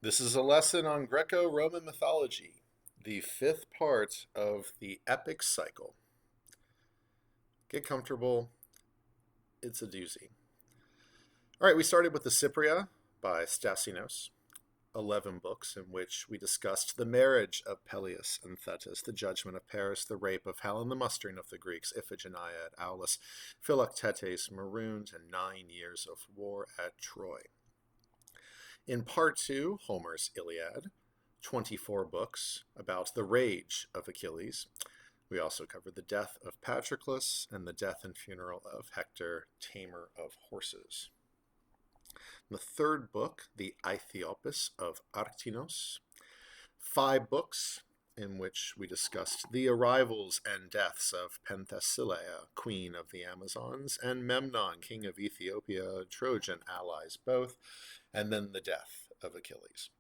This is a lesson on Greco-Roman mythology, the fifth part of the epic cycle. Get comfortable, it's a doozy. All right, we started with the Cypria by Stasinos, 11 books in which we discussed the marriage of Peleus and Thetis, the judgment of Paris, the rape of Helen, the mustering of the Greeks, Iphigenia at Aulis, Philoctetes marooned, and 9 years of war at Troy. In part 2, Homer's Iliad, 24 books about the rage of Achilles. We also covered the death of Patroclus and the death and funeral of Hector, tamer of horses. The third book, the IliouPersis of Arktinos, 5 books in which we discussed the arrivals and deaths of Penthesilea, queen of the Amazons, and Memnon, king of Ethiopia, Trojan allies both, and then the death of Achilles.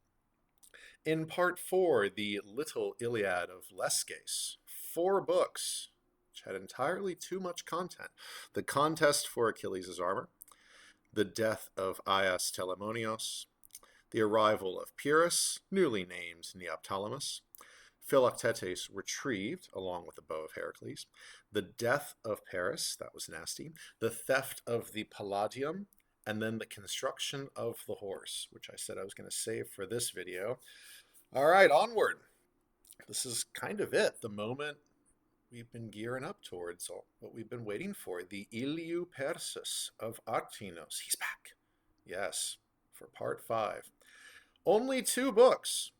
In part 4, the Little Iliad of Lesques, 4 books, which had entirely too much content. The contest for Achilles' armor, the death of Aias Telamonios, the arrival of Pyrrhus, newly named Neoptolemus, Philoctetes retrieved along with the bow of Heracles, the death of Paris, that was nasty, the theft of the Palladium, and then the construction of the horse, which I said I was going to save for this video. All right, onward. This is kind of it, the moment we've been gearing up towards, what we've been waiting for, the IliouPersis of Arktinos. He's back. Yes, for part 5. Only 2 books.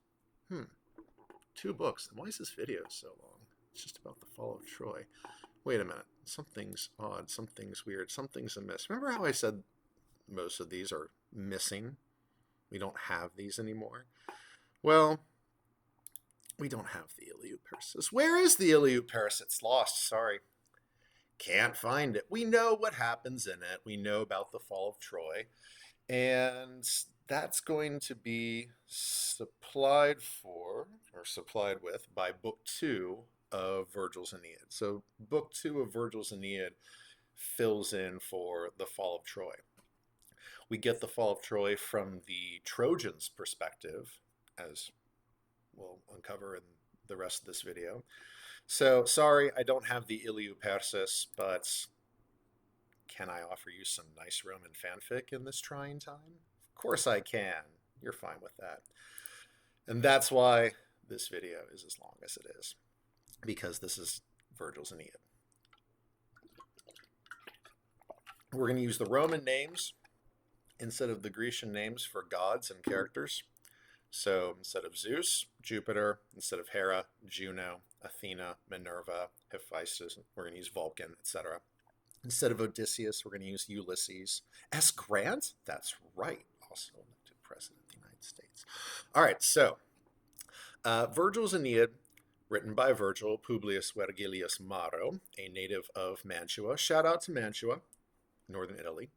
2 books. Why is this video so long? It's just about the fall of Troy. Wait a minute. Something's odd. Something's weird. Something's amiss. Remember how I said most of these are missing? We don't have these anymore. Well, we don't have the IliouPersis. Where is the IliouPersis? It's lost. Sorry. Can't find it. We know what happens in it. We know about the fall of Troy. And that's going to be supplied with by Book 2 of Vergil's Aeneid. So Book 2 of Vergil's Aeneid fills in for the fall of Troy. We get the fall of Troy from the Trojans' perspective, as we'll uncover in the rest of this video. So sorry, I don't have the IliouPersis, but can I offer you some nice Roman fanfic in this trying time? Of course I can. You're fine with that. And that's why this video is as long as it is, because this is Vergil's Aeneid. We're going to use the Roman names instead of the Grecian names for gods and characters. So instead of Zeus, Jupiter; instead of Hera, Juno; Athena, Minerva; Hephaestus, we're going to use Vulcan, etc. Instead of Odysseus, we're going to use Ulysses. S. Grant? That's right. Also elected President of the United States. All right, so Vergil's Aeneid, written by Vergil, Publius Vergilius Maro, a native of Mantua. Shout out to Mantua, northern Italy.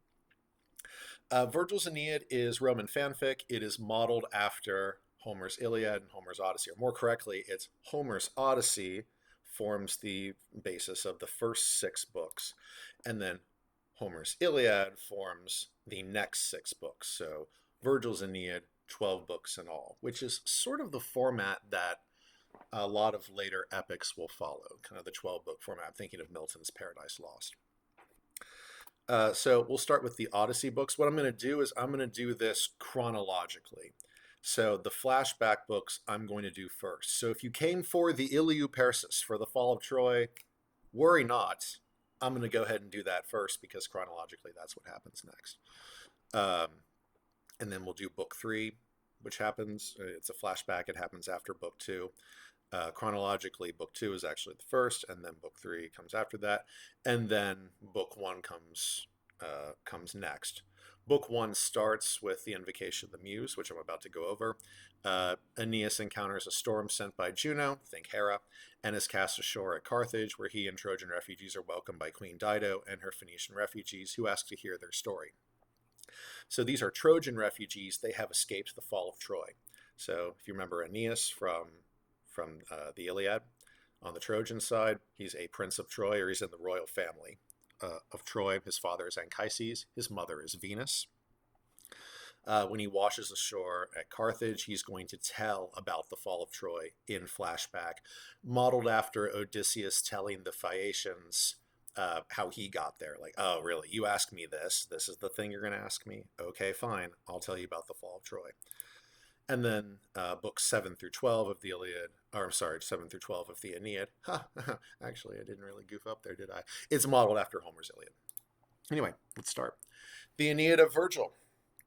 Vergil's Aeneid is Roman fanfic. It is modeled after Homer's Iliad and Homer's Odyssey. Or more correctly, it's Homer's Odyssey forms the basis of the first 6 books. And then Homer's Iliad forms the next 6 books. So Vergil's Aeneid, 12 books in all, which is sort of the format that a lot of later epics will follow, kind of the 12-book format. I'm thinking of Milton's Paradise Lost. So we'll start with the Odyssey books. What I'm going to do is I'm going to do this chronologically. So the flashback books I'm going to do first. So if you came for the IliouPersis, for the fall of Troy, worry not. I'm going to go ahead and do that first because chronologically that's what happens next. And then we'll do book 3, which happens, it's a flashback. It happens after book 2. Chronologically, book 2 is actually the first, and then book 3 comes after that, and then book 1 comes next. Book 1 starts with the invocation of the Muse, which I'm about to go over. Aeneas encounters a storm sent by Juno, think Hera, and is cast ashore at Carthage, where he and Trojan refugees are welcomed by Queen Dido and her Phoenician refugees, who ask to hear their story. So these are Trojan refugees. They have escaped the fall of Troy. So if you remember Aeneas from the Iliad, on the Trojan side, he's a prince of Troy, or he's in the royal family of Troy. His father is Anchises. His mother is Venus. When he washes ashore at Carthage, he's going to tell about the fall of Troy in flashback, modeled after Odysseus telling the Phaeacians how he got there. Like, oh, really? You ask me this? This is the thing you're going to ask me? Okay, fine. I'll tell you about the fall of Troy. And then books 7 through 12 of the Iliad, or I'm sorry, 7 through 12 of the Aeneid. Actually, I didn't really goof up there, did I? It's modeled after Homer's Iliad. Anyway, let's start. The Aeneid of Vergil.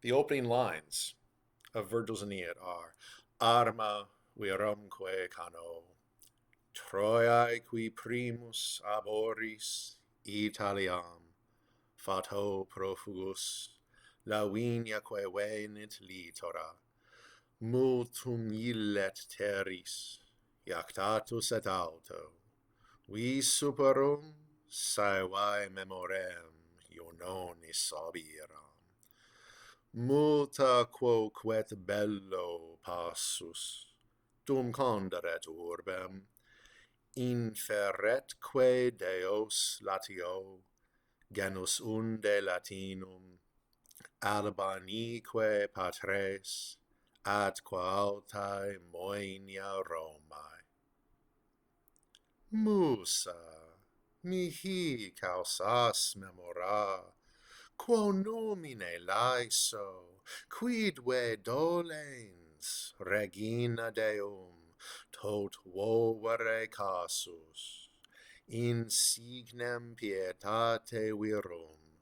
The opening lines of Vergil's Aeneid are Arma virumque cano, Troiae qui primus aboris Italiam, fato profugus, lavineaque venit litora, multum illet terris, iactatus et auto, vi superum saevae memorem iononis obiram. Multa quoquet bello passus, dum conderet urbem, inferretque Deos latio, genus unde Latinum, Albanique patres, atque altae moenia Romae. Musa, mihi causas memora, quo nomine laeso, quidve dolens, regina Deum, tot vovere casus, in signem pietate virum,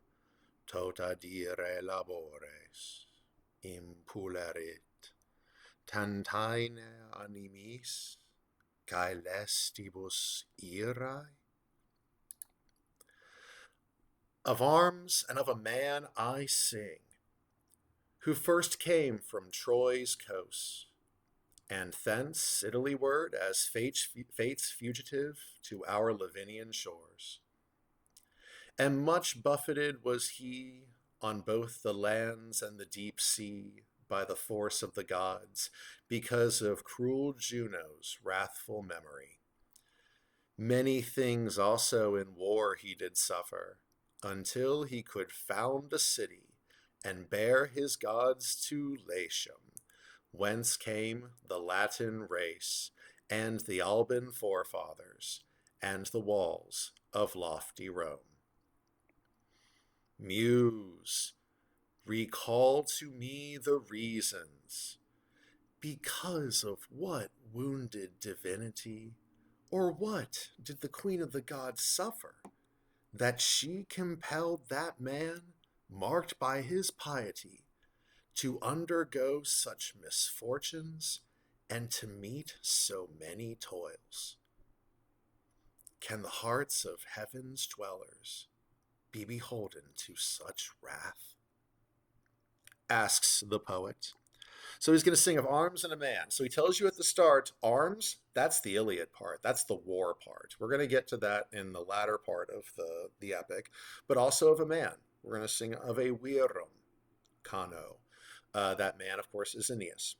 tot adire labores, impulerit, tantaine animis, caelestibus irae? Of arms and of a man I sing, who first came from Troy's coast, and thence Italy-ward as fate's fugitive to our Lavinian shores. And much buffeted was he on both the lands and the deep sea by the force of the gods, because of cruel Juno's wrathful memory. Many things also in war he did suffer, until he could found a city and bear his gods to Latium, whence came the Latin race and the Alban forefathers and the walls of lofty Rome. Muse, recall to me the reasons, because of what wounded divinity, or what did the queen of the gods suffer, that she compelled that man, marked by his piety, to undergo such misfortunes and to meet so many toils? Can the hearts of heaven's dwellers be beholden to such wrath? Asks the poet. So he's going to sing of arms and a man. So he tells you at the start, arms, that's the Iliad part. That's the war part. We're going to get to that in the latter part of the epic, but also of a man. We're going to sing of a virum cano. That man, of course, is Aeneas.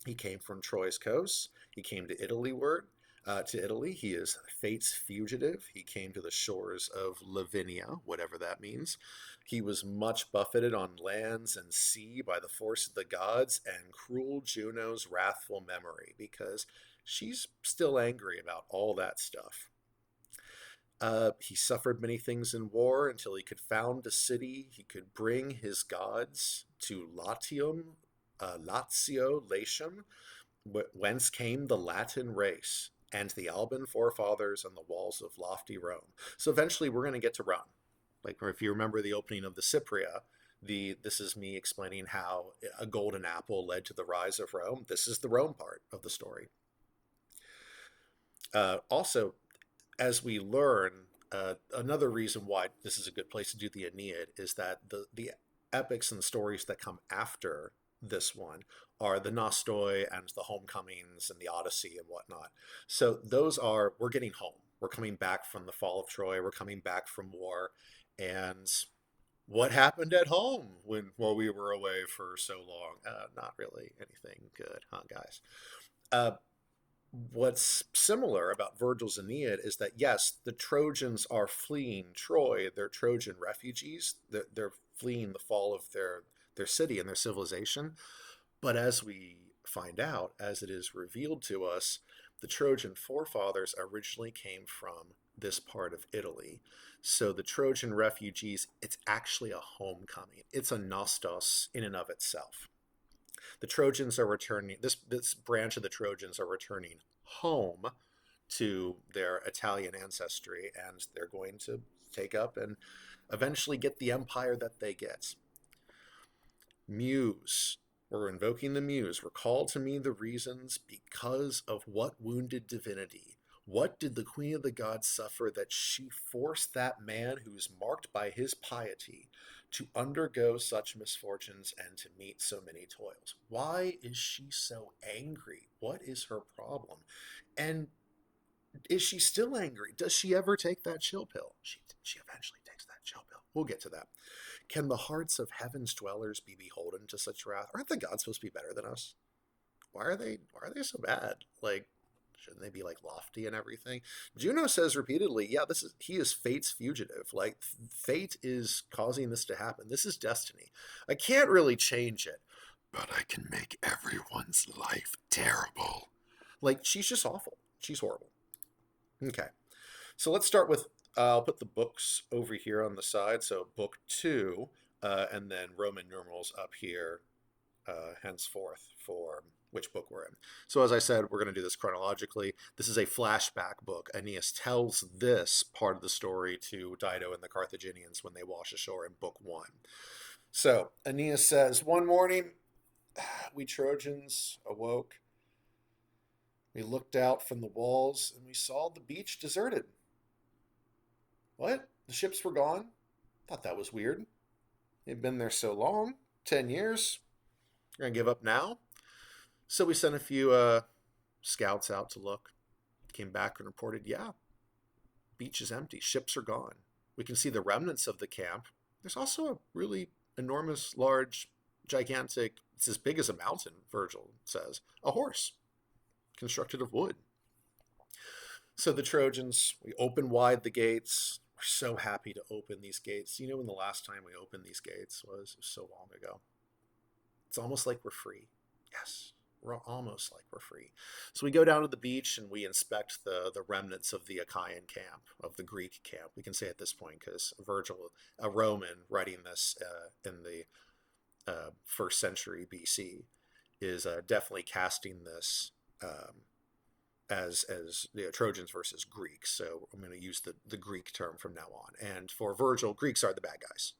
He came from Troy's coast. He came to Italy-ward. To Italy. He is fate's fugitive. He came to the shores of Lavinia, whatever that means. He was much buffeted on lands and sea by the force of the gods and cruel Juno's wrathful memory, because she's still angry about all that stuff. He suffered many things in war until he could found a city. He could bring his gods to Latium, Latium, whence came the Latin race and the Alban forefathers and the walls of lofty Rome. So eventually we're going to get to Rome. Like if you remember the opening of the Cypria, this is me explaining how a golden apple led to the rise of Rome. This is the Rome part of the story. Also, as we learn, another reason why this is a good place to do the Aeneid is that the epics and the stories that come after this one are the Nostoi and the Homecomings and the Odyssey and whatnot. So those are, we're getting home. We're coming back from the fall of Troy. We're coming back from war. And what happened at home while we were away for so long? Not really anything good, huh, guys? What's similar about Vergil's Aeneid is that, yes, the Trojans are fleeing Troy. They're Trojan refugees. They're fleeing the fall of their city and their civilization. But as we find out, as it is revealed to us, the Trojan forefathers originally came from this part of Italy. So the Trojan refugees, it's actually a homecoming. It's a nostos in and of itself. The Trojans are returning, this branch of the Trojans are returning home to their Italian ancestry, and they're going to take up and eventually get the empire that they get. Muse. We're invoking the Muse. Recall to me the reasons because of what wounded divinity. What did the Queen of the Gods suffer that she forced that man who is marked by his piety to undergo such misfortunes and to meet so many toils? Why is she so angry? What is her problem? And is she still angry? Does she ever take that chill pill? She eventually takes that chill pill. We'll get to that. Can the hearts of heaven's dwellers be beholden to such wrath? Aren't the gods supposed to be better than us? Why are they so bad? Like, shouldn't they be like lofty and everything? Juno says repeatedly, yeah, he is fate's fugitive. Like, fate is causing this to happen. This is destiny. I can't really change it, but I can make everyone's life terrible. Like, she's just awful. She's horrible. Okay, so let's start with, I'll put the books over here on the side. So book 2, and then Roman numerals up here, henceforth, for which book we're in. So as I said, we're going to do this chronologically. This is a flashback book. Aeneas tells this part of the story to Dido and the Carthaginians when they wash ashore in book 1. So Aeneas says, one morning, we Trojans awoke. We looked out from the walls and we saw the beach deserted. What? The ships were gone? Thought that was weird. They'd been there so long, 10 years. We're going to give up now? So we sent a few scouts out to look. Came back and reported, yeah, beach is empty. Ships are gone. We can see the remnants of the camp. There's also a really enormous, large, gigantic, it's as big as a mountain, Vergil says, a horse constructed of wood. So the Trojans, we open wide the gates. We're so happy to open these gates. You know when the last time we opened these gates was? It was so long ago. It's almost like we're free. Yes, we're almost like we're free. So we go down to the beach and we inspect the remnants of the Achaean camp, of the Greek camp. We can say at this point because Vergil, a Roman writing this in the 1st century BC, is definitely casting this as Trojans versus Greeks. So I'm going to use the Greek term from now on. And for Vergil, Greeks are the bad guys.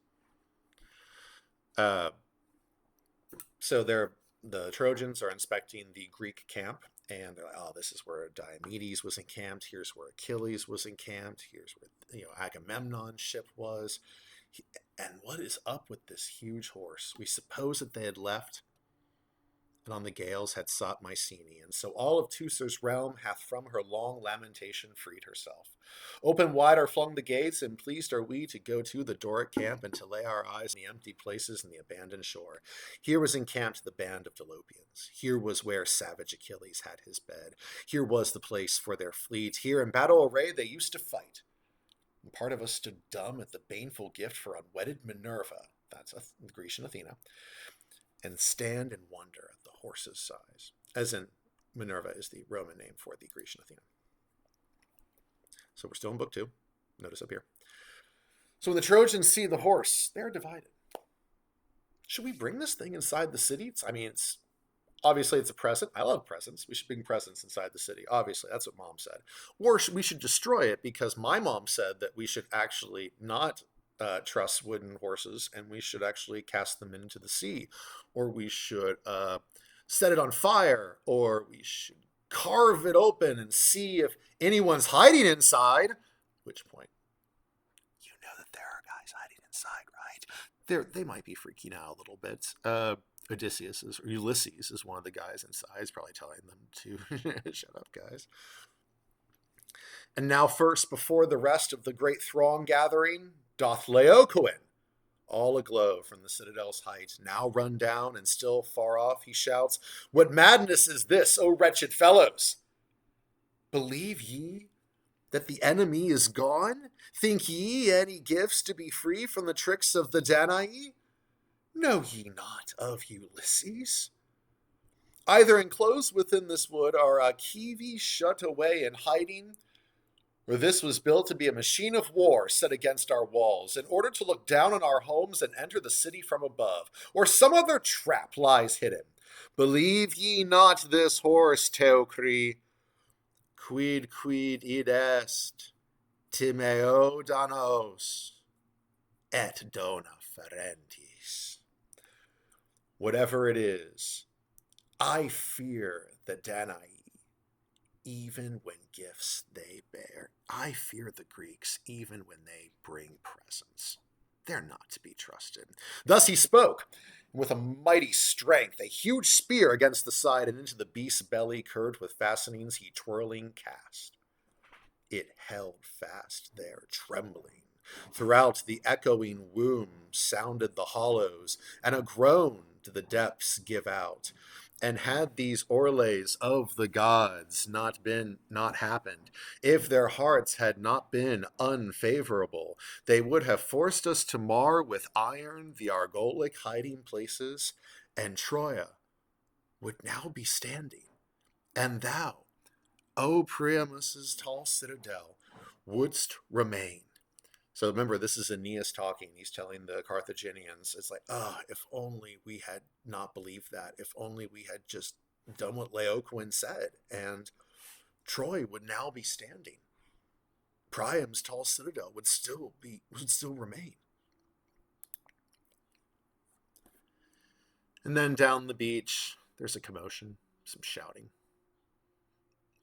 So the Trojans are inspecting the Greek camp, and they're like, oh, this is where Diomedes was encamped. Here's where Achilles was encamped. Here's where Agamemnon's ship was. And what is up with this huge horse? We suppose that they had left, and on the gales had sought Mycenae. And so all of Teucer's realm hath from her long lamentation freed herself. Open wide are flung the gates, and pleased are we to go to the Doric camp and to lay our eyes in the empty places and the abandoned shore. Here was encamped the band of Dolopians. Here was where savage Achilles had his bed. Here was the place for their fleet. Here in battle array they used to fight. And part of us stood dumb at the baneful gift for unwedded Minerva, that's the Grecian Athena, and stand and wonder at the horse's size. As in, Minerva is the Roman name for the Grecian Athena. So we're still in book 2. Notice up here. So when the Trojans see the horse, they're divided. Should we bring this thing inside the city? It's obviously it's a present. I love presents. We should bring presents inside the city. Obviously, that's what Mom said. Or we should destroy it because my mom said that we should actually not trust wooden horses, and we should actually cast them into the sea, or we should set it on fire, or we should carve it open and see if anyone's hiding inside. Which point, you know that there are guys hiding inside, right? They might be freaking out a little bit. Ulysses is one of the guys inside. He's probably telling them to shut up, guys. And now first, before the rest of the great throng gathering, doth Laocoon, all aglow from the citadel's height, now run down, and still far off he shouts, what madness is this, O wretched fellows? Believe ye that the enemy is gone? Think ye any gifts to be free from the tricks of the Danae? Know ye not of Ulysses? Either enclosed within this wood are Achivi shut away in hiding, or this was built to be a machine of war set against our walls, in order to look down on our homes and enter the city from above, or some other trap lies hidden. Believe ye not this horse, Teocri, quid id est, Timeo danos, et dona ferentis. Whatever it is, I fear the Danai, even when gifts they bear. I fear the Greeks, even when they bring presents. They're not to be trusted. Thus he spoke, and with a mighty strength, a huge spear against the side and into the beast's belly, curved with fastenings, he twirling cast. It held fast there, trembling. Throughout the echoing womb sounded the hollows, and a groan did the depths give out. And had these orlays of the gods not happened, if their hearts had not been unfavorable, they would have forced us to mar with iron the Argolic hiding places, and Troia would now be standing. And thou, O Priamus's tall citadel, wouldst remain. So remember, this is Aeneas talking. He's telling the Carthaginians, it's like, if only we had not believed that. If only we had just done what Laocoon said, and Troy would now be standing. Priam's tall citadel would still remain. And then down the beach, there's a commotion, some shouting,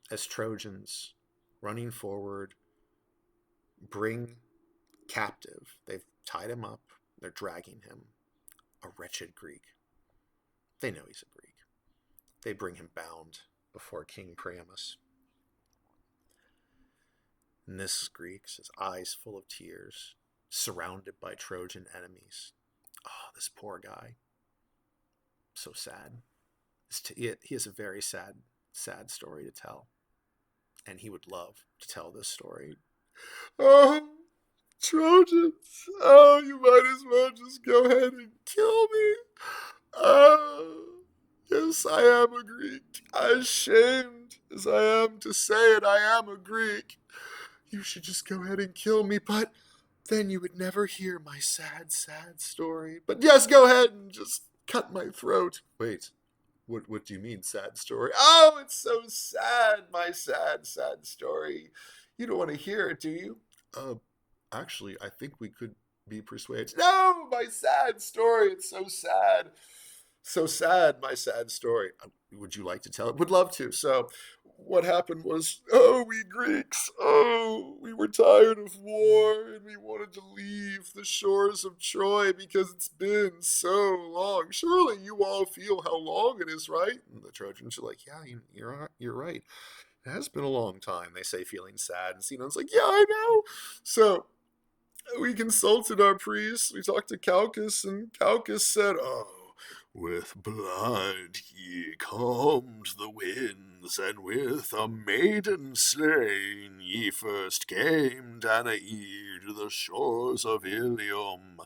as Trojans, running forward, bring captive. They've tied him up. They're dragging him. A wretched Greek. They know he's a Greek. They bring him bound before King Priamus. And this Greek, his eyes full of tears, surrounded by Trojan enemies. Oh, this poor guy. So sad. He has a very sad story to tell. And he would love to tell this story. Oh, Trojans, you might as well just go ahead and kill me. Yes, I am a Greek. Ashamed as I am to say it, I am a Greek. You should just go ahead and kill me, but then you would never hear my sad story. But yes, go ahead and just cut my throat. Wait, what do you mean, sad story? Oh, it's so sad, my sad story. You don't want to hear it, do you? Actually, I think we could be persuaded. No, my sad story. It's so sad. So sad, my sad story. Would you like to tell it? Would love to. So what happened was, we Greeks, we were tired of war and we wanted to leave the shores of Troy because it's been so long. Surely you all feel how long it is, right? And the Trojans are like, yeah, you're right. It has been a long time, they say, feeling sad. And Zenon's like, yeah, I know. So we consulted our priests. We talked to Calchas, and Calchas said, with blood ye calmed the winds, and with a maiden slain ye first came, Danae, to the shores of Ilium.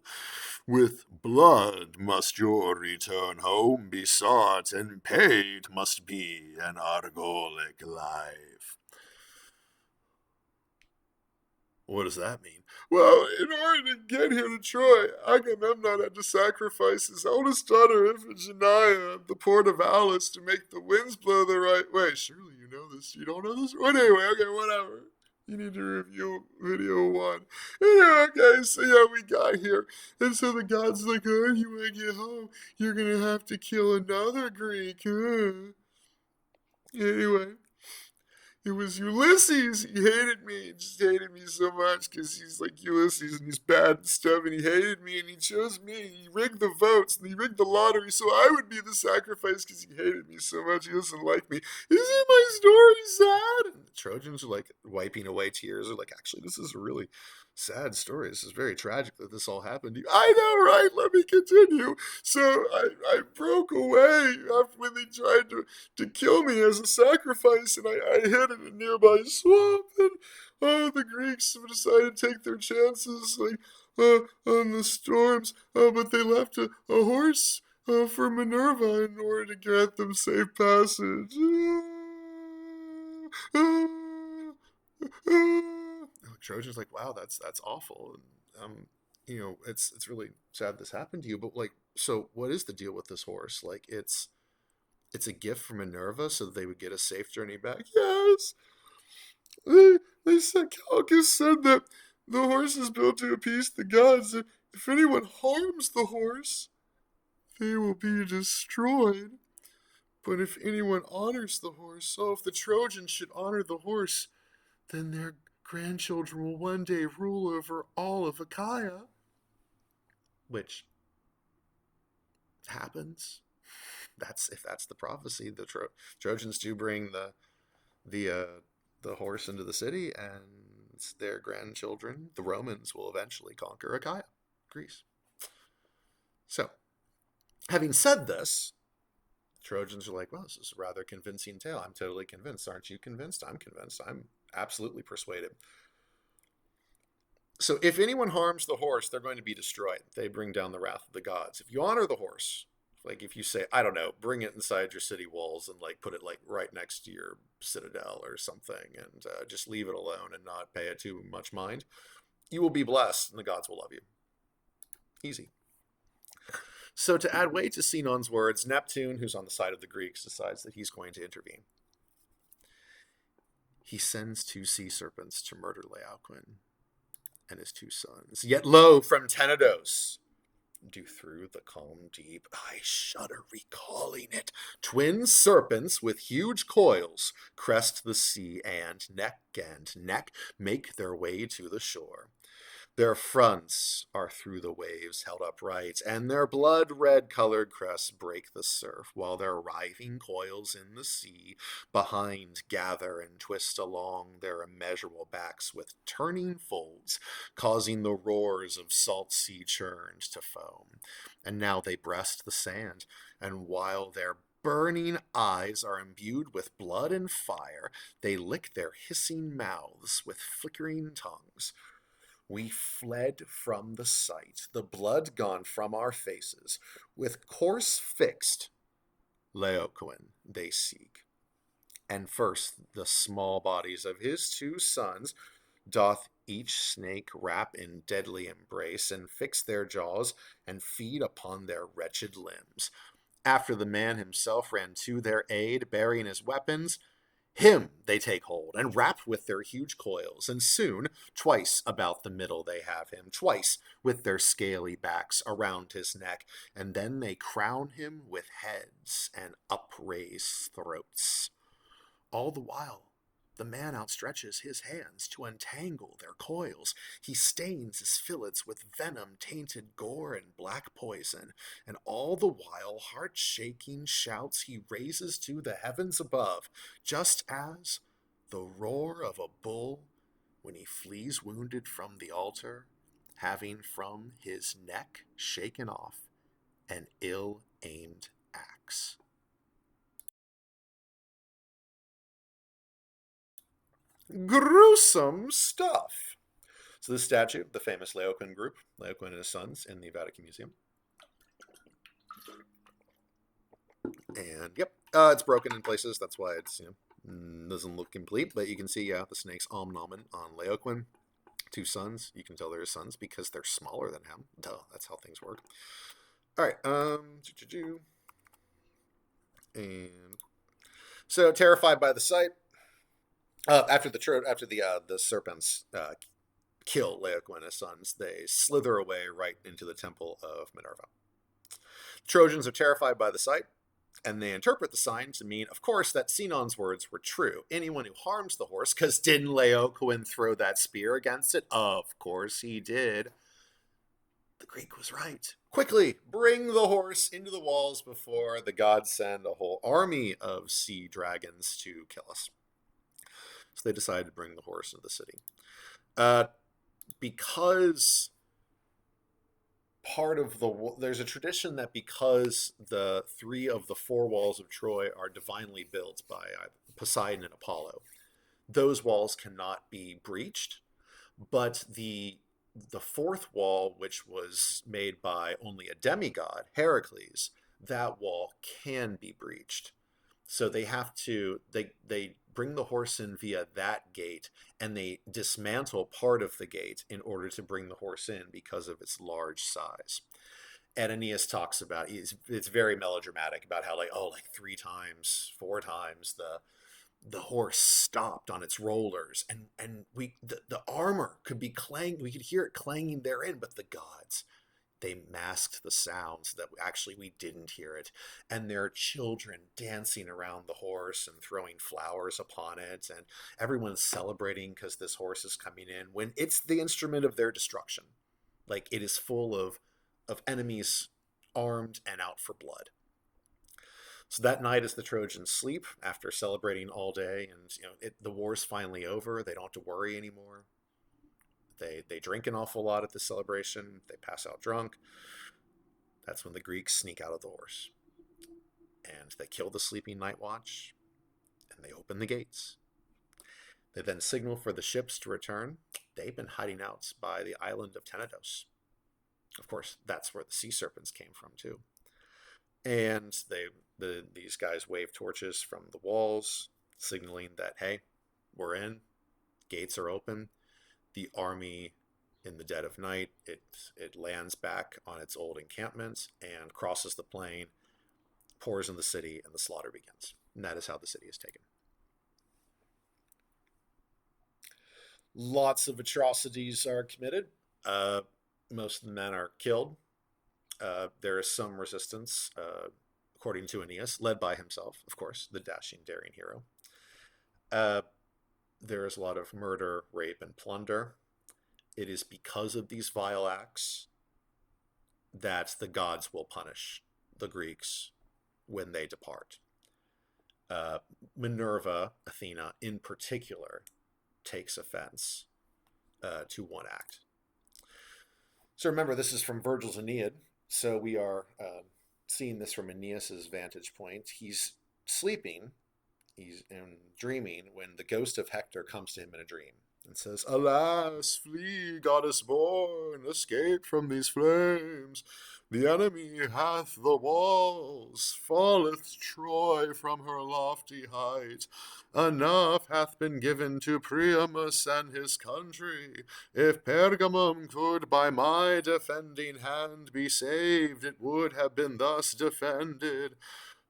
With blood must your return home be sought, and paid must be an Argolic life. What does that mean? Well, in order to get here to Troy, Agamemnon had to sacrifice his oldest daughter, Iphigenia, at the port of Aulis to make the winds blow the right way. Surely you know this. You don't know this? Well, anyway, okay, whatever. You need to review video 1. Anyway, okay, so yeah, we got here. And so the god's like, you want to get home, you're going to have to kill another Greek. Anyway. It was Ulysses. He hated me. He just hated me so much because he's like Ulysses and he's bad and stuff, and he hated me and he chose me. He rigged the votes and he rigged the lottery so I would be the sacrifice because he hated me so much. He doesn't like me. Isn't my story sad? And the Trojans are like wiping away tears. They're like, actually, this is a really sad story. This is very tragic that this all happened to you. I know, right? Let me continue. So I broke away after when they tried to kill me as a sacrifice, and I hid in a nearby swamp, and the Greeks decided to take their chances. Like, on the storms, but they left a horse for Minerva in order to grant them safe passage. Trojan's like, wow, that's awful. And, it's really sad this happened to you. But like, so what is the deal with this horse? Like, it's a gift from Minerva so that they would get a safe journey back. Yes, they said Calchas said that the horse is built to appease the gods. If anyone harms the horse, they will be destroyed. But if anyone honors the horse, so if the Trojans should honor the horse, then their grandchildren will one day rule over all of Achaia. Which happens. If that's the prophecy. The Trojans do bring the horse into the city, and their grandchildren, the Romans, will eventually conquer Achaia, Greece. So, having said this, Trojans are like, well, this is a rather convincing tale. I'm totally convinced. Aren't you convinced? I'm convinced. I'm absolutely persuaded. So if anyone harms the horse, they're going to be destroyed. They bring down the wrath of the gods. If you honor the horse, like if you say, I don't know, bring it inside your city walls and like put it like right next to your citadel or something, and just leave it alone and not pay it too much mind, you will be blessed and the gods will love you. Easy. So to add weight to Sinon's words, Neptune, who's on the side of the Greeks, decides that he's going to intervene. He sends 2 sea serpents to murder Laocoon and his 2 sons. Yet lo, from Tenedos, do through the calm deep, I shudder recalling it. Twin serpents with huge coils crest the sea, and neck make their way to the shore. Their fronts are through the waves held upright, and their blood-red colored crests break the surf, while their writhing coils in the sea behind gather and twist along their immeasurable backs with turning folds, causing the roars of salt sea churned to foam. And now they breast the sand, and while their burning eyes are imbued with blood and fire, they lick their hissing mouths with flickering tongues. We fled from the sight, the blood gone from our faces. With course fixed, Laocoon they seek. And first the small bodies of his 2 sons doth each snake wrap in deadly embrace, and fix their jaws, and feed upon their wretched limbs. After the man himself ran to their aid, bearing his weapons, him they take hold, and wrap with their huge coils, and soon, twice about the middle they have him, twice with their scaly backs around his neck, and then they crown him with heads and upraised throats. All the while, the man outstretches his hands to untangle their coils. He stains his fillets with venom-tainted gore and black poison, and all the while heart-shaking shouts he raises to the heavens above, just as the roar of a bull when he flees wounded from the altar, having from his neck shaken off an ill-aimed axe. Gruesome stuff. So this statue, the famous Laocoon group, Laocoon and his sons, in the Vatican Museum. And yep, it's broken in places. That's why it's doesn't look complete. But you can see the snake's nomen on Laocoon. 2 sons. You can tell they're his sons because they're smaller than him. Duh, that's how things work. All right. And so terrified by the sight. After the serpents kill Laocoon and his sons, they slither away right into the temple of Minerva. The Trojans are terrified by the sight, and they interpret the sign to mean, of course, that Sinon's words were true. Anyone who harms the horse, because didn't Laocoon throw that spear against it? Of course he did. The Greek was right. Quickly, bring the horse into the walls before the gods send a whole army of sea dragons to kill us. So they decided to bring the horse into the city. Because there's a tradition that because the 3 of the 4 walls of Troy are divinely built by Poseidon and Apollo, those walls cannot be breached, but the the fourth wall, which was made by only a demigod, Heracles, that wall can be breached. So they bring the horse in via that gate, and they dismantle part of the gate in order to bring the horse in because of its large size. And Aeneas talks about, it's very melodramatic about how, like, oh, like 3 times, 4 times the horse stopped on its rollers, and the armor could be clanging, we could hear it clanging therein, but the gods, they masked the sound so that actually we didn't hear it. And there are children dancing around the horse and throwing flowers upon it, and everyone's celebrating because this horse is coming in when it's the instrument of their destruction. Like, it is full of enemies armed and out for blood. So that night, as the Trojans sleep after celebrating all day, and the war's finally over, they don't have to worry anymore. They drink an awful lot at the celebration. They pass out drunk. That's when the Greeks sneak out of the horse, and they kill the sleeping night watch, and they open the gates. They then signal for the ships to return. They've been hiding out by the island of Tenedos. Of course, that's where the sea serpents came from too. And these guys wave torches from the walls, signaling that, hey, we're in, gates are open. The army, in the dead of night, it lands back on its old encampment and crosses the plain, pours in the city, and the slaughter begins. And that is how the city is taken. Lots of atrocities are committed. Most of the men are killed. There is some resistance, according to Aeneas, led by himself, of course, the dashing, daring hero. There is a lot of murder, rape, and plunder. It is because of these vile acts that the gods will punish the Greeks when they depart. Minerva, Athena in particular, takes offense to one act. So remember, this is from Vergil's Aeneid, so we are seeing this from Aeneas's vantage point. He's sleeping, he's dreaming, when the ghost of Hector comes to him in a dream and says, "Alas, flee, goddess born, escape from these flames. The enemy hath the walls, falleth Troy from her lofty height. Enough hath been given to Priamus and his country. If Pergamum could by my defending hand be saved, it would have been thus defended.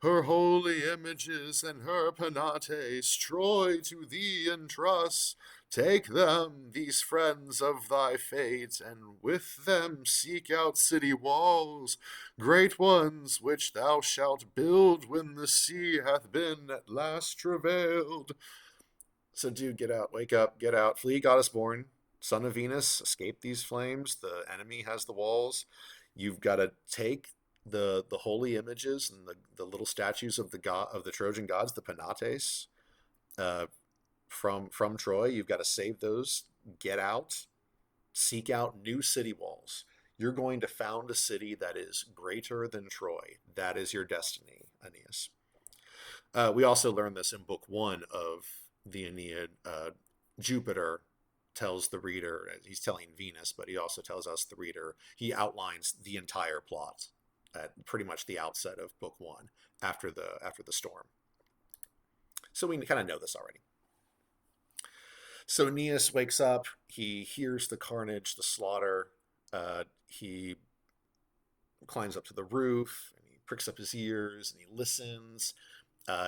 Her holy images and her penates Troy to thee entrust. Take them, these friends of thy fate, and with them seek out city walls, great ones which thou shalt build when the sea hath been at last travailed." So, dude, get out, wake up, get out, flee, goddess born, son of Venus, escape these flames. The enemy has the walls. You've got to take the holy images and the little statues of the Trojan gods, the penates, from Troy. You've got to save those, get out, seek out new city walls. You're going to found a city that is greater than Troy. That is your destiny, Aeneas. We also learn this in book 1 of the Aeneid. Jupiter tells the reader, he's telling Venus, but he also tells us, the reader, he outlines the entire plot at pretty much the outset of book 1 after the storm. So we kind of know this already. So Aeneas wakes up, he hears the carnage, the slaughter, he climbs up to the roof, and he pricks up his ears, and he listens,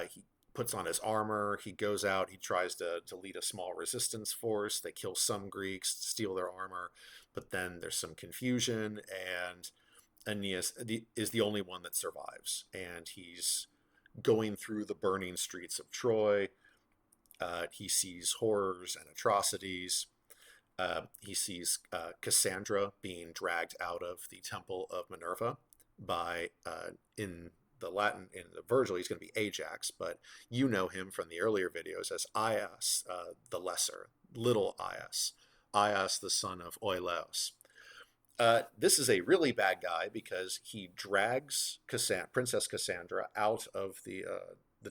he puts on his armor, he goes out, he tries to lead a small resistance force, they kill some Greeks, steal their armor, but then there's some confusion, and Aeneas is the only one that survives, and he's going through the burning streets of Troy. He sees horrors and atrocities. He sees Cassandra being dragged out of the temple of Minerva by, in the Latin, in the Vergil, he's going to be Ajax, but you know him from the earlier videos as Aias, the Lesser, little Aias, Aias the son of Oileus. This is a really bad guy because he drags Princess Cassandra out of the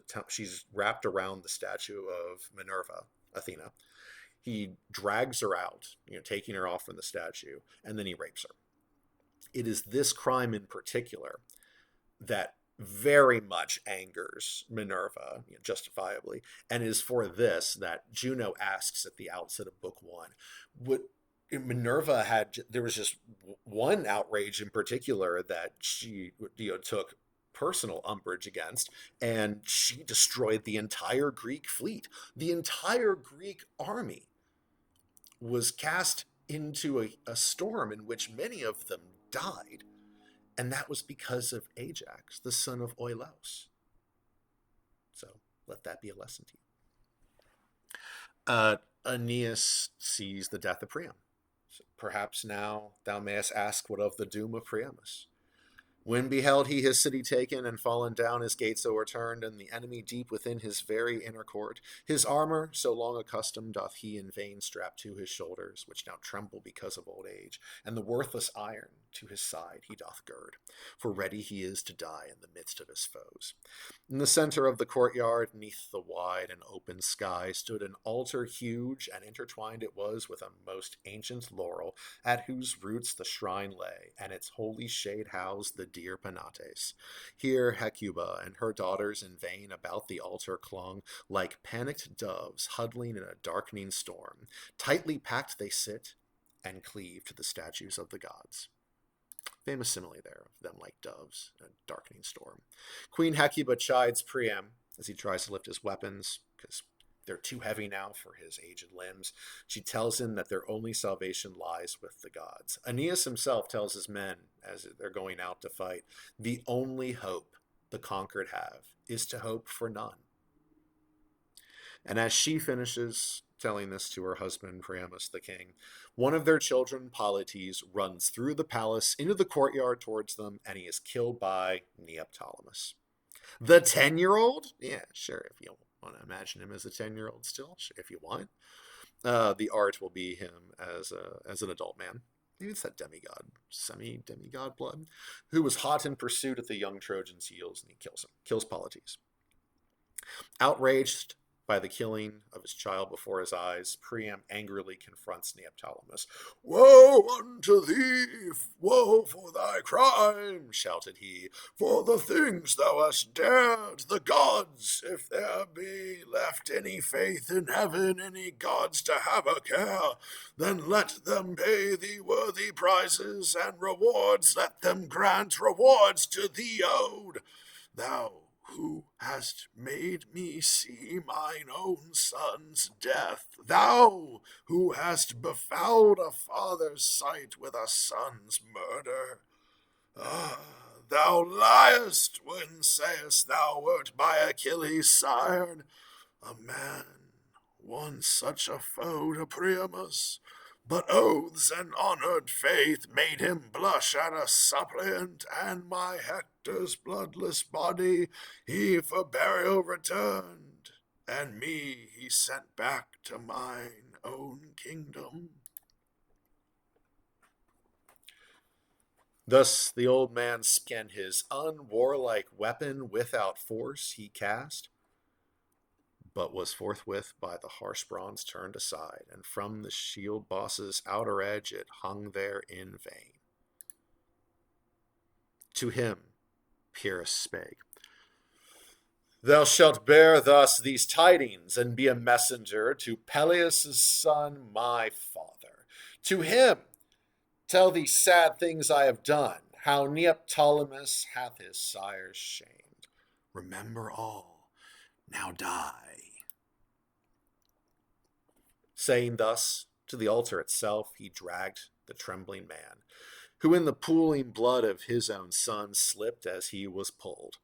temple. She's wrapped around the statue of Minerva, Athena. He drags her out, taking her off from the statue, and then he rapes her. It is this crime in particular that very much angers Minerva, justifiably, and it is for this that Juno asks at the outset of book one. What Minerva had, there was just one outrage in particular that she took personal umbrage against, and she destroyed the entire Greek fleet. The entire Greek army was cast into a storm in which many of them died. And that was because of Ajax, the son of Oileus. So let that be a lesson to you. Aeneas sees the death of Priam. So perhaps now thou mayest ask what of the doom of Priamus. When beheld he his city taken, and fallen down his gates o'erturned, and the enemy deep within his very inner court, his armor, so long accustomed, doth he in vain strap to his shoulders, which now tremble because of old age, and the worthless iron to his side he doth gird, for ready he is to die in the midst of his foes. In the center of the courtyard, neath the wide and open sky, stood an altar huge, and intertwined it was with a most ancient laurel, at whose roots the shrine lay, and its holy shade housed the dear Penates. Here Hecuba and her daughters in vain about the altar clung, like panicked doves huddling in a darkening storm. Tightly packed they sit, and cleave to the statues of the gods. Famous simile there of them like doves in a darkening storm. Queen Hecuba chides Priam as he tries to lift his weapons, because they're too heavy now for his aged limbs. She tells him that their only salvation lies with the gods. Aeneas himself tells his men, as they're going out to fight, the only hope the conquered have is to hope for none. And as she finishes telling this to her husband, Priamus the king, one of their children, Polites, runs through the palace into the courtyard towards them, and he is killed by Neoptolemus. The 10-year-old? Yeah, sure, if you want to imagine him as a 10-year-old still, sure, if you want. The art will be him as an adult man. Maybe it's that demigod, semi-demigod blood, who was hot in pursuit at the young Trojan's heels, and he kills Polites. Outraged by the killing of his child before his eyes, Priam angrily confronts Neoptolemus. "Woe unto thee! Woe for thy crime!" shouted he, "for the things thou hast dared. The gods, if there be left any faith in heaven, any gods to have a care, then let them pay thee worthy prizes and rewards. Let them grant rewards to thee owed. Thou who hast made me see mine own son's death, thou who hast befouled a father's sight with a son's murder. Thou liest when sayest thou wert by Achilles sired. A man once such a foe to Priamus, but oaths and honored faith made him blush at a suppliant, and my Hector's bloodless body he for burial returned, and me he sent back to mine own kingdom." Thus the old man spent his unwarlike weapon without force he cast, but was forthwith by the harsh bronze turned aside, and from the shield boss's outer edge it hung there in vain. To him Pyrrhus spake, "Thou shalt bear thus these tidings, and be a messenger to Peleus' son, my father. To him tell these sad things I have done, how Neoptolemus hath his sires shamed. Remember all, now die." Saying thus, to the altar itself he dragged the trembling man, who in the pooling blood of his own son slipped as he was pulled.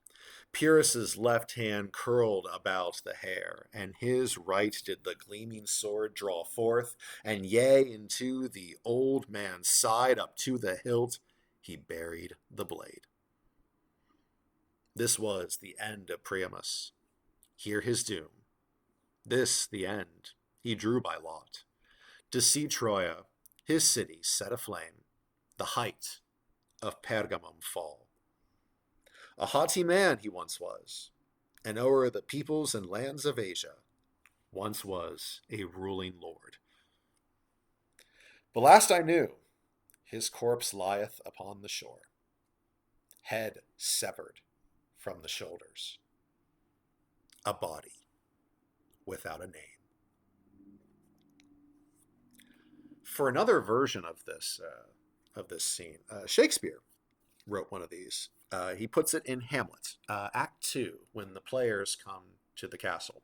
Pyrrhus's left hand curled about the hair, and his right did the gleaming sword draw forth, and yea, into the old man's side up to the hilt he buried the blade. This was the end of Priamus. Here his doom. This the end he drew by lot, to see Troia, his city, set aflame, the height of Pergamum fall. A haughty man he once was, and o'er the peoples and lands of Asia once was a ruling lord. The last I knew, his corpse lieth upon the shore, head severed from the shoulders, a body without a name. For another version of this scene, Shakespeare wrote one of these. He puts it in Hamlet, Act 2, when the players come to the castle.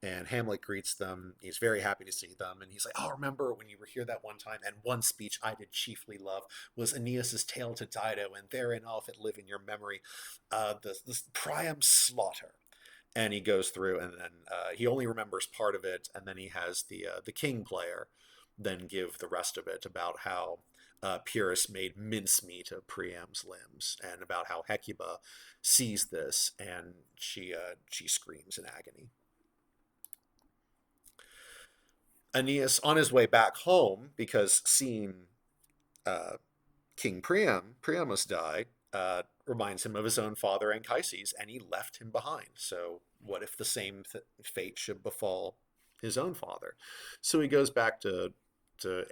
And Hamlet greets them. He's very happy to see them. And he's like, oh, remember when you were here that one time? And one speech I did chiefly love was Aeneas's tale to Dido, and therein all if it live in your memory, the Priam's slaughter. And he goes through, and then he only remembers part of it, and then he has the king player then give the rest of it about how Pyrrhus made mincemeat of Priam's limbs, and about how Hecuba sees this, and she screams in agony. Aeneas, on his way back home, because seeing King Priam must die, reminds him of his own father Anchises, and he left him behind. So what if the same fate should befall his own father? So he goes back to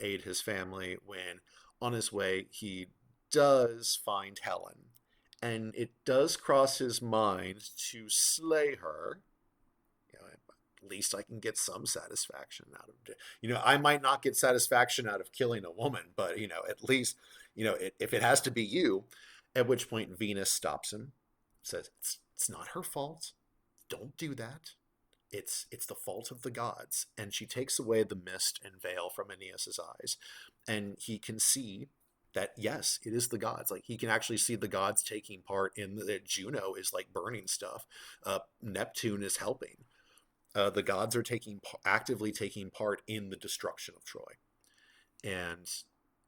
aid his family, when on his way he does find Helen, and it does cross his mind to slay her. At least I can get some satisfaction out of it. I might not get satisfaction out of killing a woman, but at least if it has to be you. At which point Venus stops him, says it's not her fault, don't do that, it's the fault of the gods. And she takes away the mist and veil from Aeneas's eyes, and he can see that yes, it is the gods. Like, he can actually see the gods taking part in that. Juno is like burning stuff, Neptune is helping, the gods are actively taking part in the destruction of Troy. And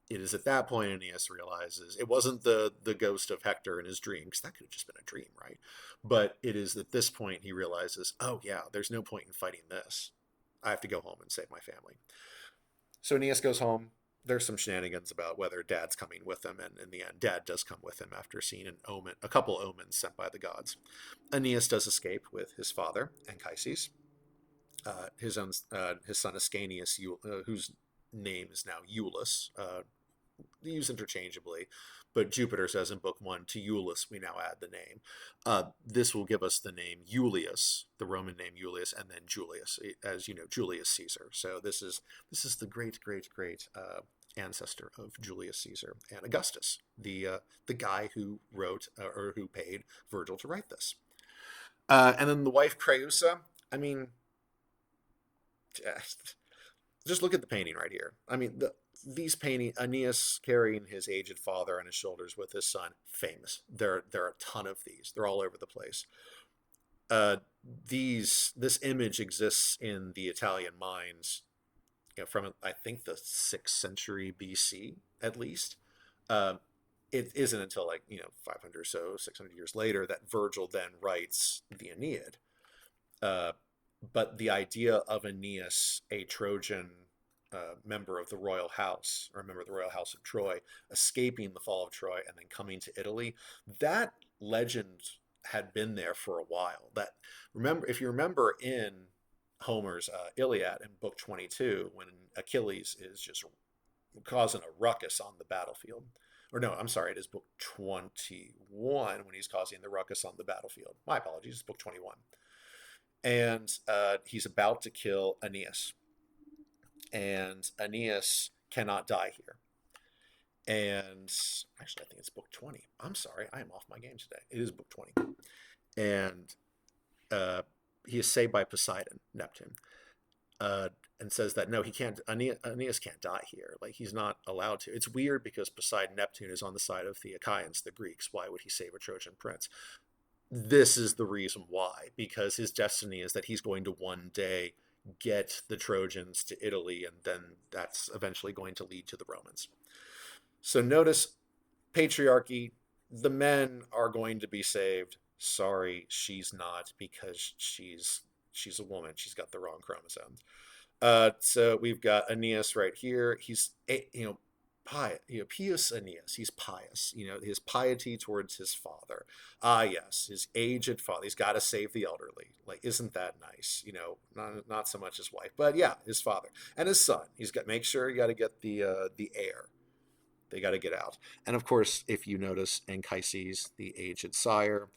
it is at that point Aeneas realizes it wasn't the ghost of Hector in his dream, because that could have just been a dream, right? But it is at this point he realizes, oh yeah, there's no point in fighting this. I have to go home and save my family. So Aeneas goes home. There's some shenanigans about whether Dad's coming with him, and in the end, Dad does come with him after seeing a couple omens sent by the gods. Aeneas does escape with his father, Anchises, his son Ascanius, whose name is now Iulus. They use interchangeably, but Jupiter says in book 1, to Iulus we now add the name. This will give us the name Iulius, the Roman name Iulius, and then Julius, as you know, Julius Caesar. So this is the great ancestor of Julius Caesar and Augustus, the guy who wrote or who paid Vergil to write this. And then the wife Creusa. I mean, just look at the painting right here. I mean, these painting, Aeneas carrying his aged father on his shoulders with his son, famous. There are a ton of these. They're all over the place. This image exists in the Italian minds, from I think the 6th century BC at least. It isn't until 500 or so, 600 years later, that Vergil then writes the Aeneid. But the idea of Aeneas, a Trojan member of the royal house, or a member of the royal house of Troy, escaping the fall of Troy and then coming to Italy, that legend had been there for a while. If you remember in Homer's Iliad in book 22, when Achilles is just causing a ruckus on the battlefield, or no, I'm sorry, it is book 21 when he's causing the ruckus on the battlefield. My apologies, it's book 21. And he's about to kill Aeneas. And Aeneas cannot die here. And actually, I think it's book 20. I'm sorry, I am off my game today. It is book 20. And he is saved by Poseidon, Neptune, and says that no, he can't. Aeneas can't die here. Like, he's not allowed to. It's weird because Poseidon, Neptune, is on the side of the Achaeans, the Greeks. Why would he save a Trojan prince? This is the reason why, because his destiny is that he's going to one day get the Trojans to Italy, and then that's eventually going to lead to the Romans. So notice patriarchy, the men are going to be saved. Sorry, she's not, because she's a woman. She's got the wrong chromosomes. So we've got Aeneas right here. He's, pious Aeneas, he's pious, his piety towards his father. Ah, yes, his aged father. He's got to save the elderly. Like, isn't that nice? Not so much his wife, but yeah, his father and his son. He's got make sure you got to get the heir. They got to get out. And of course, if you notice, Anchises, the aged sire,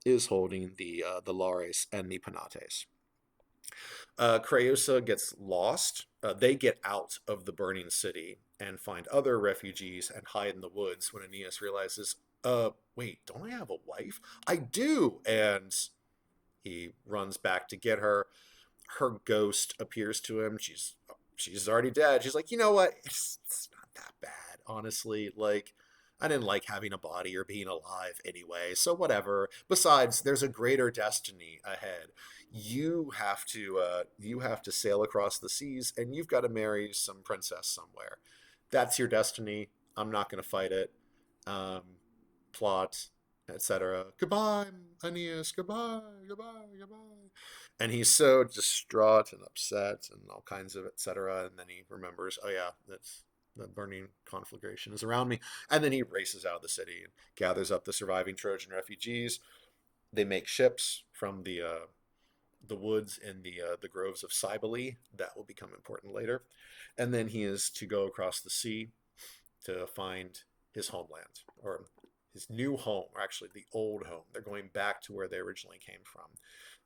is holding the Lares and the Penates. Creusa gets lost. They get out of the burning city and find other refugees and hide in the woods when Aeneas realizes, wait, don't I have a wife? I do. And he runs back to get her. Her ghost appears to him. She's already dead. She's like, you know what? It's not that bad, honestly. Like, I didn't like having a body or being alive anyway, so whatever. Besides, there's a greater destiny ahead. You have to sail across the seas, and you've got to marry some princess somewhere. That's your destiny. I'm not going to fight it. Um, Plot, etc. Goodbye, Aeneas. Goodbye, goodbye, goodbye. And he's so distraught and upset and all kinds of etc. And then he remembers, oh yeah, that's the burning conflagration is around me. And then he races out of the city and gathers up the surviving Trojan refugees. They make ships from the woods in the groves of Cybele. That will become important later. And then he is to go across the sea to find his homeland, or his new home, or actually the old home. They're going back to where they originally came from,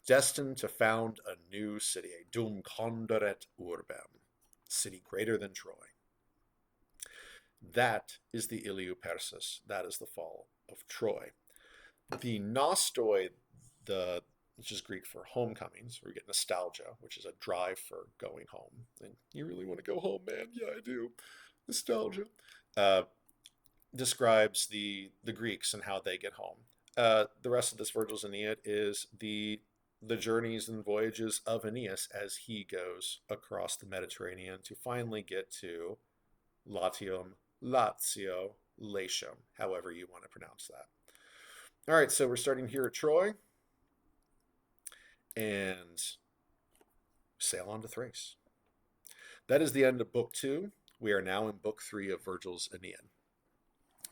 destined to found a new city, a dum conderet urbem, city greater than Troy. That is the IliouPersis. That is the fall of Troy. The nostoi, which is Greek for homecomings, where you get nostalgia, which is a drive for going home. And you really want to go home, man? Yeah, I do. Nostalgia. Describes the Greeks and how they get home. The rest of this Virgil's Aeneid is the journeys and voyages of Aeneas as he goes across the Mediterranean to finally get to Latium, Lazio, Latium, however you want to pronounce that. All right, so we're starting here at Troy and sail on to Thrace. That is the end of Book 2. We are now in Book 3 of Virgil's Aeneid.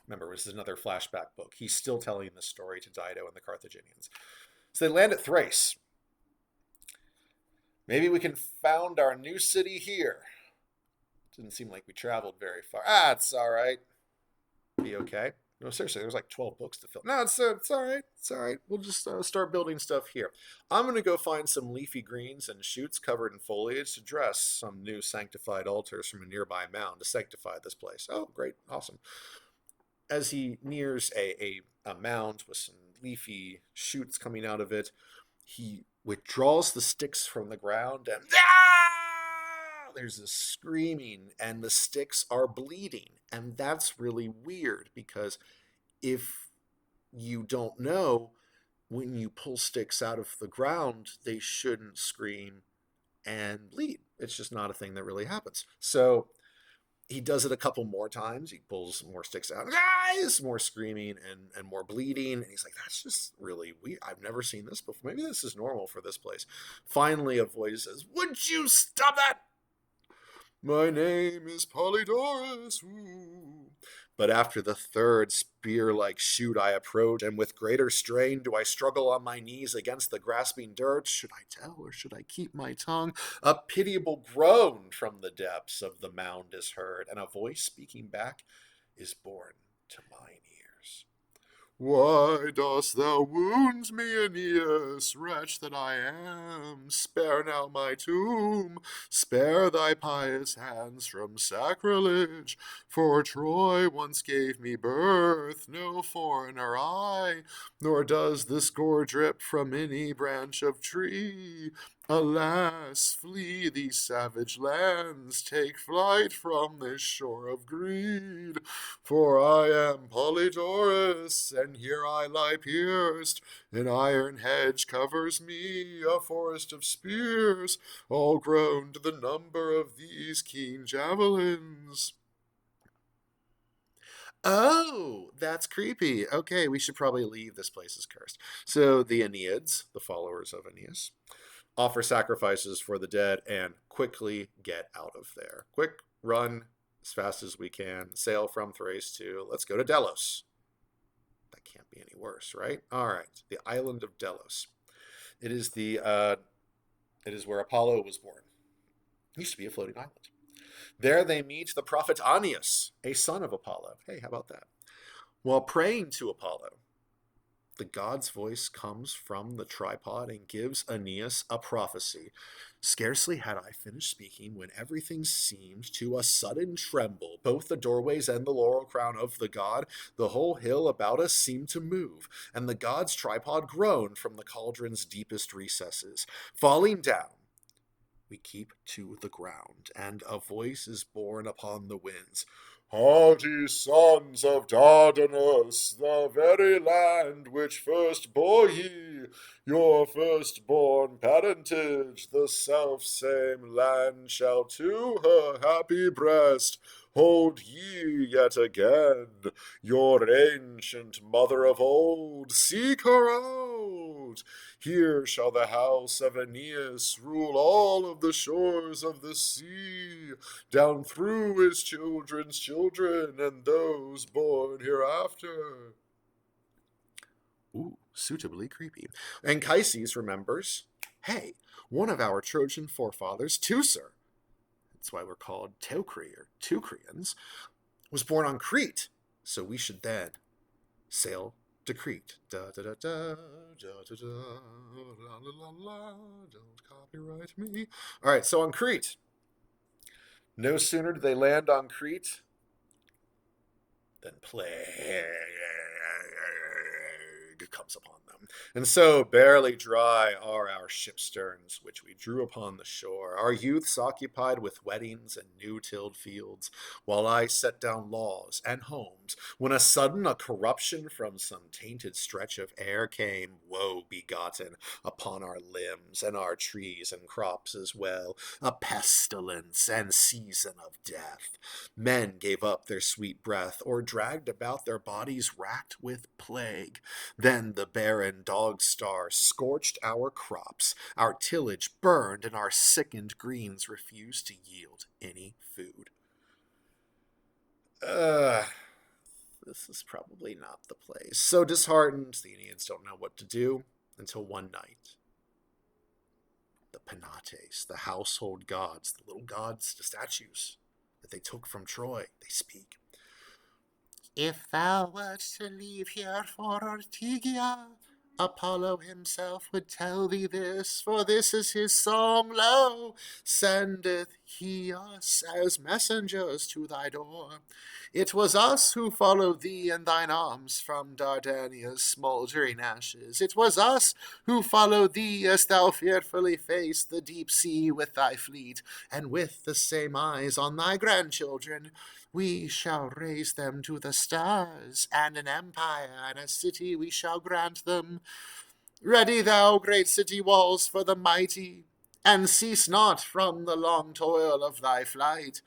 Remember, this is another flashback book. He's still telling this story to Dido and the Carthaginians. So they land at Thrace. Maybe we can found our new city here. Didn't seem like we traveled very far. It's all right. Be okay. No, seriously, there's like 12 books to fill. No, it's all right. It's all right. We'll just start building stuff here. I'm going to go find some leafy greens and shoots covered in foliage to dress some new sanctified altars from a nearby mound to sanctify this place. Oh, great. Awesome. As he nears a mound with some leafy shoots coming out of it, he withdraws the sticks from the ground and there's this screaming and the sticks are bleeding. And that's really weird because if you don't know, when you pull sticks out of the ground, they shouldn't scream and bleed. It's just not a thing that really happens. So he does it a couple more times. He pulls more sticks out. There's more screaming and more bleeding. And he's like, that's just really weird. I've never seen this before. Maybe this is normal for this place. Finally, a voice says, would you stop that? My name is Polydorus. Ooh. But after the third spear-like shoot I approach, and with greater strain do I struggle on my knees against the grasping dirt. Should I tell or should I keep my tongue? A pitiable groan from the depths of the mound is heard, and a voice speaking back is borne to mine ears. Why dost thou wound me, Aeneas, wretch that I am? Spare now my tomb, spare thy pious hands from sacrilege, for Troy once gave me birth, no foreigner I, nor does this gore drip from any branch of tree. Alas, flee these savage lands, take flight from this shore of greed, for I am Polydorus, and here I lie pierced, an iron hedge covers me, a forest of spears, all grown to the number of these keen javelins. Oh, that's creepy. Okay, we should probably leave. This place is cursed. So the Aeneids, the followers of Aeneas, offer sacrifices for the dead and quickly get out of there. Quick, run, as fast as we can, sail from Thrace to, let's go to Delos. That can't be any worse, right? All right, the island of Delos. It is where Apollo was born. It used to be a floating island. There they meet the prophet Aeneas, a son of Apollo. Hey, how about that? While praying to Apollo, the god's voice comes from the tripod and gives Aeneas a prophecy. Scarcely had I finished speaking when everything seemed to a sudden tremble. Both the doorways and the laurel crown of the god, the whole hill about us seemed to move, and the god's tripod groaned from the cauldron's deepest recesses. Falling down, we keep to the ground, and a voice is borne upon the winds. Hardy sons of Dardanus, the very land which first bore ye, your firstborn parentage, the self-same land shall to her happy breast hold ye yet again. Your ancient mother of old, seek her out. Here shall the house of Aeneas rule all of the shores of the sea, down through his children's children and those born hereafter. Ooh, suitably creepy. Anchises remembers, hey, one of our Trojan forefathers, Teucer, that's why we're called Teucri or Teucrians, was born on Crete, so we should then sail to Crete. Da da da da da da da la la la la. Don't copyright me. All right, so on Crete. No sooner did they land on Crete than plague comes upon them. And so barely dry are our ship sterns, which we drew upon the shore, our youths occupied with weddings and new-tilled fields, while I set down laws and homes, when a sudden a corruption from some tainted stretch of air came, woe begotten, upon our limbs and our trees and crops as well, a pestilence and season of death. Men gave up their sweet breath, or dragged about their bodies racked with plague. Then the barren dog star scorched our crops, our tillage burned, and our sickened greens refused to yield any food. This is probably not the place. So disheartened, the Aeneids don't know what to do until one night. The Penates, the household gods, the little gods, the statues that they took from Troy, they speak. If thou wert to leave here for Ortygia, Apollo himself would tell thee this, for this is his song, lo, sendeth he us as messengers to thy door. It was us who followed thee in thine arms from Dardania's smouldering ashes. It was us who followed thee as thou fearfully faced the deep sea with thy fleet, and with the same eyes on thy grandchildren. We shall raise them to the stars, and an empire and a city we shall grant them. Ready thou, great city walls, for the mighty, and cease not from the long toil of thy flight.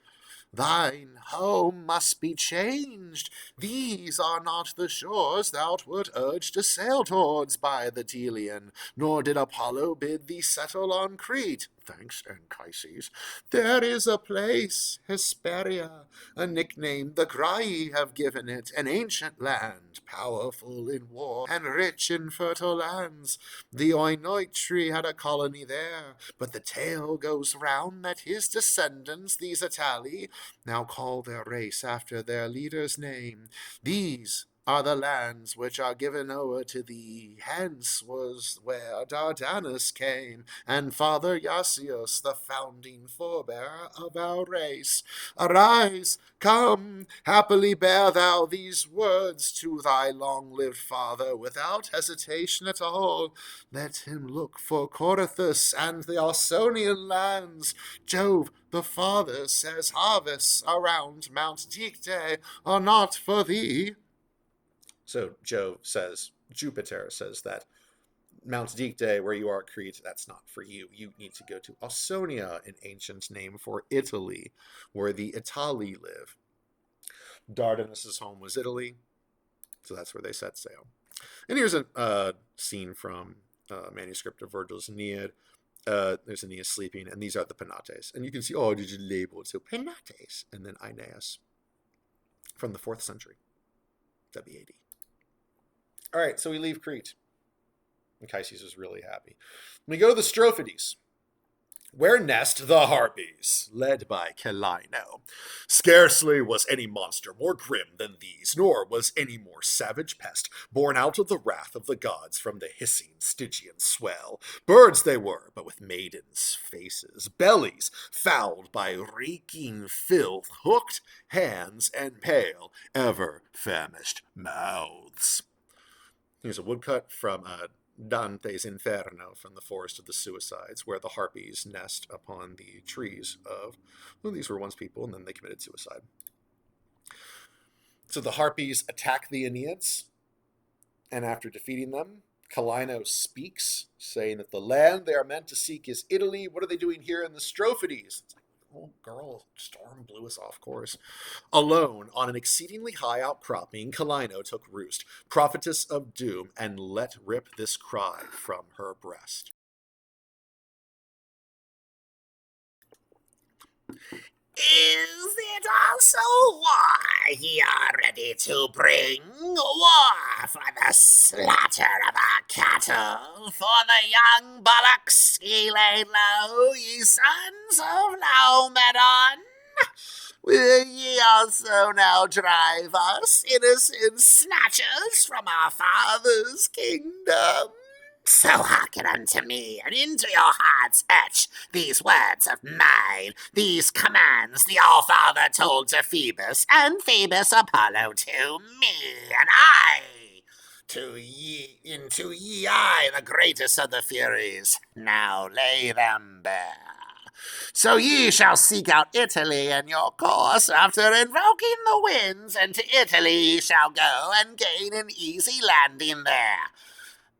Thine home must be changed. These are not the shores thou wert urged to sail towards by the Delian, nor did Apollo bid thee settle on Crete. Thanks, Anchises. There is a place, Hesperia, a nickname the Graii have given it, an ancient land, powerful in war and rich in fertile lands. The Oinoitri had a colony there, but the tale goes round that his descendants, these Atali, now call their race after their leader's name. These are the lands which are given o'er to thee. Hence was where Dardanus came, and Father Iasius, the founding forebearer of our race. Arise, come, happily bear thou these words to thy long-lived father, without hesitation at all. Let him look for Corythus and the Ausonian lands. Jove, the father, says harvests around Mount Dicte are not for thee. So Jupiter says that Mount Dicte, where you are, Crete, that's not for you. You need to go to Ausonia, an ancient name for Italy, where the Itali live. Dardanus' home was Italy, so that's where they set sail. And here's a scene from a manuscript of Vergil's Aeneid. There's Aeneas sleeping, and these are the Penates. And you can see, oh, did you label it? So Penates, and then Aeneas from the 4th century WAD. All right, so we leave Crete. Anchises was really happy. We go to the Strophides, where nest the Harpies, led by Celaeno. Scarcely was any monster more grim than these, nor was any more savage pest, born out of the wrath of the gods from the hissing Stygian swell. Birds they were, but with maidens' faces, bellies fouled by reeking filth, hooked hands, and pale, ever famished mouths. Here's a woodcut from Dante's Inferno from the Forest of the Suicides, where the Harpies nest upon the trees of, well, these were once people, and then they committed suicide. So the Harpies attack the Aeneids, and after defeating them, Celaeno speaks, saying that the land they are meant to seek is Italy. What are they doing here in the Strophides? It's like, oh, girl, storm blew us off course. Alone, on an exceedingly high outcropping, Celaeno took roost, prophetess of doom, and let rip this cry from her breast. Is it also war ye are ready to bring? War for the slaughter of our cattle, for the young bullocks ye laid low, ye sons of Laomedon? Will ye also now drive us, innocent snatchers, from our father's kingdom? So hearken unto me, and into your hearts etch these words of mine, these commands the All-Father told to Phoebus, and Phoebus Apollo to me, and I to ye, the greatest of the Furies, now lay them bare. So ye shall seek out Italy in your course, after invoking the winds, and to Italy ye shall go, and gain an easy landing there.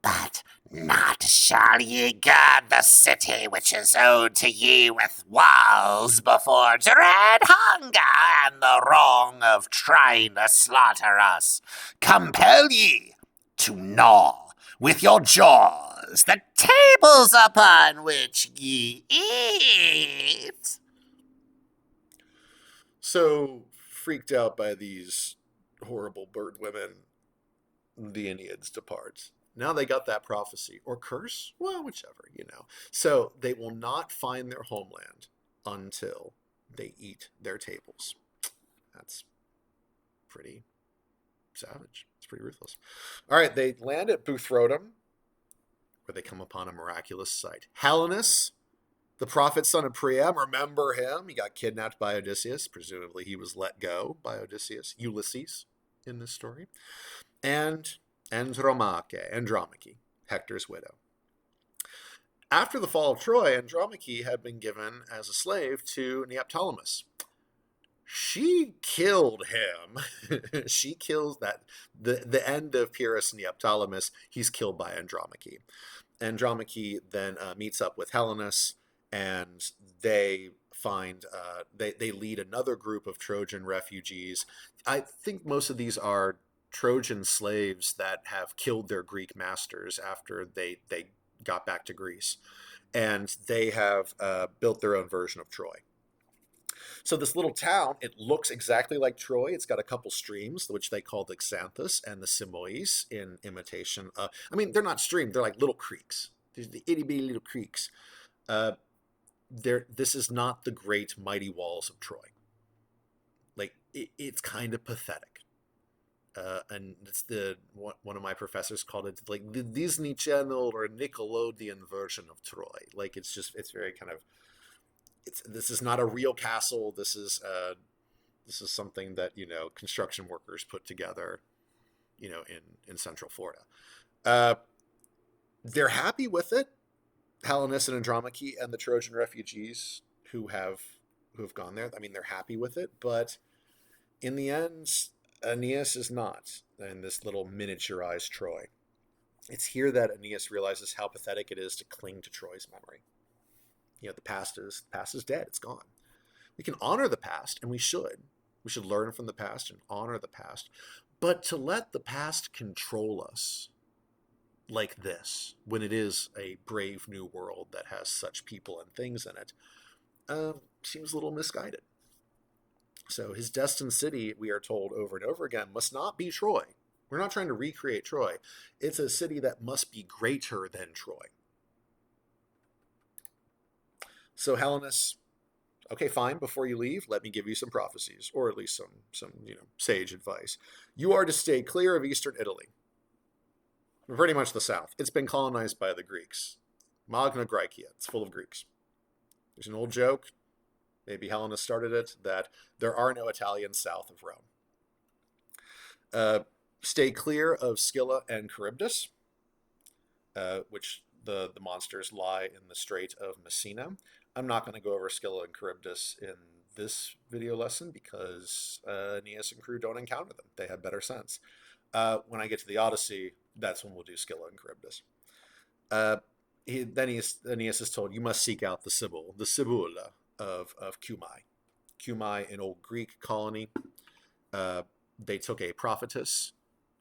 But not shall ye guard the city which is owed to ye with walls before dread hunger and the wrong of trying to slaughter us. Compel ye to gnaw with your jaws the tables upon which ye eat. So, freaked out by these horrible bird women, the Aeneids depart. Now they got that prophecy, or curse, well, whichever, So they will not find their homeland until they eat their tables. That's pretty savage. It's pretty ruthless. All right, they land at Buthrotum, where they come upon a miraculous sight. Helenus, the prophet son of Priam, remember him? He got kidnapped by Odysseus. Presumably he was let go by Odysseus. Ulysses in this story. And Andromache, Hector's widow. After the fall of Troy, Andromache had been given as a slave to Neoptolemus. She killed him. She kills that. The end of Pyrrhus Neoptolemus, he's killed by Andromache. Andromache then meets up with Helenus, and they find they lead another group of Trojan refugees. I think most of these are Trojan slaves that have killed their Greek masters after they got back to Greece. And they have built their own version of Troy. So this little town, it looks exactly like Troy. It's got a couple streams, which they call the Xanthus and the Simois, in imitation of, they're not streams, they're like little creeks. These are the itty-bitty little creeks. This is not the great mighty walls of Troy. Like, it's kind of pathetic. And it's one of my professors called it like the Disney Channel or Nickelodeon version of Troy. Like, it's very kind of, this is not a real castle. This is something that, construction workers put together, in Central Florida. They're happy with it. Helenus and Andromache and the Trojan refugees who have gone there. They're happy with it, but in the end, Aeneas is not in this little miniaturized Troy. It's here that Aeneas realizes how pathetic it is to cling to Troy's memory. The past is dead. It's gone. We can honor the past, and we should. We should learn from the past and honor the past. But to let the past control us like this, when it is a brave new world that has such people and things in it, seems a little misguided. So his destined city, we are told over and over again, must not be Troy. We're not trying to recreate Troy. It's a city that must be greater than Troy. So Helenus, okay, fine, before you leave, let me give you some prophecies, or at least some sage advice. You are to stay clear of eastern Italy. Pretty much the south. It's been colonized by the Greeks. Magna Graecia, it's full of Greeks. There's an old joke, maybe Helenus started it, that there are no Italians south of Rome. Stay clear of Scylla and Charybdis, which the monsters lie in the Strait of Messina. I'm not going to go over Scylla and Charybdis in this video lesson because Aeneas and crew don't encounter them. They have better sense. When I get to the Odyssey, that's when we'll do Scylla and Charybdis. Aeneas is told, you must seek out the Sibylla of Cumae. Cumae, an old Greek colony. They took a prophetess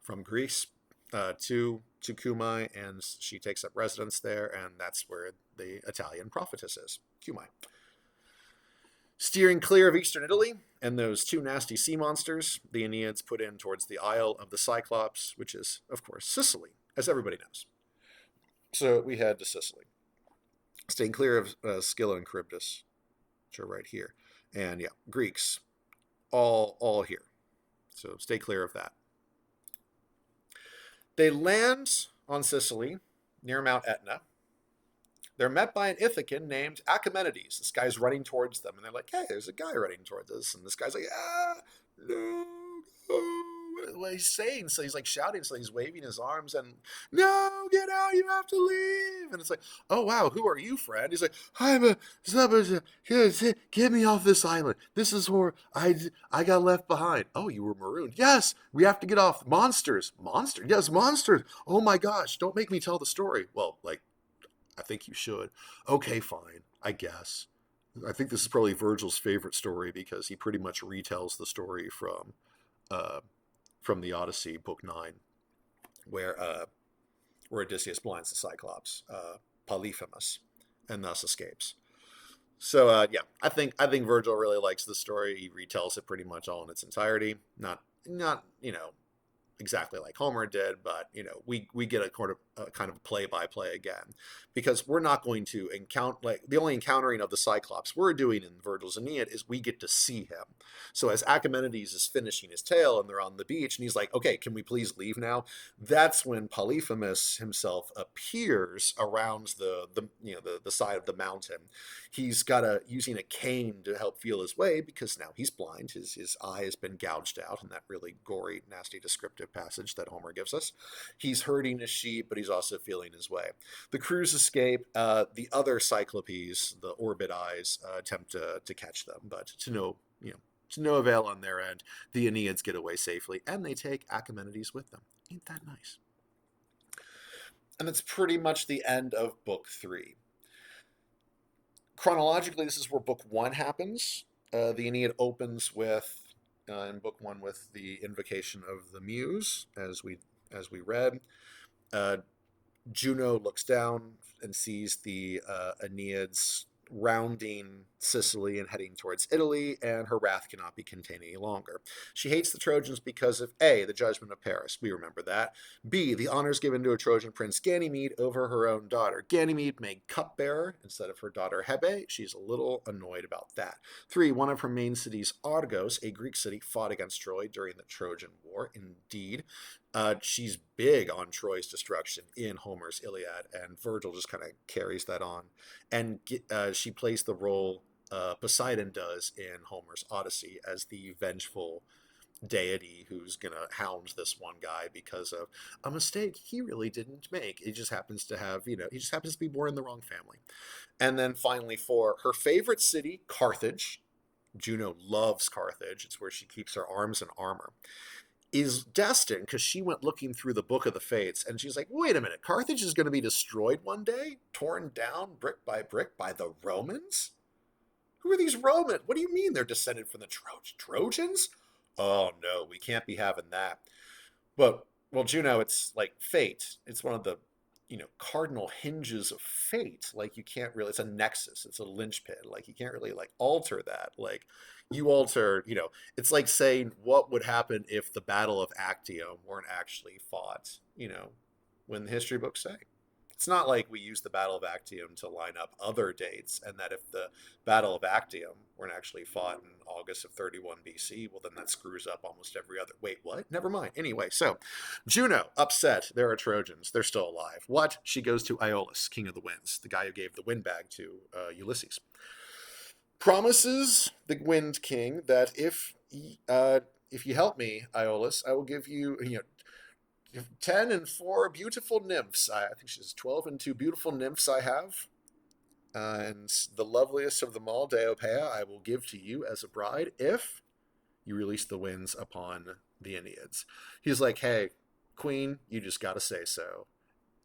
from Greece to Cumae, and she takes up residence there, and that's where the Italian prophetess is, Cumae. Steering clear of eastern Italy and those two nasty sea monsters, the Aeneids put in towards the Isle of the Cyclops, which is, of course, Sicily, as everybody knows. So we head to Sicily. Staying clear of Scylla and Charybdis, which are right here. And yeah, Greeks, all here. So stay clear of that. They land on Sicily, near Mount Etna. They're met by an Ithacan named Achaemenides. This guy's running towards them, and they're like, hey, there's a guy running towards us. And this guy's like, no, what he's saying. So he's like shouting, so he's waving his arms, and no, get out, you have to leave. And it's like, oh, wow, who are you, friend? He's like, get me off this island. This is where I got left behind. Oh, you were marooned. Yes, we have to get off. Monsters. Yes, monsters. Oh my gosh, don't make me tell the story. Well, like, I think you should. Okay, fine, I guess. I think this is probably Vergil's favorite story because he pretty much retells the story from the Odyssey, Book 9, where Odysseus blinds the Cyclops, Polyphemus, and thus escapes. So yeah, I think Vergil really likes the story. He retells it pretty much all in its entirety. Not exactly like Homer did, but we get a kind of play-by-play again, because we're not going to encounter, like, the only encountering of the Cyclops we're doing in Vergil's Aeneid is we get to see him. So as Achaemenides is finishing his tale and they're on the beach and he's like, okay, can we please leave now? That's when Polyphemus himself appears around the side of the mountain. He's using a cane to help feel his way because now he's blind. His eye has been gouged out in that really gory, nasty descriptive passage that Homer gives us. He's herding his sheep, but he's also feeling his way. The crews escape. The other Cyclopes, the Orbit Eyes, attempt to catch them, but to no avail on their end. The Aeneids get away safely, and they take Achaemenides with them. Ain't that nice? And that's pretty much the end of Book 3. Chronologically, this is where Book 1 happens. The Aeneid opens with, in Book 1, with the invocation of the Muse, as we read. Juno looks down and sees the Aeneids rounding Sicily and heading towards Italy, and her wrath cannot be contained any longer. She hates the Trojans because of A, the judgment of Paris. We remember that. B, the honors given to a Trojan prince, Ganymede, over her own daughter. Ganymede made cupbearer instead of her daughter Hebe. She's a little annoyed about that. 3, one of her main cities, Argos, a Greek city, fought against Troy during the Trojan War. Indeed. She's big on Troy's destruction in Homer's Iliad, and Vergil just kind of carries that on. And she plays the role Poseidon does in Homer's Odyssey as the vengeful deity who's going to hound this one guy because of a mistake he really didn't make. He just happens to have, he just happens to be born in the wrong family. And then finally, for her favorite city, Carthage, Juno loves Carthage. It's where she keeps her arms and armor. Is destined, because she went looking through the Book of the Fates, and she's like, wait a minute, Carthage is going to be destroyed one day, torn down brick by the Romans? Who are these Romans? What do you mean they're descended from the Trojans? Oh no, we can't be having that. But, well, Juno, it's like fate. It's one of the cardinal hinges of fate. Like, you can't really, it's a nexus, it's a linchpin. Like, you can't really like alter that. Like, you alter, it's like saying what would happen if the Battle of Actium weren't actually fought, when the history books say. It's not like we use the Battle of Actium to line up other dates, and that if the Battle of Actium weren't actually fought in August of 31 BC, well, then that screws up almost every other. Wait, what? Never mind. Anyway, so Juno, upset. There are Trojans. They're still alive. What? She goes to Iolus, king of the winds, the guy who gave the wind bag to Ulysses. Promises the Wind King that if you help me, Iolus, I will give you 10 and 4 beautiful nymphs. I think she's 12 and 2 beautiful nymphs I have. And the loveliest of them all, Deiopeia, I will give to you as a bride if you release the winds upon the Aeneids. He's like, hey, queen, you just got to say so.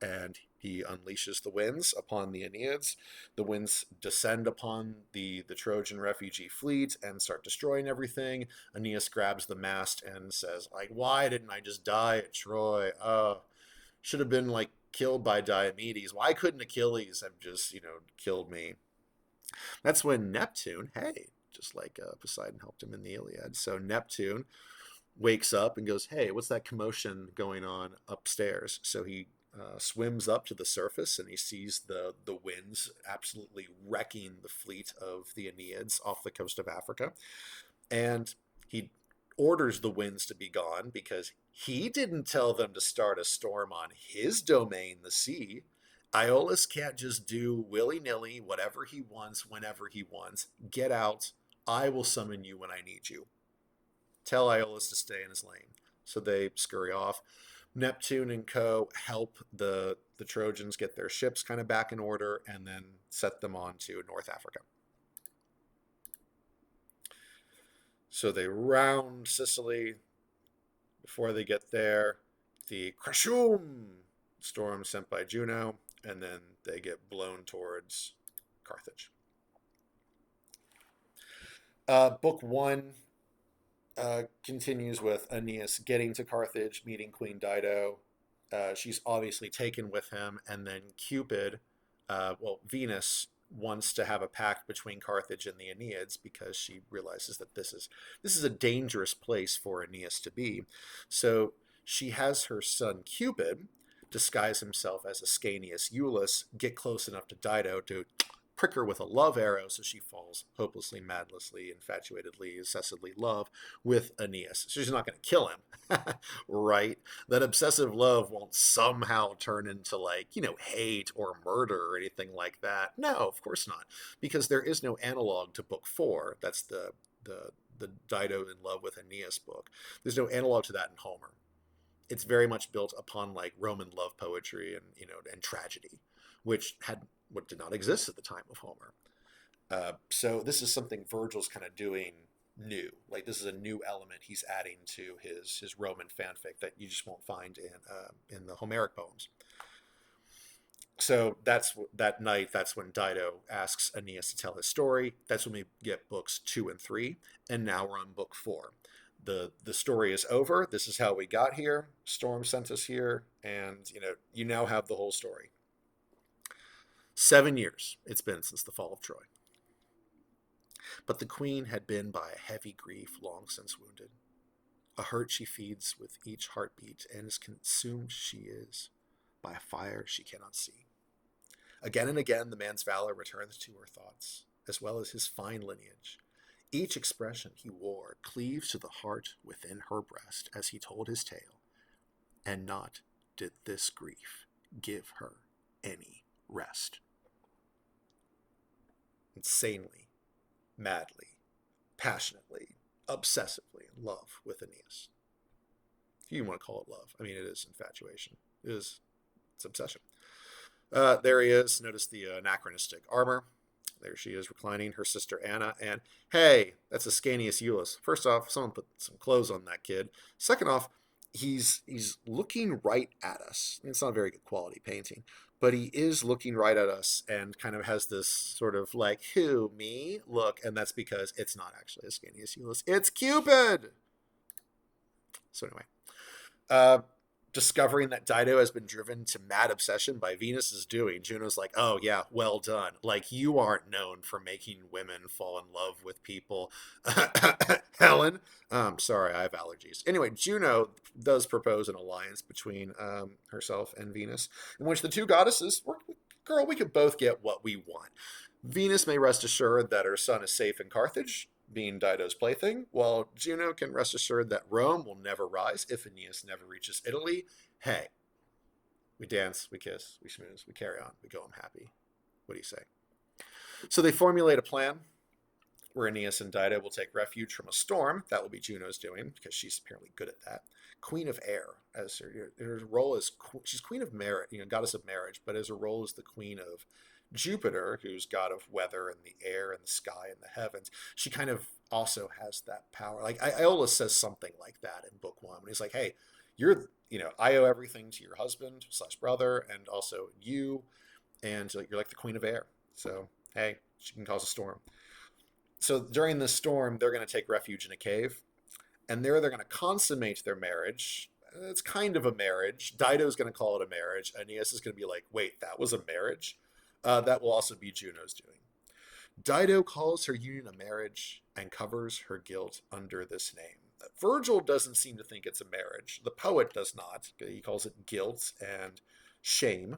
And he unleashes the winds upon the Aeneids. The winds descend upon the Trojan refugee fleet and start destroying everything. Aeneas grabs the mast and says, like, why didn't I just die at Troy? Should have been, like, killed by Diomedes. Why couldn't Achilles have just, killed me? That's when Neptune, hey, just like Poseidon helped him in the Iliad. So Neptune wakes up and goes, hey, what's that commotion going on upstairs? So he swims up to the surface, and he sees the winds absolutely wrecking the fleet of the Aeneids off the coast of Africa. And he orders the winds to be gone because he didn't tell them to start a storm on his domain, the sea. Iolus can't just do willy-nilly whatever he wants, whenever he wants. Get out. I will summon you when I need you. Tell Iolus to stay in his lane. So they scurry off. Neptune and co help the Trojans get their ships kind of back in order and then set them on to North Africa. So they round Sicily. Before they get there, the Crashum storm sent by Juno, and then they get blown towards Carthage. Book 1 continues with Aeneas getting to Carthage, meeting Queen Dido. She's obviously taken with him, and then Cupid, Venus, wants to have a pact between Carthage and the Aeneids because she realizes that this is a dangerous place for Aeneas to be. So she has her son Cupid disguise himself as Ascanius Iulus, get close enough to Dido to prick her with a love arrow, so she falls hopelessly, madlessly, infatuatedly, obsessively love with Aeneas. So she's not going to kill him, right? That obsessive love won't somehow turn into, like, hate or murder or anything like that. No, of course not, because there is no analog to Book 4. That's the Dido in love with Aeneas book. There's no analog to that in Homer. It's very much built upon, like, Roman love poetry and and tragedy, which did not exist at the time of Homer. So this is something Vergil's kind of doing new. Like, this is a new element he's adding to his Roman fanfic that you just won't find in the Homeric poems. So that night, that's when Dido asks Aeneas to tell his story. That's when we get books 2 and 3, and now we're on book 4. The story is over. This is how we got here. Storm sent us here, and you now have the whole story. 7 years it's been since the fall of Troy. But the queen had been by a heavy grief long since wounded. A hurt she feeds with each heartbeat, and as consumed she is by a fire she cannot see. Again and again the man's valor returns to her thoughts, as well as his fine lineage. Each expression he wore cleaves to the heart within her breast as he told his tale, and not did this grief give her any rest. Insanely, madly, passionately, obsessively in love with Aeneas. If you want to call it love, I mean, it is infatuation. It's obsession. There he is. Notice the anachronistic armor. There she is reclining, her sister Anna. And hey, that's Ascanius Iulus. First off, someone put some clothes on that kid. Second off, he's looking right at us. It's not a very good quality painting, but he is looking right at us and kind of has this sort of like, who, me? Look, and that's because it's not actually Ascanius Iulus. It's Cupid! So anyway, discovering that Dido has been driven to mad obsession by Venus's doing, Juno's like, oh yeah, well done. Like, you aren't known for making women fall in love with people. Helen, sorry, I have allergies. Anyway, Juno does propose an alliance between herself and Venus, in which the two goddesses work. Girl, we could both get what we want. Venus may rest assured that her son is safe in Carthage, being Dido's plaything, while Juno can rest assured that Rome will never rise if Aeneas never reaches Italy. Hey, we dance, we kiss, we schmooze, we carry on, we go home happy. What do you say? So they formulate a plan where Aeneas and Dido will take refuge from a storm. That will be Juno's doing, because she's apparently good at that. Queen of Air, as her role is, she's queen of marriage, goddess of marriage, but as her role is the queen of Jupiter, who's god of weather and the air and the sky and the heavens. She kind of also has that power. Like Iolaus says something like that in book one, when he's like, hey, I owe everything to your husband / brother, and also you, and you're like the queen of air. So, hey, she can cause a storm. So during this storm, they're going to take refuge in a cave, and there they're going to consummate their marriage. It's kind of a marriage. Dido's going to call it a marriage. Aeneas is going to be like, wait, that was a marriage? That will also be Juno's doing. Dido calls her union a marriage and covers her guilt under this name. Vergil doesn't seem to think it's a marriage. The poet does not. He calls it guilt and shame.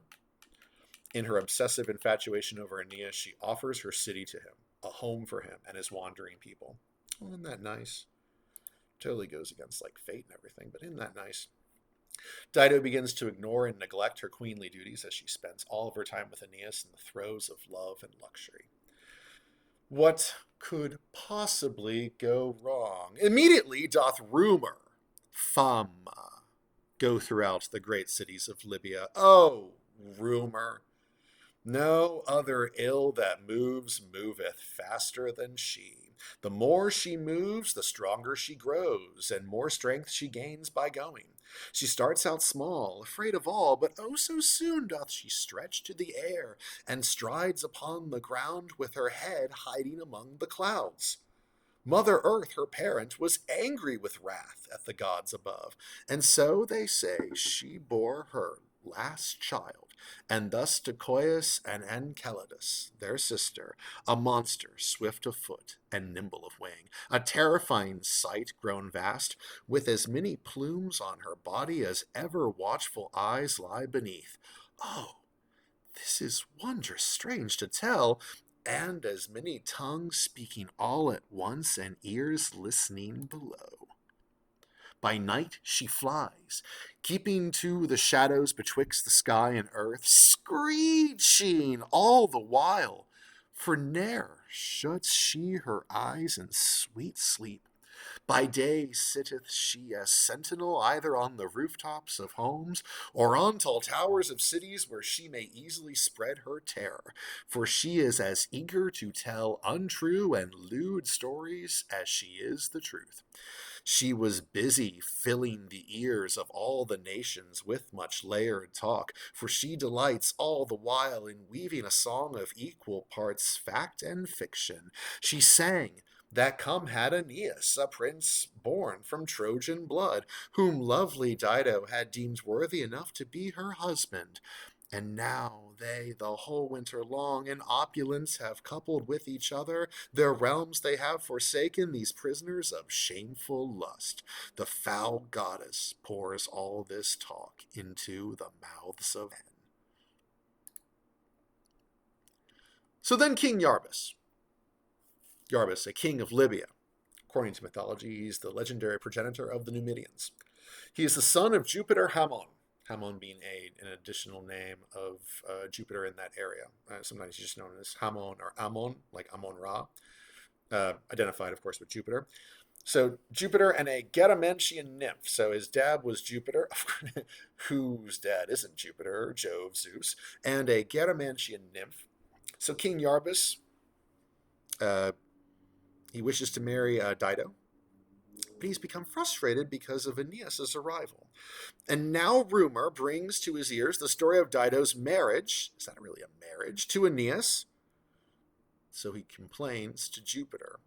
In her obsessive infatuation over Aeneas, she offers her city to him, a home for him and his wandering people. Oh, isn't that nice? Totally goes against like fate and everything, but isn't that nice? Dido begins to ignore and neglect her queenly duties as she spends all of her time with Aeneas in the throes of love and luxury. What could possibly go wrong? Immediately doth rumor, fama, go throughout the great cities of Libya. Oh, rumor! No other ill that moves moveth faster than she. The more she moves, the stronger she grows, and more strength she gains by going. She starts out small, afraid of all, but oh so soon doth she stretch to the air, and strides upon the ground with her head hiding among the clouds. Mother Earth, her parent, was angry with wrath at the gods above, and so, they say, she bore her last child, and thus to Coeus and Enceladus, their sister, a monster swift of foot and nimble of wing, a terrifying sight grown vast, with as many plumes on her body as ever watchful eyes lie beneath. Oh, this is wondrous strange to tell, and as many tongues speaking all at once and ears listening below. By night she flies, keeping to the shadows betwixt the sky and earth, screeching all the while, for ne'er shuts she her eyes in sweet sleep. By day sitteth she as sentinel either on the rooftops of homes or on tall towers of cities where she may easily spread her terror, for she is as eager to tell untrue and lewd stories as she is the truth. She was busy filling the ears of all the nations with much layered talk, for she delights all the while in weaving a song of equal parts fact and fiction. She sang that come had Aeneas, a prince born from Trojan blood, whom lovely Dido had deemed worthy enough to be her husband. And now they, the whole winter long, in opulence have coupled with each other. Their realms they have forsaken, these prisoners of shameful lust. The foul goddess pours all this talk into the mouths of men. So then King Iarbas, a king of Libya. According to mythology, he's the legendary progenitor of the Numidians. He is the son of Jupiter Hammon, Hammon being an additional name of Jupiter in that area. Sometimes he's just known as Hammon or Ammon, like Ammon-Ra, identified, of course, with Jupiter. So Jupiter and a Gadamantian nymph. So his dad was Jupiter, whose dad isn't Jupiter, Jove, Zeus, and a Gadamantian nymph. So King Iarbas, he wishes to marry Dido, but he's become frustrated because of Aeneas' arrival. And now rumor brings to his ears the story of Dido's marriage, is that really a marriage, to Aeneas. So he complains to Jupiter.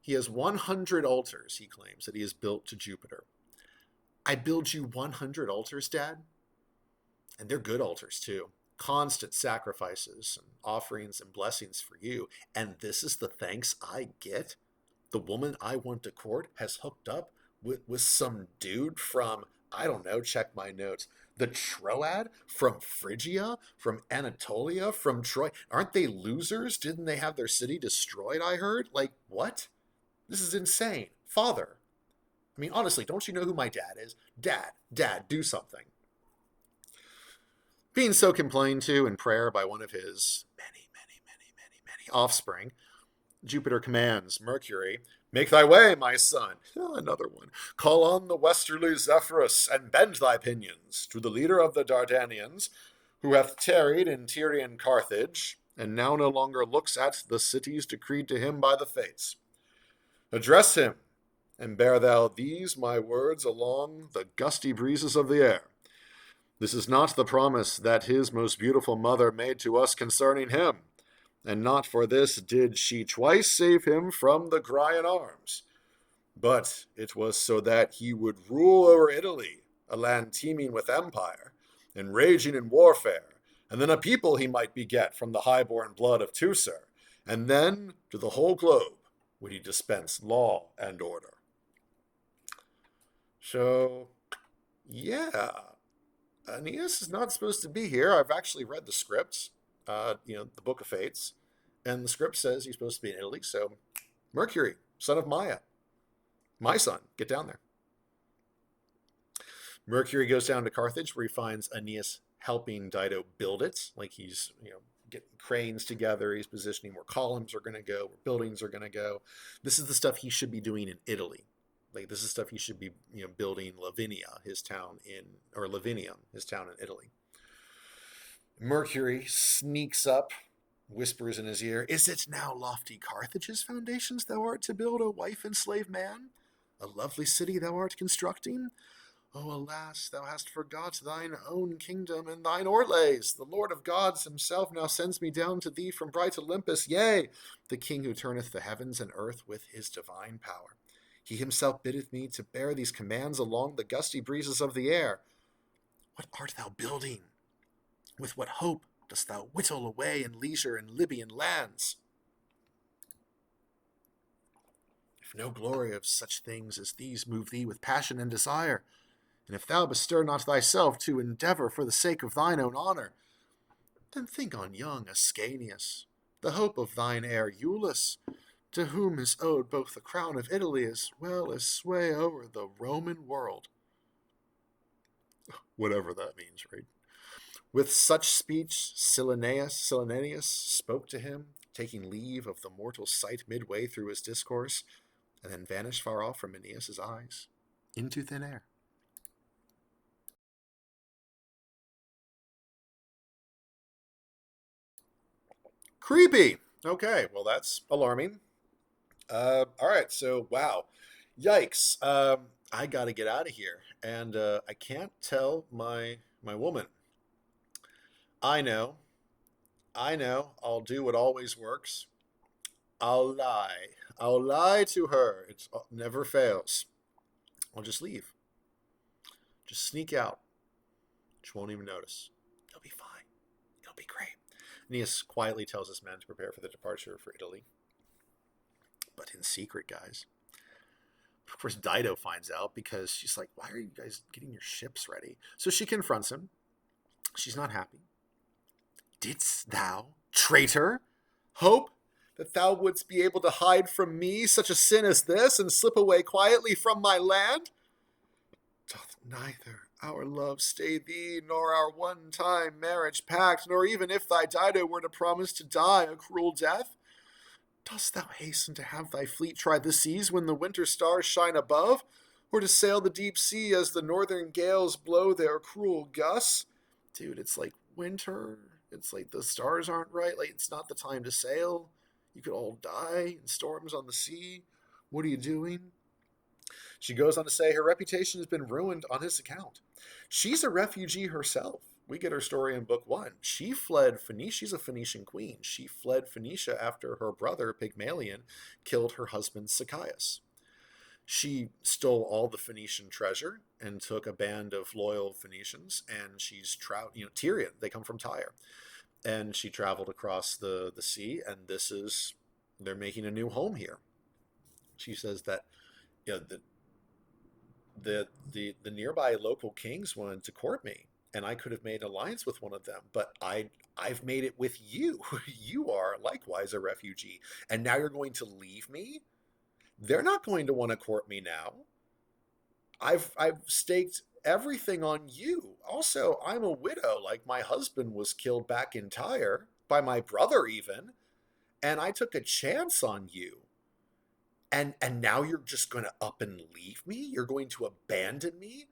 He has 100 altars, he claims, that he has built to Jupiter. I build you 100 altars, Dad. And they're good altars, too. Constant sacrifices and offerings and blessings for you. And this is the thanks I get? The woman I want to court has hooked up with some dude from, I don't know, check my notes. The Troad from Phrygia, from Anatolia, from Troy. Aren't they losers? Didn't they have their city destroyed, I heard? Like, what? This is insane. Father. I mean, honestly, don't you know who my dad is? Dad, do something. Being so complained to in prayer by one of his many offspring, Jupiter commands Mercury, "Make thy way, my son." Another one. "Call on the westerly Zephyrus, and bend thy pinions to the leader of the Dardanians, who hath tarried in Tyrian Carthage, and now no longer looks at the cities decreed to him by the fates. Address him, and bear thou these my words along the gusty breezes of the air. This is not the promise that his most beautiful mother made to us concerning him, and not for this did she twice save him from the Graian arms. But it was so that he would rule over Italy, a land teeming with empire, and raging in warfare, and then a people he might beget from the high-born blood of Teucer, and then to the whole globe would he dispense law and order." So, yeah, Aeneas is not supposed to be here. I've actually read the script, the Book of Fates, and the script says he's supposed to be in Italy. So, Mercury, son of Maia, my son, get down there. Mercury goes down to Carthage, where he finds Aeneas helping Dido build it. Like he's, getting cranes together. He's positioning where columns are going to go, where buildings are going to go. This is the stuff he should be doing in Italy. Like this is stuff he should be, building Lavinium, his town in Italy. Mercury sneaks up, whispers in his ear, "Is it now lofty Carthage's foundations thou art to build, O wife and slave man? A lovely city thou art constructing? Oh, alas, thou hast forgot thine own kingdom and thine Orlays. The Lord of gods himself now sends me down to thee from bright Olympus, yea, the king who turneth the heavens and earth with his divine power. He himself biddeth me to bear these commands along the gusty breezes of the air. What art thou building? With what hope dost thou whittle away in leisure in Libyan lands? If no glory of such things as these move thee with passion and desire, and if thou bestir not thyself to endeavor for the sake of thine own honor, then think on young Ascanius, the hope of thine heir Iulus, to whom is owed both the crown of Italy as well as sway over the Roman world." Whatever that means, right? With such speech, Silanius spoke to him, taking leave of the mortal sight midway through his discourse, and then vanished far off from Aeneas's eyes, into thin air. Creepy. Okay, well, that's alarming. All right, so, wow. Yikes. I got to get out of here. And I can't tell my woman. I know. I'll do what always works. I'll lie. I'll lie to her. It never fails. I'll just leave. Just sneak out. She won't even notice. It'll be fine. It'll be great. Aeneas quietly tells his men to prepare for the departure for Italy. But in secret, guys. Of course, Dido finds out because she's like, "Why are you guys getting your ships ready?" So she confronts him. She's not happy. "Didst thou, traitor, hope that thou wouldst be able to hide from me such a sin as this and slip away quietly from my land? Doth neither our love stay thee, nor our one-time marriage pact, nor even if thy Dido were to promise to die a cruel death? Dost thou hasten to have thy fleet try the seas when the winter stars shine above, or to sail the deep sea as the northern gales blow their cruel gusts?" Dude, it's like winter. It's like the stars aren't right. Like, it's not the time to sail. You could all die in storms on the sea. What are you doing? She goes on to say her reputation has been ruined on his account. She's a refugee herself. We get her story in book 1. She fled Phoenicia. She's a Phoenician queen. She fled Phoenicia after her brother, Pygmalion, killed her husband, Sychaeus. She stole all the Phoenician treasure and took a band of loyal Phoenicians, and she's Tyrian. They come from Tyre, and she traveled across the sea, and they're making a new home here. She says that the the nearby local kings wanted to court me, and I could have made an alliance with one of them, but I've made it with you. You are likewise a refugee, and now you're going to leave me? They're not going to want to court me now. I've staked everything on you. Also, I'm a widow. Like, my husband was killed back in Tyre by my brother even, and I took a chance on you. And now you're just going to up and leave me? You're going to abandon me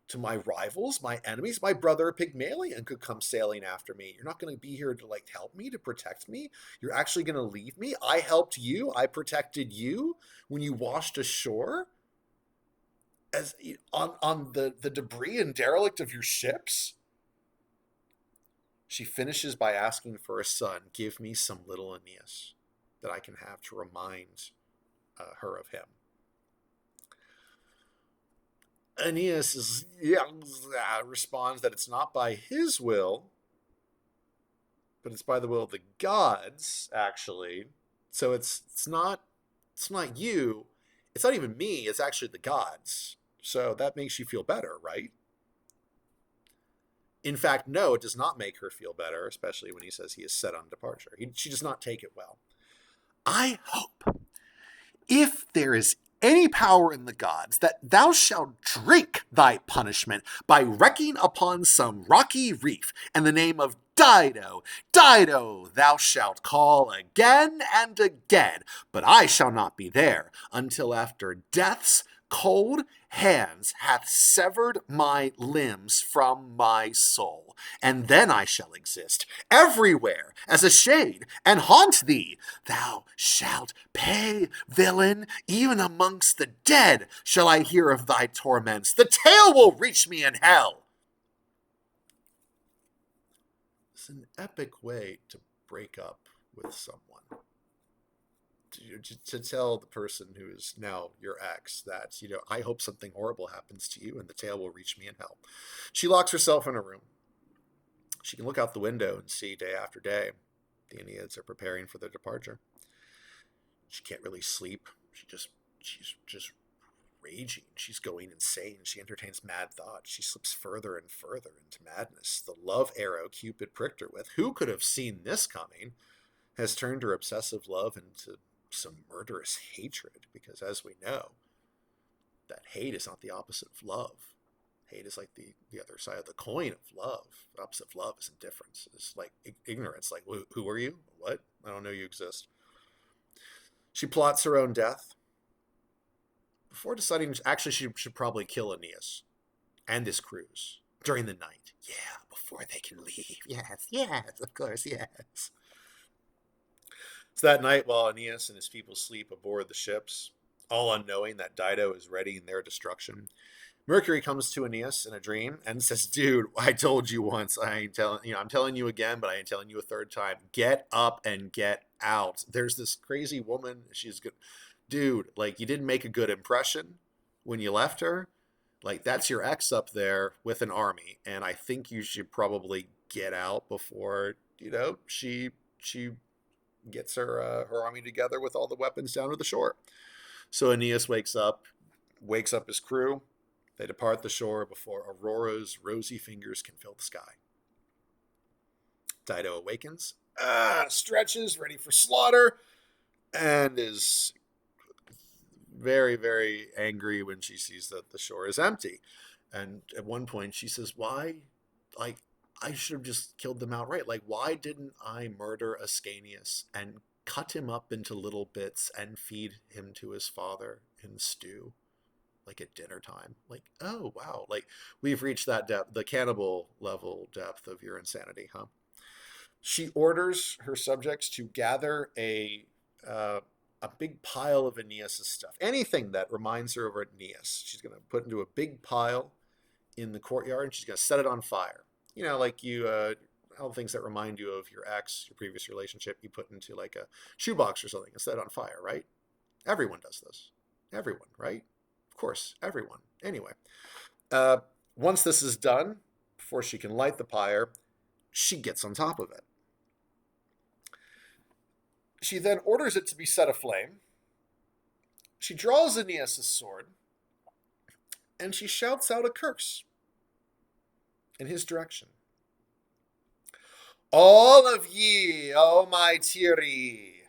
to my rivals, my enemies? My brother Pygmalion could come sailing after me. You're not going to be here to like help me, to protect me. You're actually going to leave me? I helped you. I protected you when you washed ashore as on the debris and derelict of your ships. She finishes by asking for a son. Give me some little Aeneas that I can have to remind her of him. Aeneas responds that it's not by his will, but it's by the will of the gods, actually. So it's not you. It's not even me. It's actually the gods. So that makes you feel better, right? In fact, no, it does not make her feel better, especially when he says he is set on departure. She does not take it well. I hope, if there is any power in the gods, that thou shalt drink thy punishment by wrecking upon some rocky reef, and the name of Dido, Dido, thou shalt call again and again, but I shall not be there until after death's cold hands hath severed my limbs from my soul, and then I shall exist everywhere as a shade, and haunt thee. Thou shalt pay, villain, even amongst the dead shall I hear of thy torments. The tale will reach me in hell. It's an epic way to break up with someone. To tell the person who is now your ex that, I hope something horrible happens to you and the tale will reach me in hell. She locks herself in a room. She can look out the window and see day after day the Aeneids are preparing for their departure. She can't really sleep. She's just raging. She's going insane. She entertains mad thoughts. She slips further and further into madness. The love arrow Cupid pricked her with, who could have seen this coming, has turned her obsessive love into some murderous hatred, because as we know, that hate is not the opposite of love. Hate is like the other side of the coin of love. The opposite of love is indifference. It's like ignorance. Like, who are you? What? I don't know you exist. She plots her own death. Before deciding, actually, she should probably kill Aeneas and his crews during the night. Yeah, before they can leave. Yes, of course, yes. So that night, while Aeneas and his people sleep aboard the ships, all unknowing that Dido is readying their destruction, Mercury comes to Aeneas in a dream and says, "Dude, I told you once. I'm telling you again, but I ain't telling you a third time. Get up and get out. There's this crazy woman. She's good, dude. Like, you didn't make a good impression when you left her. Like, that's your ex up there with an army, and I think you should probably get out before she gets her army together with all the weapons down to the shore." So Aeneas wakes up his crew. They depart the shore before Aurora's rosy fingers can fill the sky. Dido awakens, stretches, ready for slaughter, and is very, very angry when she sees that the shore is empty. And at one point she says, why? Like, I should have just killed them outright. Like, why didn't I murder Ascanius and cut him up into little bits and feed him to his father in stew, like at dinner time? Like, oh, wow. Like, we've reached that depth, the cannibal level depth of your insanity, huh? She orders her subjects to gather a big pile of Aeneas' stuff. Anything that reminds her of Aeneas, she's going to put into a big pile in the courtyard, and she's going to set it on fire. Like all the things that remind you of your ex, your previous relationship, you put into like a shoebox or something and set it on fire, right? Everyone does this. Everyone, right? course, everyone. Anyway, once this is done, before she can light the pyre, she gets on top of it. She then orders it to be set aflame. She draws Aeneas' sword, and she shouts out a curse in his direction. All of ye, O my Tiri,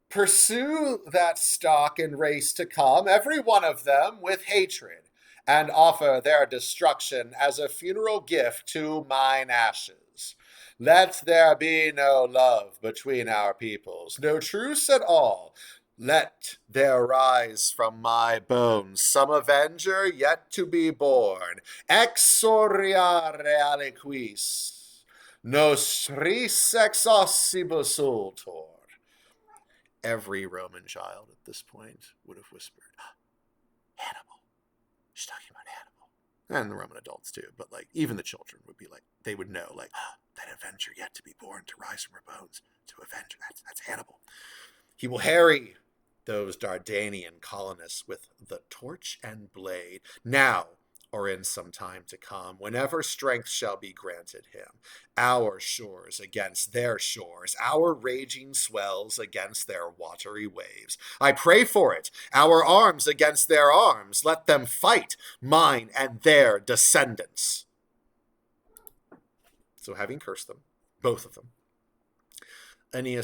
pursue that stock and race to come, every one of them, with hatred, and offer their destruction as a funeral gift to mine ashes. Let there be no love between our peoples, no truce at all. Let there rise from my bones some avenger yet to be born. Exoriare aliquis, nos ris ex ossibus ultor. Every Roman child at this point would have whispered, Hannibal. She's talking about Hannibal. And the Roman adults too, but like even the children would be like, they would know, like, that avenger yet to be born, to rise from her bones, to avenge. That's Hannibal. He will harry those Dardanian colonists with the torch and blade, now or in some time to come, whenever strength shall be granted him. Our shores against their shores, our raging swells against their watery waves. I pray for it, our arms against their arms, let them fight, mine and their descendants. So having cursed them, both of them, Dido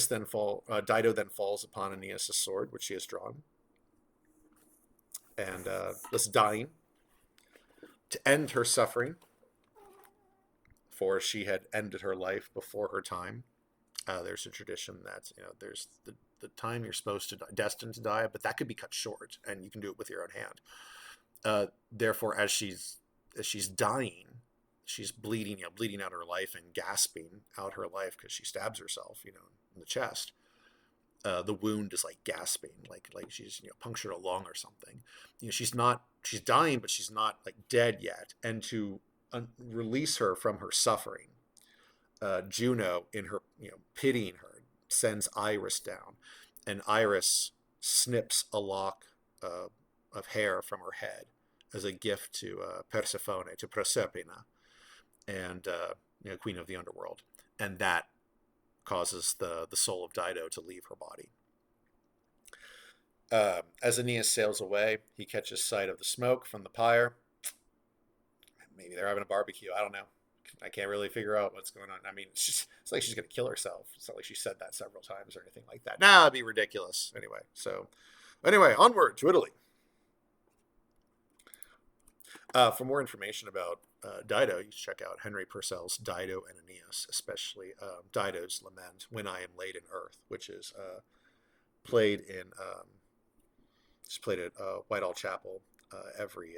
then falls upon Aeneas' sword, which she has drawn, and thus dying to end her suffering, for she had ended her life before her time. There's a tradition that there's the time you're supposed to die, destined to die, but that could be cut short, and you can do it with your own hand. Therefore, as she's dying, she's bleeding out her life and gasping out her life because she stabs herself, in the chest. The wound is like gasping, like she's punctured a lung or something. She's dying, but she's not like dead yet. And to release her from her suffering, Juno, in her pitying her, sends Iris down, and Iris snips a lock of hair from her head as a gift to Persephone, to Proserpina, and queen of the underworld, and that causes the soul of Dido to leave her body. As Aeneas sails away, he catches sight of the smoke from the pyre. Maybe they're having a barbecue. I don't know. I can't really figure out what's going on. I mean, it's like she's going to kill herself. It's not like she said that several times or anything like that. Nah, it'd be ridiculous. Anyway, onward to Italy. For more information about Dido, you can check out Henry Purcell's Dido and Aeneas, especially Dido's Lament, When I Am Laid in Earth, which is played at Whitehall Chapel every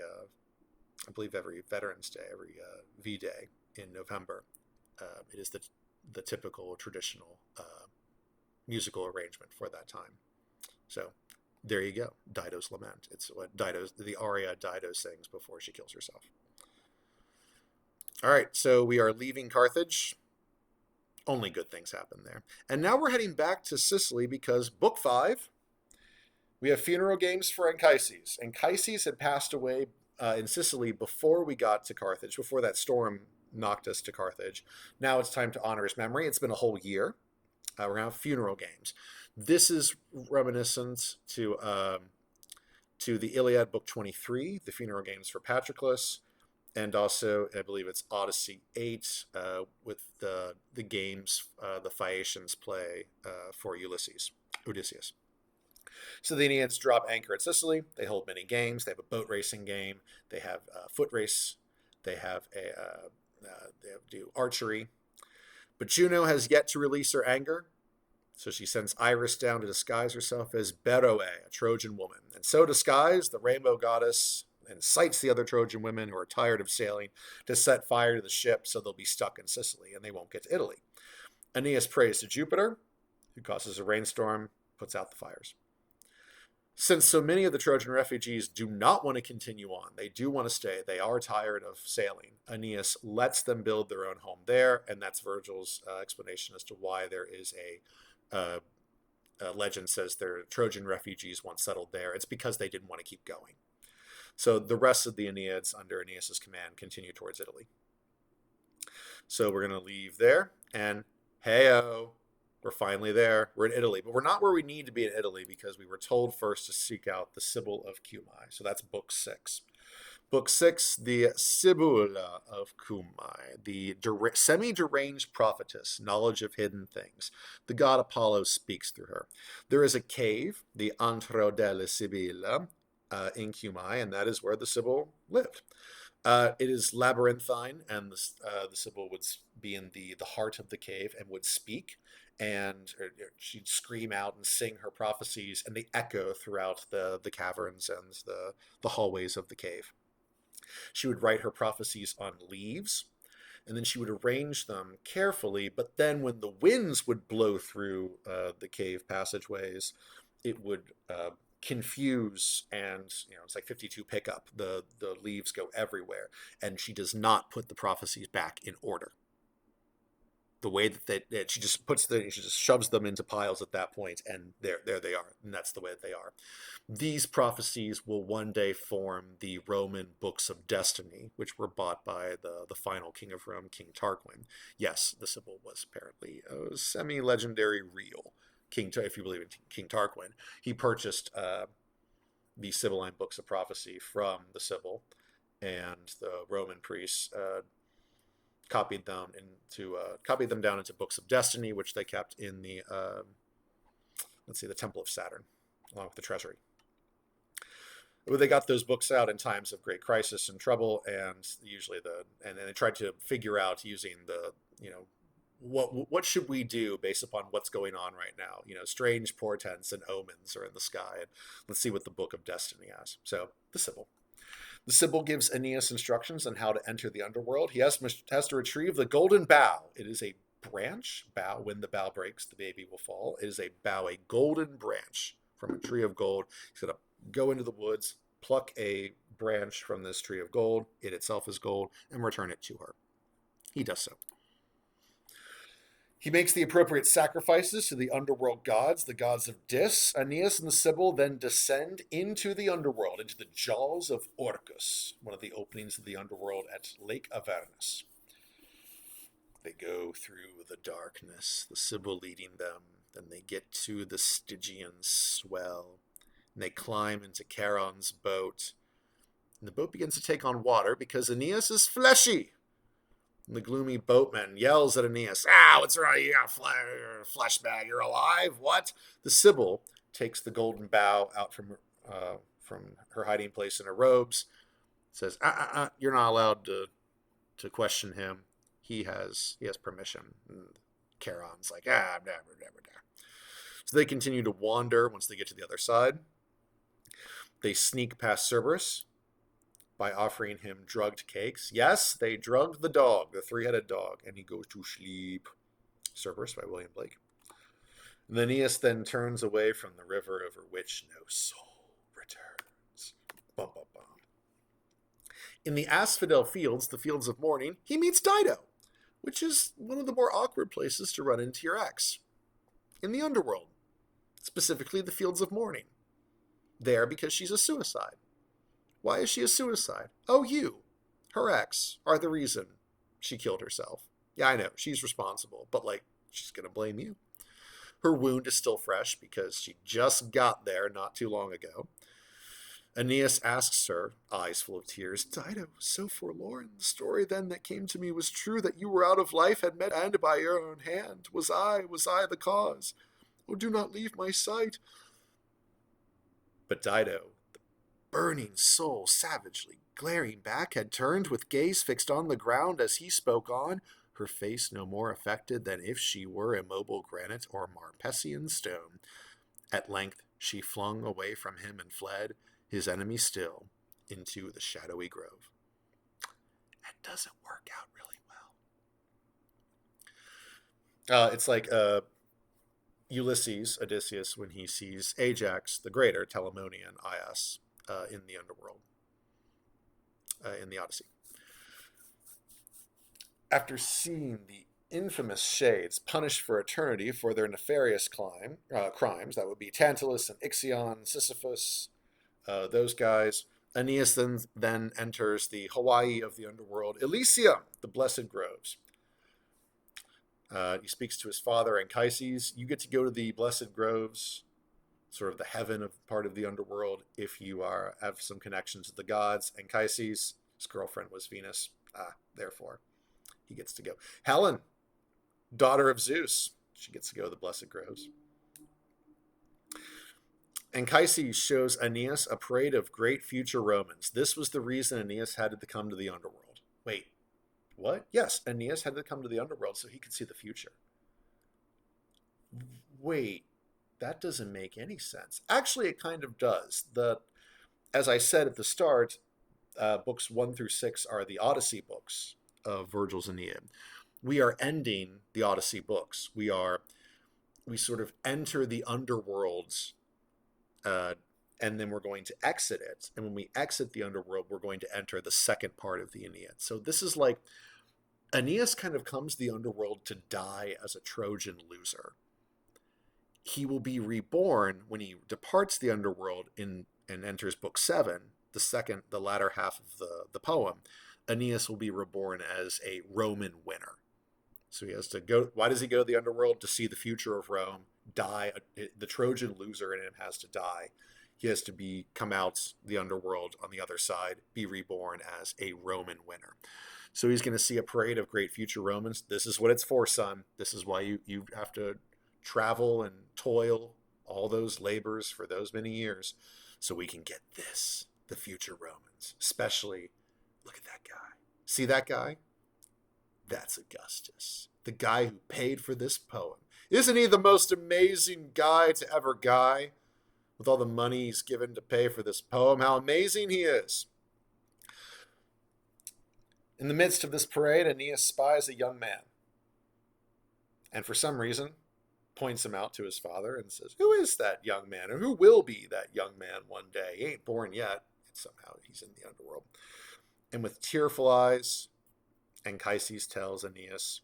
Veterans Day, every V-Day in November. It is the typical traditional musical arrangement for that time. So there you go, Dido's Lament. It's what the aria Dido sings before she kills herself. All right, so we are leaving Carthage. Only good things happen there. And now we're heading back to Sicily because Book 5, we have funeral games for Anchises. Anchises had passed away in Sicily before we got to Carthage, before that storm knocked us to Carthage. Now it's time to honor his memory. It's been a whole year. We're going to have funeral games. This is reminiscent to the Iliad, Book 23, the funeral games for Patroclus, and also, I believe it's Odyssey 8, with the games the Phaeacians play for Odysseus. So the Aeneids drop anchor at Sicily. They hold many games. They have a boat racing game. They have a foot race. They have do archery. But Juno has yet to release her anger. So she sends Iris down to disguise herself as Beroe, a Trojan woman. And so disguised, the rainbow goddess incites the other Trojan women who are tired of sailing to set fire to the ship so they'll be stuck in Sicily and they won't get to Italy. Aeneas prays to Jupiter, who causes a rainstorm, puts out the fires. Since so many of the Trojan refugees do not want to continue on, they do want to stay, they are tired of sailing, Aeneas lets them build their own home there, and that's Vergil's explanation as to why there is a legend says their Trojan refugees once settled there. It's because they didn't want to keep going. So the rest of the Aeneids under Aeneas's command continue towards Italy. So we're going to leave there, and hey-o, we're finally there. We're in Italy, but we're not where we need to be in Italy because we were told first to seek out the Sibyl of Cumae. So that's book 6. Book 6, the Sibylla of Cumae, the semi-deranged prophetess, knowledge of hidden things. The god Apollo speaks through her. There is a cave, the Antro della Sibilla, in Cumae, and that is where the Sibyl lived. It is labyrinthine, and the Sibyl would be in the heart of the cave and would speak, and she'd scream out and sing her prophecies, and they echo throughout the caverns and the hallways of the cave. She would write her prophecies on leaves, and then she would arrange them carefully, but then when the winds would blow through the cave passageways, it would confuse, and it's like 52 pickup. The leaves go everywhere, and she does not put the prophecies back in order. The way that she just she just shoves them into piles at that point, and there they are, and that's the way that they are. These prophecies will one day form the Roman books of destiny, which were bought by the final king of Rome, King Tarquin. Yes, the Sibyl was apparently a semi-legendary real king, if you believe in King Tarquin. He purchased the Sibylline books of prophecy from the Sibyl, and the Roman priests copied them down into books of destiny, which they kept in the the Temple of Saturn, along with the treasury. But they got those books out in times of great crisis and trouble, and usually and they tried to figure out using what should we do based upon what's going on right now. Strange portents and omens are in the sky, and let's see what the Book of Destiny has. So the Sibyl. The Sibyl gives Aeneas instructions on how to enter the underworld. He has to retrieve the golden bough. It is a branch. Bough. When the bough breaks, the baby will fall. It is a bough, a golden branch from a tree of gold. He's going to go into the woods, pluck a branch from this tree of gold. It itself is gold, and return it to her. He does so. He makes the appropriate sacrifices to the underworld gods, the gods of Dis. Aeneas and the Sibyl then descend into the underworld, into the jaws of Orcus, one of the openings of the underworld at Lake Avernus. They go through the darkness, the Sibyl leading them. Then they get to the Stygian swell, and they climb into Charon's boat. And the boat begins to take on water because Aeneas is fleshy. And the gloomy boatman yells at Aeneas, what's wrong? You got a flesh bag. You're alive? What? The Sibyl takes the golden bough out from her hiding place in her robes, says, you're not allowed to question him. He has permission. And Charon's like, never. So they continue to wander. Once they get to the other side, they sneak past Cerberus by offering him drugged cakes. Yes, they drugged the dog, the three-headed dog, and he goes to sleep. Cerberus by William Blake. And Aeneas then turns away from the river over which no soul returns. Bum, bum, bum. In the asphodel fields, the fields of mourning, he meets Dido, which is one of the more awkward places to run into your ex. In the underworld, specifically the fields of mourning. There because she's a suicide. Why is she a suicide? Oh, you, her ex, are the reason she killed herself. Yeah, I know, she's responsible, but she's going to blame you. Her wound is still fresh because she just got there not too long ago. Aeneas asks her, eyes full of tears, Dido, so forlorn. The story then that came to me was true, that you were out of life, had met and by your own hand. Was I the cause? Oh, do not leave my sight. But Dido, burning soul savagely glaring back, had turned with gaze fixed on the ground as he spoke on, her face no more affected than if she were immobile granite or Marpessian stone. At length she flung away from him and fled, his enemy still, into the shadowy grove. That doesn't work out really well. It's like Odysseus, when he sees Ajax the Greater, Telamonian, Aias, in the underworld, in the Odyssey. After seeing the infamous shades punished for eternity for their nefarious crimes, that would be Tantalus and Ixion, Sisyphus, those guys, Aeneas then enters the Hawaii of the underworld, Elysium, the Blessed Groves. He speaks to his father, Anchises. You get to go to the Blessed Groves, sort of the heaven of part of the underworld, if you have some connections to the gods. Anchises, his girlfriend was Venus. Therefore, he gets to go. Helen, daughter of Zeus, she gets to go to the Blessed Groves. Anchises shows Aeneas a parade of great future Romans. This was the reason Aeneas had to come to the underworld. Wait, what? Yes, Aeneas had to come to the underworld so he could see the future. Wait, that doesn't make any sense. Actually, it kind of does. As I said at the start, books 1 through 6 are the Odyssey books of Virgil's Aeneid. We are ending the Odyssey books. We sort of enter the underworlds, and then we're going to exit it. And when we exit the underworld, we're going to enter the second part of the Aeneid. So this is like Aeneas kind of comes to the underworld to die as a Trojan loser. He will be reborn when he departs the underworld and enters book 7, the latter half of the poem. Aeneas will be reborn as a Roman winner. So he has to go. Why does he go to the underworld? To see the future of Rome, die. The Trojan loser in him has to die. He has to come out the underworld on the other side, be reborn as a Roman winner. So he's going to see a parade of great future Romans. This is what it's for, son. This is why you have to travel and toil all those labors for those many years so we can get this, the future Romans. Especially, look at that guy. See that guy? That's Augustus, the guy who paid for this poem. Isn't he the most amazing guy to ever guy? With all the money he's given to pay for this poem, how amazing he is. In the midst of this parade, Aeneas spies a young man. And for some reason, points him out to his father and says, who is that young man? Or who will be that young man one day? He ain't born yet. Somehow he's in the underworld. And with tearful eyes, Anchises tells Aeneas,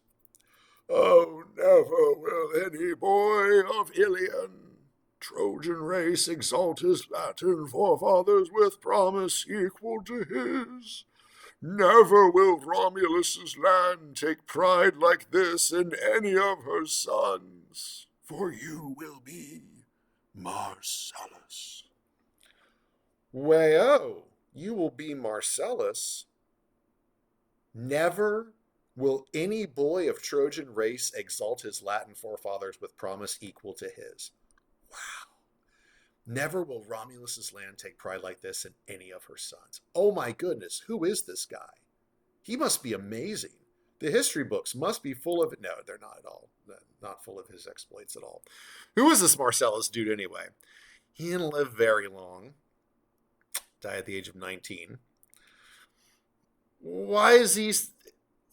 oh, never will any boy of Ilion, Trojan race, exalt his Latin forefathers with promise equal to his. Never will Romulus's land take pride like this in any of her sons, for you will be Marcellus. Way-o, you will be Marcellus? Never will any boy of Trojan race exalt his Latin forefathers with promise equal to his. Wow. Never will Romulus's land take pride like this in any of her sons. Oh my goodness, who is this guy? He must be amazing. The history books must be full of it. No, they're not at all. Not full of his exploits at all. Who is this Marcellus dude anyway? He didn't live very long. Died at the age of 19. Why is he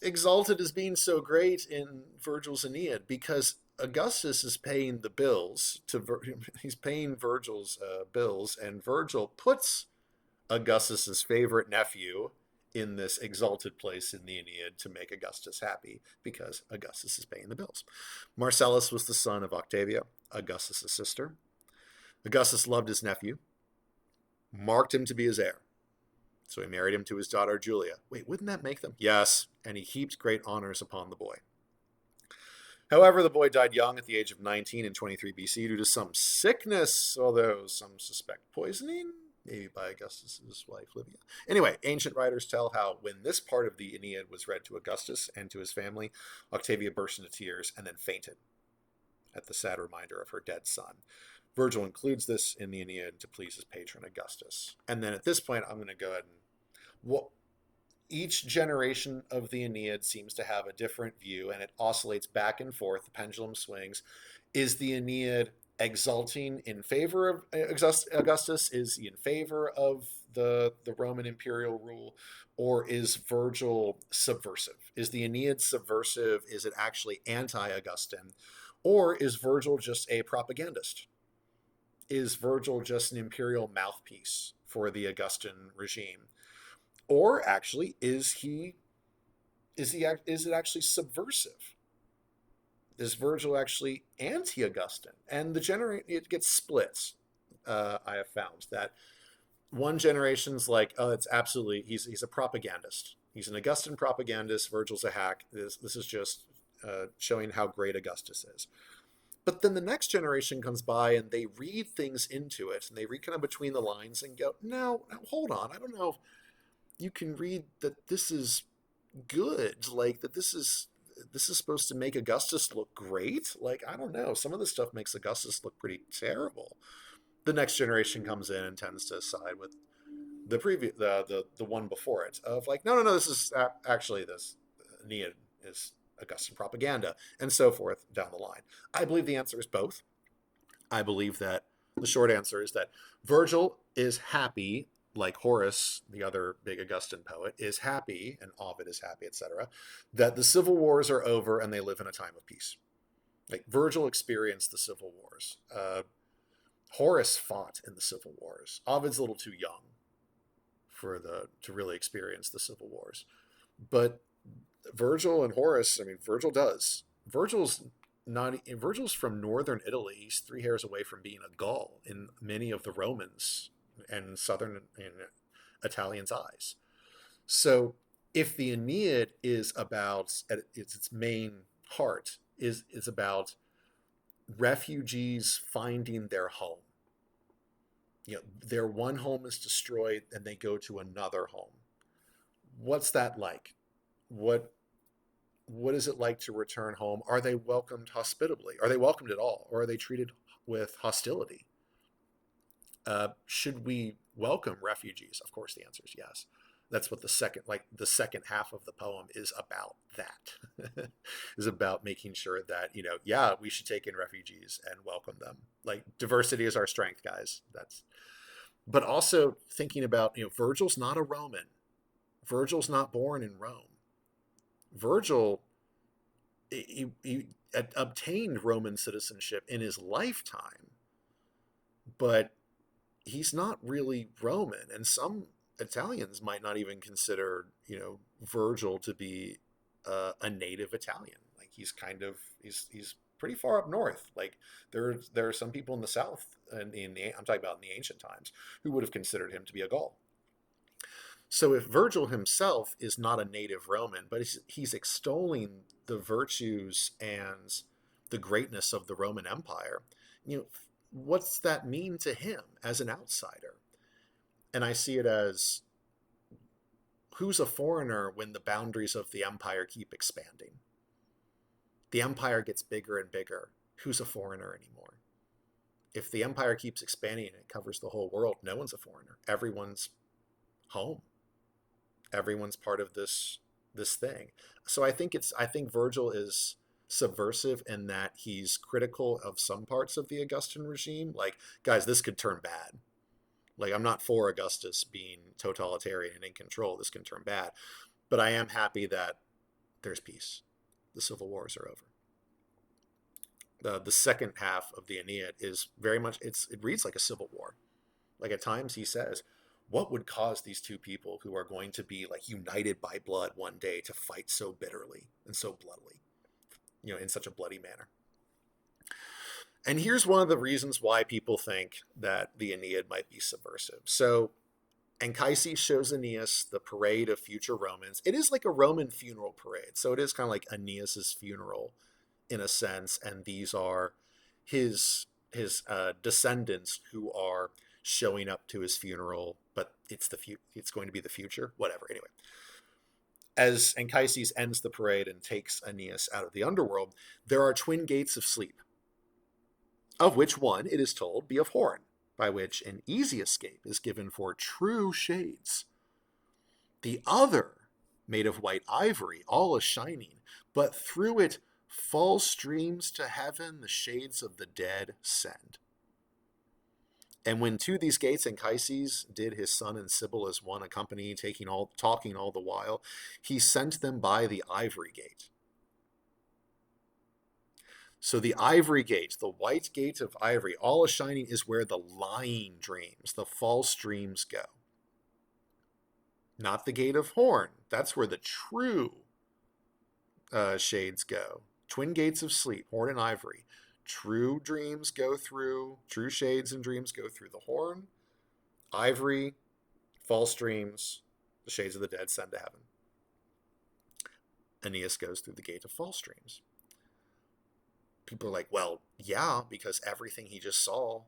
exalted as being so great in Virgil's Aeneid? Because Augustus is paying the bills he's paying Virgil's bills, and Virgil puts Augustus's favorite nephew in this exalted place in the Aeneid to make Augustus happy, because Augustus is paying the bills. Marcellus was the son of Octavia, Augustus's sister. Augustus loved his nephew, marked him to be his heir. So he married him to his daughter Julia. Wait, wouldn't that make them? Yes, and he heaped great honors upon the boy. However, the boy died young at the age of 19 in 23 BC due to some sickness, although some suspect poisoning, maybe by Augustus's wife Livia. Anyway, ancient writers tell how when this part of the Aeneid was read to Augustus and to his family, Octavia burst into tears and then fainted at the sad reminder of her dead son. Virgil includes this in the Aeneid to please his patron Augustus. And then at this point, I'm going to go ahead and... each generation of the Aeneid seems to have a different view, and it oscillates back and forth. The pendulum swings. Is the Aeneid exalting in favor of Augustus? Is he in favor of the Roman imperial rule? Or is Virgil subversive? Is the Aeneid subversive? Is it actually anti-Augustan? Or is Virgil just a propagandist? Is Virgil just an imperial mouthpiece for the Augustan regime? Or actually, is it actually subversive? Is Virgil actually anti-Augustan? And it gets splits. I have found that One generation's like, oh, it's absolutely, he's a propagandist. He's an Augustan propagandist. Virgil's a hack. This is just showing how great Augustus is. But then the next generation comes by and they read things into it, and they read kind of between the lines and go, no, hold on. I don't know if you can read that this is good, like that this is supposed to make Augustus look great. Like, I don't know. Some of the stuff makes Augustus look pretty terrible. The next generation comes in and tends to side with the previous the one before it, of like, no, this is actually this Aeneid is Augustan propaganda, and so forth down the line. I believe the answer is both. I believe that the short answer is that Virgil is happy, like Horace, the other big Augustan poet, is happy, and Ovid is happy, etc., that the civil wars are over and they live in a time of peace. Like, Virgil experienced the civil wars. Horace fought in the civil wars. Ovid's a little too young to really experience the civil wars, but Virgil and Horace. I mean, Virgil does. Virgil's from northern Italy. He's 3 hairs away from being a Gaul in many of the Romans and southern and Italians' eyes. So if the Aeneid is about, its main heart is about refugees finding their home. Their one home is destroyed and they go to another home. What's that like? What is it like to return home? Are they welcomed hospitably? Are they welcomed at all? Or are they treated with hostility? Should we welcome refugees? Of course, the answer is yes. That's what the second half of the poem is about. That is about making sure that, yeah, we should take in refugees and welcome them. Like, diversity is our strength, guys. But also thinking about, Virgil's not a Roman. Virgil's not born in Rome. Virgil, he obtained Roman citizenship in his lifetime, but he's not really Roman. And some Italians might not even consider, Virgil to be a native Italian. Like, he's pretty far up north. Like, there are some people in the South, and I'm talking about in the ancient times, who would have considered him to be a Gaul. So if Virgil himself is not a native Roman, but he's extolling the virtues and the greatness of the Roman Empire, what's that mean to him as an outsider? And I see it as, who's a foreigner when the boundaries of the empire keep expanding? The empire gets bigger and bigger. Who's a foreigner anymore? If the empire keeps expanding and it covers the whole world, no one's a foreigner. Everyone's home. Everyone's part of this thing. So I think Virgil is subversive in that he's critical of some parts of the Augustan regime. Like, guys, this could turn bad. Like, I'm not for Augustus being totalitarian and in control. This can turn bad. But I am happy that there's peace. The civil wars are over. The second half of the Aeneid is very much, it reads like a civil war. Like, at times he says, what would cause these two people who are going to be like united by blood one day to fight so bitterly and so bloodily, in such a bloody manner? And here's one of the reasons why people think that the Aeneid might be subversive. So Anchises shows Aeneas the parade of future Romans. It is like a Roman funeral parade. So it is kind of like Aeneas's funeral in a sense. And these are his descendants who are showing up to his funeral, but it's going to be the future, whatever. Anyway, as Anchises ends the parade and takes Aeneas out of the underworld, there are twin gates of sleep, of which one, it is told, be of horn, by which an easy escape is given for true shades. The other, made of white ivory, all a shining, but through it fall streams to heaven the shades of the dead send. And when to these gates Anchises did his son and Sibyl as one accompany, talking all the while, he sent them by the ivory gate. So the ivory gate, the white gate of ivory, all a shining, is where the lying dreams, the false dreams go. Not the gate of horn. That's where the true shades go. Twin gates of sleep, horn and ivory. True dreams go through, true shades and dreams go through the horn. Ivory, fall streams, the shades of the dead send to heaven. Aeneas goes through the gate of fall streams. People are like, well, yeah, because everything he just saw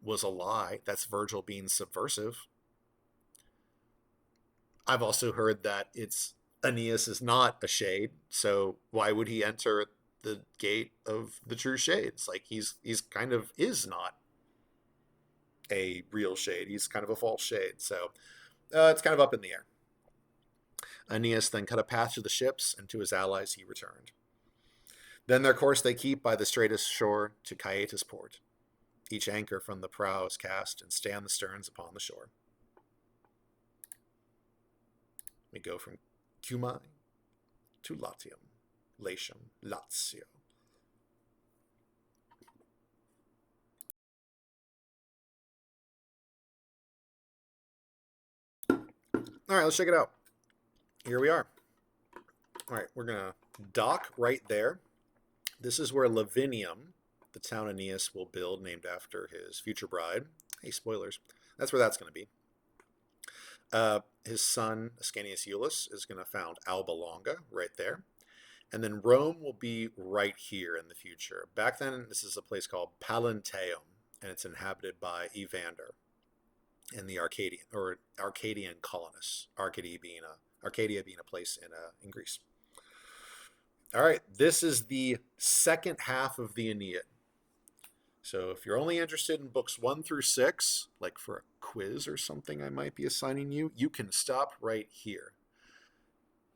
was a lie. That's Vergil being subversive. I've also heard that Aeneas is not a shade, so why would he enter the gate of the true shades? Like he's kind of is not a real shade. He's kind of a false shade. So it's kind of up in the air. Aeneas then cut a path to the ships, and to his allies he returned. Then their course they keep by the straightest shore to Caetus port. Each anchor from the prow is cast, and stand the sterns upon the shore. We go from Cumae to Latium, Latium, Lazio. All right, let's check it out. Here we are. All right, we're going to dock right there. This is where Lavinium, the town Aeneas will build, named after his future bride. Hey, spoilers. That's where that's going to be. His son, Ascanius Iulus, is going to found Alba Longa right there. And then Rome will be right here in the future. Back then, this is a place called Palanteum, and it's inhabited by Evander and the Arcadian colonists. Arcadia being a place in Greece. All right, this is the second half of the Aeneid. So if you're only interested in books 1 through 6, like for a quiz or something I might be assigning you, you can stop right here.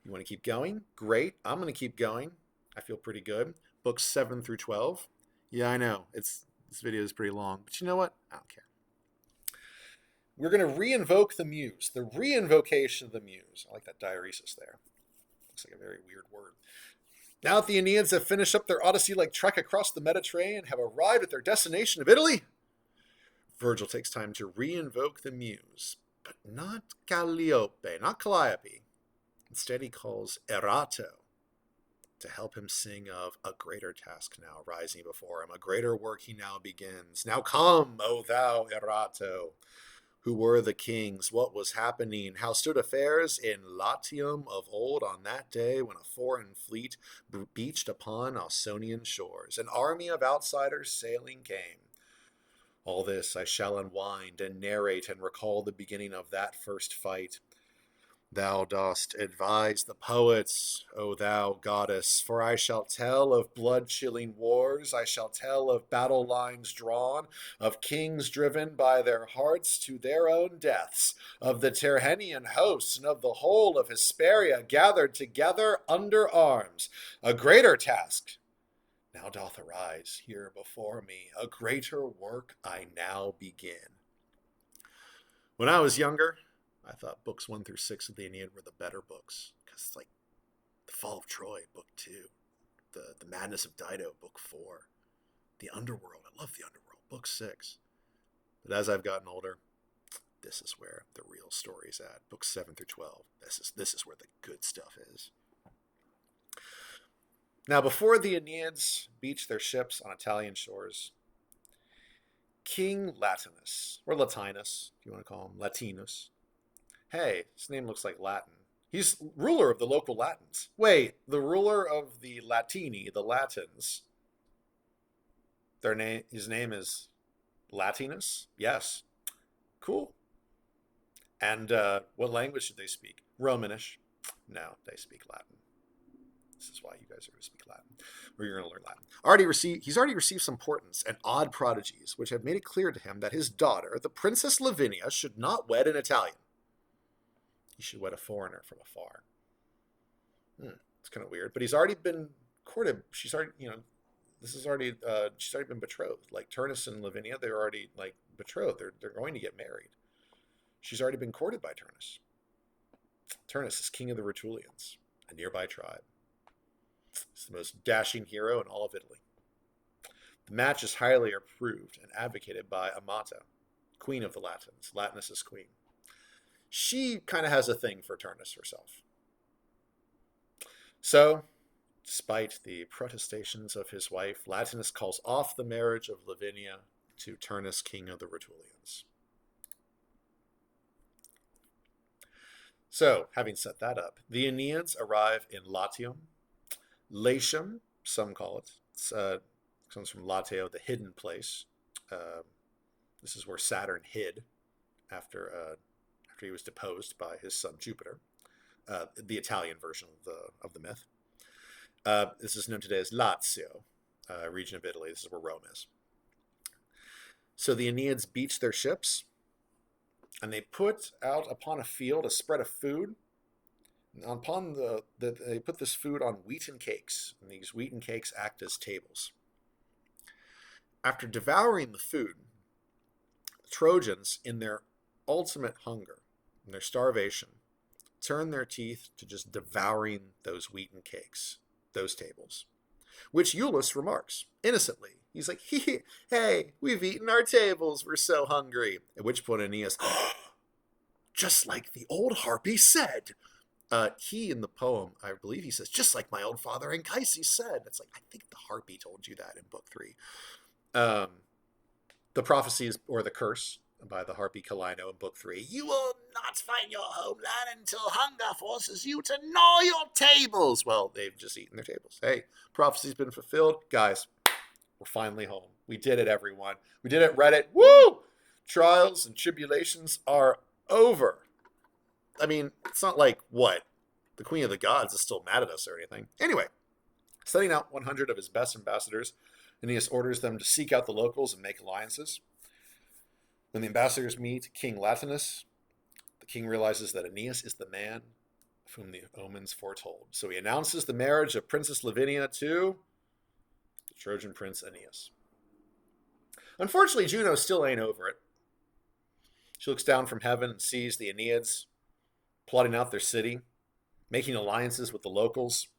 You want to keep going? Great. I'm going to keep going. I feel pretty good. Books 7 through 12. Yeah, I know. This video is pretty long, but you know what? I don't care. We're going to reinvoke the muse, the reinvocation of the muse. I like that diaeresis there. Looks like a very weird word. Now that the Aeneans have finished up their Odyssey-like trek across the Mediterranean and have arrived at their destination of Italy, Vergil takes time to reinvoke the muse, but not Calliope, not Calliope. Instead, he calls Erato to help him sing of a greater task now rising before him, a greater work he now begins. Now come, O thou Erato! Who were the kings? What was happening? How stood affairs in Latium of old on that day when a foreign fleet beached upon Ausonian shores? An army of outsiders sailing came. All this I shall unwind and narrate and recall the beginning of that first fight. Thou dost advise the poets, O thou goddess, for I shall tell of blood-chilling wars, I shall tell of battle lines drawn, of kings driven by their hearts to their own deaths, of the Tyrrhenian hosts and of the whole of Hesperia gathered together under arms. A greater task now doth arise here before me, a greater work I now begin. When I was younger, I thought books 1 through 6 of the Aeneid were the better books, because it's like the Fall of Troy, book 2, the Madness of Dido, book 4, the Underworld. I love the Underworld, book 6. But as I've gotten older, this is where the real story's at. Books 7 through 12. This is where the good stuff is. Now, before the Aeneids beached their ships on Italian shores, King Latinus, or Latinus, if you want to call him Latinus. Hey, his name looks like Latin. He's ruler of the local Latins. Wait, the ruler of the Latini, the Latins. His name is Latinus? Yes. Cool. And what language do they speak? Romanish. No, they speak Latin. This is why you guys are going to speak Latin, or you're going to learn Latin. He's already received some portents and odd prodigies, which have made it clear to him that his daughter, the Princess Lavinia, should not wed an Italian. He should wed a foreigner from afar. It's kind of weird, but he's already been courted. She's already been betrothed. Like Turnus and Lavinia, they're already like betrothed. They're going to get married. She's already been courted by Turnus. Turnus is king of the Rutulians, a nearby tribe. He's the most dashing hero in all of Italy. The match is highly approved and advocated by Amata, queen of the Latins, Latinus' queen. She kind of has a thing for Turnus herself. So, despite the protestations of his wife, Latinus calls off the marriage of Lavinia to Turnus, king of the Rutulians. So, having set that up, the Aeneids arrive in Latium. Latium, some call it. It comes from Lateo, the hidden place. This is where Saturn hid after he was deposed by his son Jupiter. The Italian version of the myth. This is known today as Lazio, region of Italy. This is where Rome is. So the Aeneids beach their ships, and they put out upon a field a spread of food. They put this food on wheaten cakes, and these wheaten cakes act as tables. After devouring the food, the Trojans, in their ultimate hunger, in their starvation, turn their teeth to just devouring those wheaten cakes, those tables. Which Iulus remarks, innocently. He's like, hey, we've eaten our tables, we're so hungry. At which point Aeneas, just like the old harpy said. He, in the poem, I believe he says, just like my old father Anchises said. It's like, I think the harpy told you that in book 3. The prophecy is, or the curse, by the harpy Kalino in book 3. You will not find your homeland until hunger forces you to gnaw your tables. Well, they've just eaten their tables. Hey, prophecy's been fulfilled. Guys, we're finally home. We did it, everyone. We did it, Reddit. Woo! Trials and tribulations are over. I mean, it's not like, what? The Queen of the Gods is still mad at us or anything. Anyway, setting out 100 of his best ambassadors, Aeneas orders them to seek out the locals and make alliances. When the ambassadors meet King Latinus, the king realizes that Aeneas is the man of whom the omens foretold. So he announces the marriage of Princess Lavinia to the Trojan prince Aeneas. Unfortunately, Juno still ain't over it. She looks down from heaven and sees the Aeneids plotting out their city, making alliances with the locals.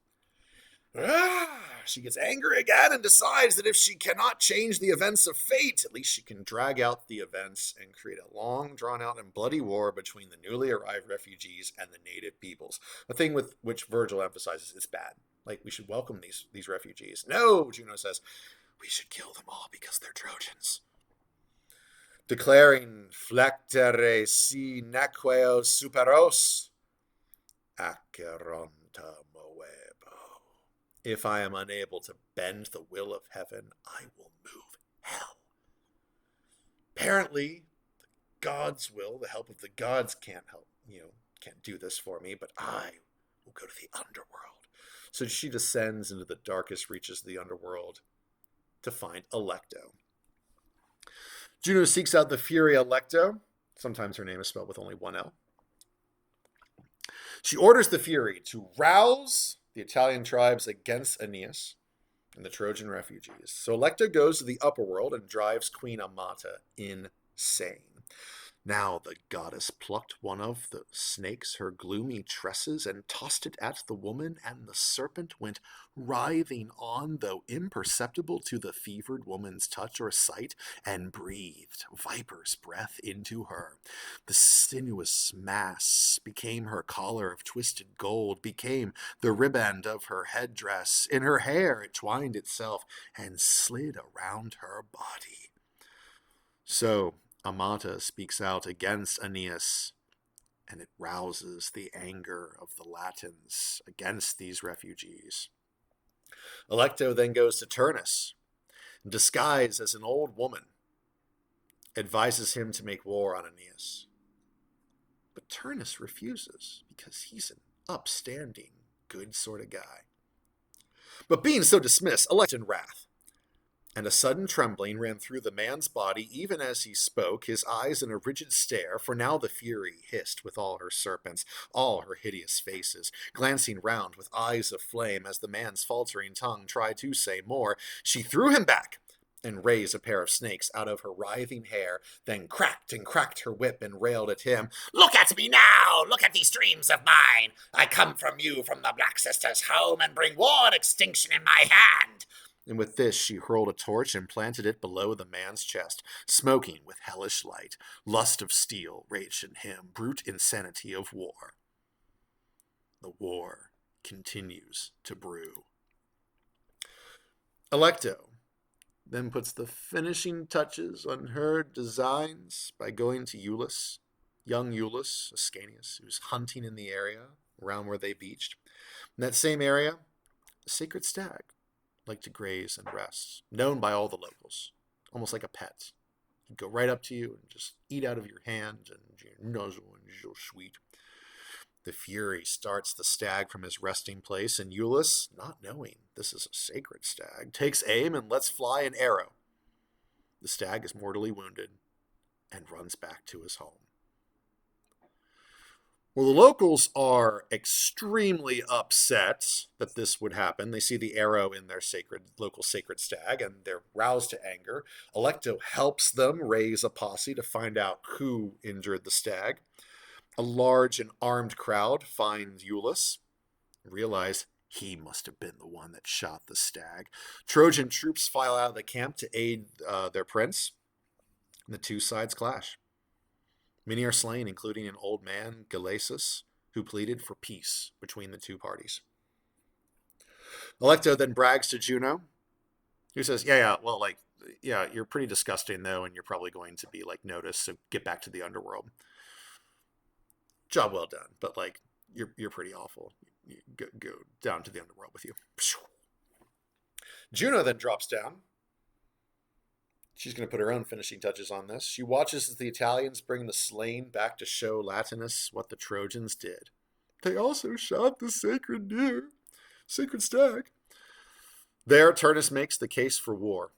She gets angry again and decides that if she cannot change the events of fate, at least she can drag out the events and create a long, drawn-out and bloody war between the newly arrived refugees and the native peoples. A thing with which Vergil emphasizes is bad. Like, we should welcome these refugees. No, Juno says, we should kill them all because they're Trojans. Declaring flectere si nequeo superos acheronta moebo. If I am unable to bend the will of heaven, I will move hell. Apparently, the gods will, the help of the gods can't do this for me, but I will go to the underworld. So she descends into the darkest reaches of the underworld to find Alecto. Juno seeks out the Fury Alecto. Sometimes her name is spelled with only one L. She orders the Fury to rouse the Italian tribes against Aeneas and the Trojan refugees. So Alecto goes to the upper world and drives Queen Amata insane. Now the goddess plucked one of the snakes, her gloomy tresses, and tossed it at the woman, and the serpent went writhing on, though imperceptible to the fevered woman's touch or sight, and breathed viper's breath into her. The sinuous mass became her collar of twisted gold, became the riband of her headdress. In her hair it twined itself and slid around her body. So Amata speaks out against Aeneas, and it rouses the anger of the Latins against these refugees. Alecto then goes to Turnus, disguised as an old woman, advises him to make war on Aeneas. But Turnus refuses because he's an upstanding, good sort of guy. But being so dismissed, Alecto in wrath, and a sudden trembling ran through the man's body even as he spoke, his eyes in a rigid stare, for now the Fury hissed with all her serpents, all her hideous faces, glancing round with eyes of flame as the man's faltering tongue tried to say more. She threw him back and raised a pair of snakes out of her writhing hair, then cracked and cracked her whip and railed at him. Look at me now! Look at these dreams of mine! I come from you, from the Black Sisters' home, and bring war and extinction in my hand! And with this she hurled a torch and planted it below the man's chest, smoking with hellish light. Lust of steel raged in him, brute insanity of war. The war continues to brew. Alecto then puts the finishing touches on her designs by going to Iulus young Iulus, Ascanius, who's hunting in the area around where they beached. In that same area, a sacred stag liked to graze and rest, known by all the locals, almost like a pet. He'd go right up to you and just eat out of your hand and nuzzle and so sweet. The Fury starts the stag from his resting place, and Iulus, not knowing this is a sacred stag, takes aim and lets fly an arrow. The stag is mortally wounded and runs back to his home. Well, the locals are extremely upset that this would happen. They see the arrow in their local sacred stag, and they're roused to anger. Alecto helps them raise a posse to find out who injured the stag. A large and armed crowd finds Iulus, realize he must have been the one that shot the stag. Trojan troops file out of the camp to aid their prince, and the two sides clash. Many are slain, including an old man, Galasus, who pleaded for peace between the two parties. Alecto then brags to Juno, who says, yeah, you're pretty disgusting, though, and you're probably going to be, noticed, so get back to the underworld. Job well done, but, you're pretty awful. You go down to the underworld with you. Juno then drops down. She's going to put her own finishing touches on this. She watches as the Italians bring the slain back to show Latinus what the Trojans did. They also shot the sacred stag. There, Turnus makes the case for war.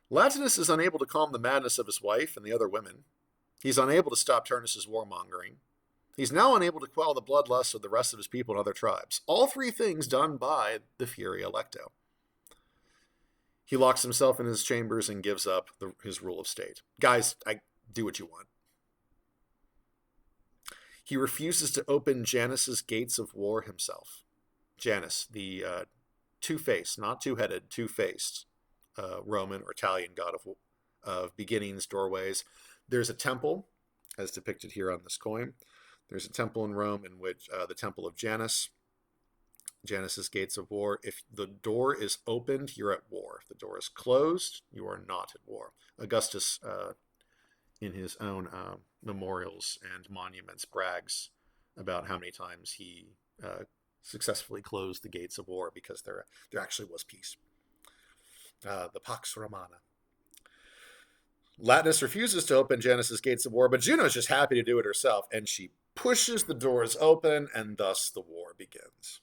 Latinus is unable to calm the madness of his wife and the other women. He's unable to stop Turnus's warmongering. He's now unable to quell the bloodlust of the rest of his people and other tribes. All three things done by the Fury Alecto. He locks himself in his chambers and gives up his rule of state. Guys, do what you want. He refuses to open Janus's gates of war himself. Janus, the two-faced, not two-headed, two-faced Roman or Italian god of beginnings, doorways. There's a temple, as depicted here on this coin. There's a temple in Rome in which the Temple of Janus, Janus's gates of war. If the door is opened, you're at war. If the door is closed, you are not at war. Augustus, in his own memorials and monuments, brags about how many times he successfully closed the gates of war because there actually was peace. The Pax Romana. Latinus refuses to open Janus's gates of war, but Juno's just happy to do it herself, and she pushes the doors open, and thus the war begins.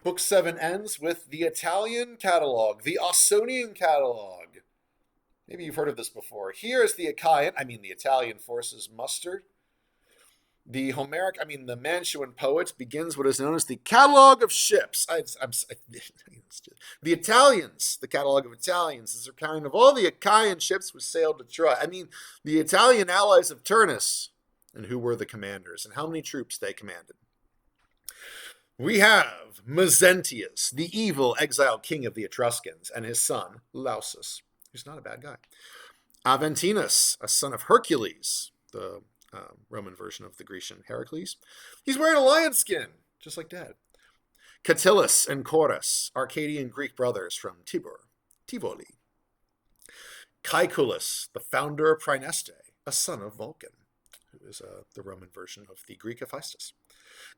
Book 7 ends with the Italian catalog, the Ausonian catalog. Maybe you've heard of this before. Here is the Italian forces mustered. The Mantuan poet begins what is known as the catalog of ships. The Italians, the catalog of Italians, is a account of all the Achaean ships which sailed to Troy. The Italian allies of Turnus, and who were the commanders, and how many troops they commanded. We have Mezentius, the evil exiled king of the Etruscans, and his son, Lausus, who's not a bad guy. Aventinus, a son of Hercules, the Roman version of the Grecian Heracles. He's wearing a lion skin, just like Dad. Catillus and Chorus, Arcadian Greek brothers from Tivoli. Caeculus, the founder of Praeneste, a son of Vulcan, who is the Roman version of the Greek Hephaestus.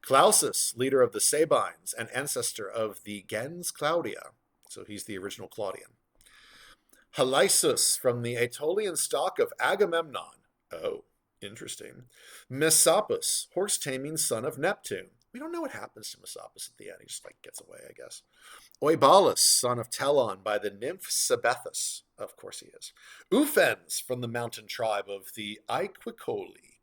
Clausus, leader of the Sabines and ancestor of the gens Claudia, so he's the original Claudian. Halisus, from the Aetolian stock of Agamemnon. Oh, interesting. Messapus, horse-taming son of Neptune. We don't know what happens to Messapus at the end. He just gets away, I guess. Oibalus, son of Telon by the nymph Sebethus. Of course he is. Ufens, from the mountain tribe of the Aequicoli.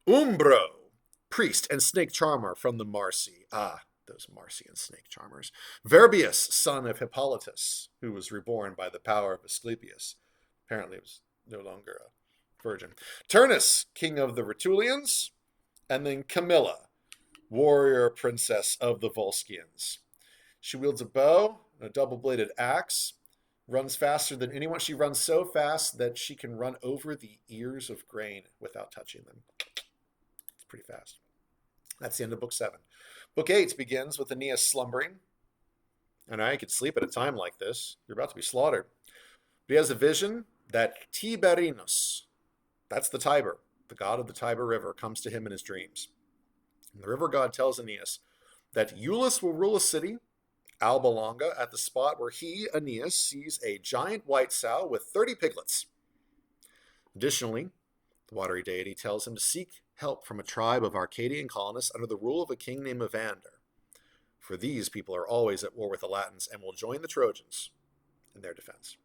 Umbro, priest and snake charmer from the Marsi. Ah, those Marsian snake charmers. Verbius, son of Hippolytus, who was reborn by the power of Asclepius. Apparently it was no longer a virgin. Turnus, king of the Rutulians. And then Camilla, warrior princess of the Volscians. She wields a bow, a double-bladed axe, runs faster than anyone. She runs so fast that she can run over the ears of grain without touching them. It's pretty fast. That's the end of book 7. Book 8 begins with Aeneas slumbering. And I could sleep at a time like this. You're about to be slaughtered. But he has a vision that Tiberinus, that's the Tiber, the god of the Tiber River, comes to him in his dreams. And the river god tells Aeneas that Iulus will rule a city, Alba Longa, at the spot where he, Aeneas, sees a giant white sow with 30 piglets. Additionally, the watery deity tells him to seek help from a tribe of Arcadian colonists under the rule of a king named Evander. For these people are always at war with the Latins and will join the Trojans in their defense.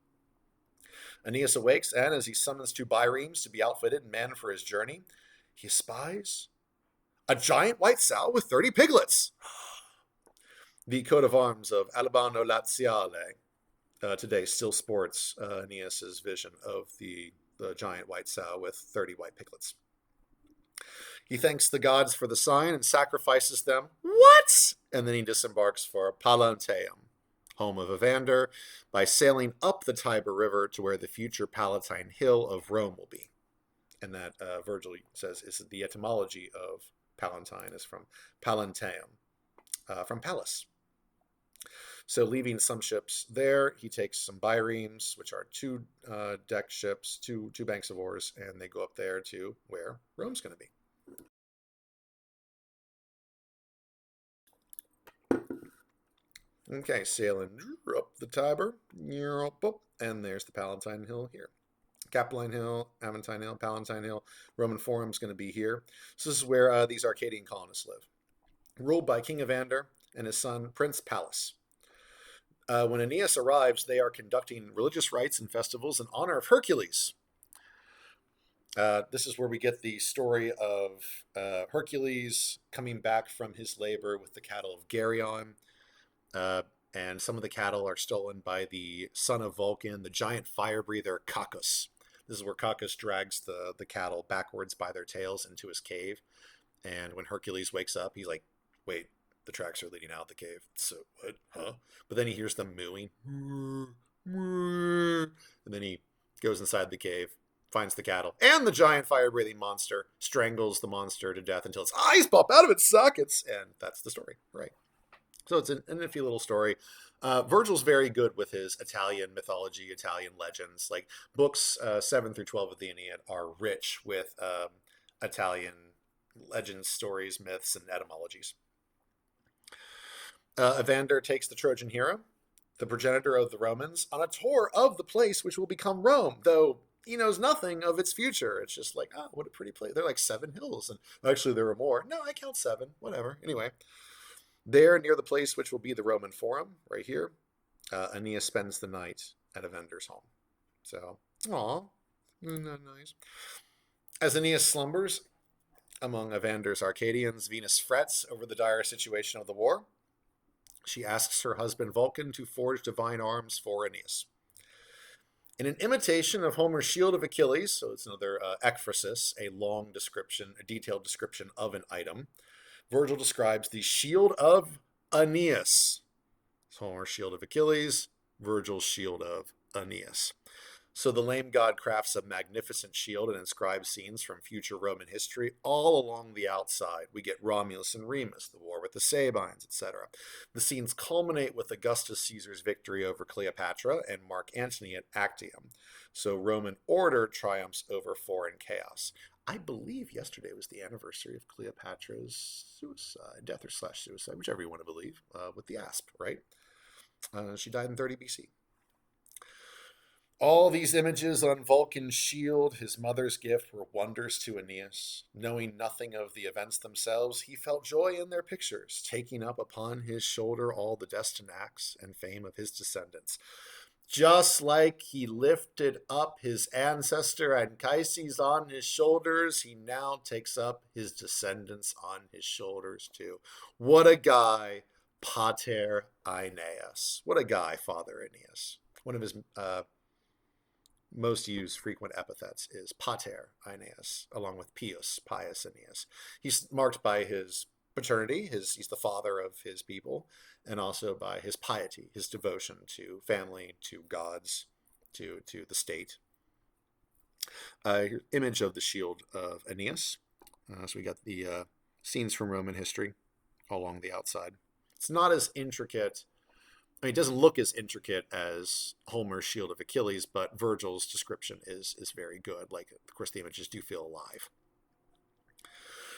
Aeneas awakes, and as he summons two biremes to be outfitted and manned for his journey, he espies a giant white sow with 30 piglets. The coat of arms of Albano Laziale today still sports Aeneas' vision of the giant white sow with 30 white piglets. He thanks the gods for the sign and sacrifices them. What? And then he disembarks for Palanteum, home of Evander, by sailing up the Tiber River to where the future Palatine Hill of Rome will be. And that Vergil says is the etymology of Palatine is from Palanteum, from palace. So leaving some ships there, he takes some biremes, which are two deck ships, two banks of oars, and they go up there to where Rome's going to be. Okay, sailing up the Tiber, and there's the Palatine Hill here. Capitoline Hill, Aventine Hill, Palatine Hill, Roman Forum is going to be here. So this is where these Arcadian colonists live. Ruled by King Evander and his son, Prince Pallas. When Aeneas arrives, they are conducting religious rites and festivals in honor of Hercules. This is where we get the story of Hercules coming back from his labor with the cattle of Geryon. And some of the cattle are stolen by the son of Vulcan, the giant fire breather Cacus. This is where Cacus drags the cattle backwards by their tails into his cave. And when Hercules wakes up, he's like, wait, the tracks are leading out of the cave. So what? Huh? But then he hears them mooing. And then he goes inside the cave, finds the cattle, and the giant fire-breathing monster, strangles the monster to death until its eyes pop out of its sockets. And that's the story, right? So it's an nifty little story. Vergil's very good with his Italian mythology, Italian legends. Like books 7 through 12 of the Aeneid are rich with Italian legends, stories, myths, and etymologies. Evander takes the Trojan hero, the progenitor of the Romans, on a tour of the place which will become Rome, though he knows nothing of its future. It's just like, oh, what a pretty place. They're like 7 hills, and actually there were more. No, I count 7, whatever. Anyway, there near the place which will be the Roman Forum, right here, Aeneas spends the night at Evander's home. So, aw, isn't that nice? As Aeneas slumbers among Evander's Arcadians, Venus frets over the dire situation of the war. She asks her husband Vulcan to forge divine arms for Aeneas. In an imitation of Homer's Shield of Achilles, so it's another ekphrasis, a long description, a detailed description of an item, Vergil describes the Shield of Aeneas. It's Homer's Shield of Achilles, Vergil's Shield of Aeneas. So the lame god crafts a magnificent shield and inscribes scenes from future Roman history all along the outside. We get Romulus and Remus, the war with the Sabines, etc. The scenes culminate with Augustus Caesar's victory over Cleopatra and Mark Antony at Actium. So Roman order triumphs over foreign chaos. I believe yesterday was the anniversary of Cleopatra's suicide, death or /suicide, whichever you want to believe, with the asp, right? She died in 30 BC. All these images on Vulcan's shield, his mother's gift, were wonders to Aeneas. Knowing nothing of the events themselves, he felt joy in their pictures, taking up upon his shoulder all the destined acts and fame of his descendants. Just like he lifted up his ancestor Anchises on his shoulders, he now takes up his descendants on his shoulders too. What a guy, Pater Aeneas. What a guy, Father Aeneas. One of his most used frequent epithets is Pater Aeneas, along with Pius Aeneas. He's marked by his paternity, he's the father of his people, and also by his piety, his devotion to family, to gods, to the state. Image of the shield of Aeneas. So we got the scenes from Roman history all along the outside. It's not as intricate I mean, it doesn't look as intricate as Homer's Shield of Achilles, but Virgil's description is very good. Like, of course, the images do feel alive.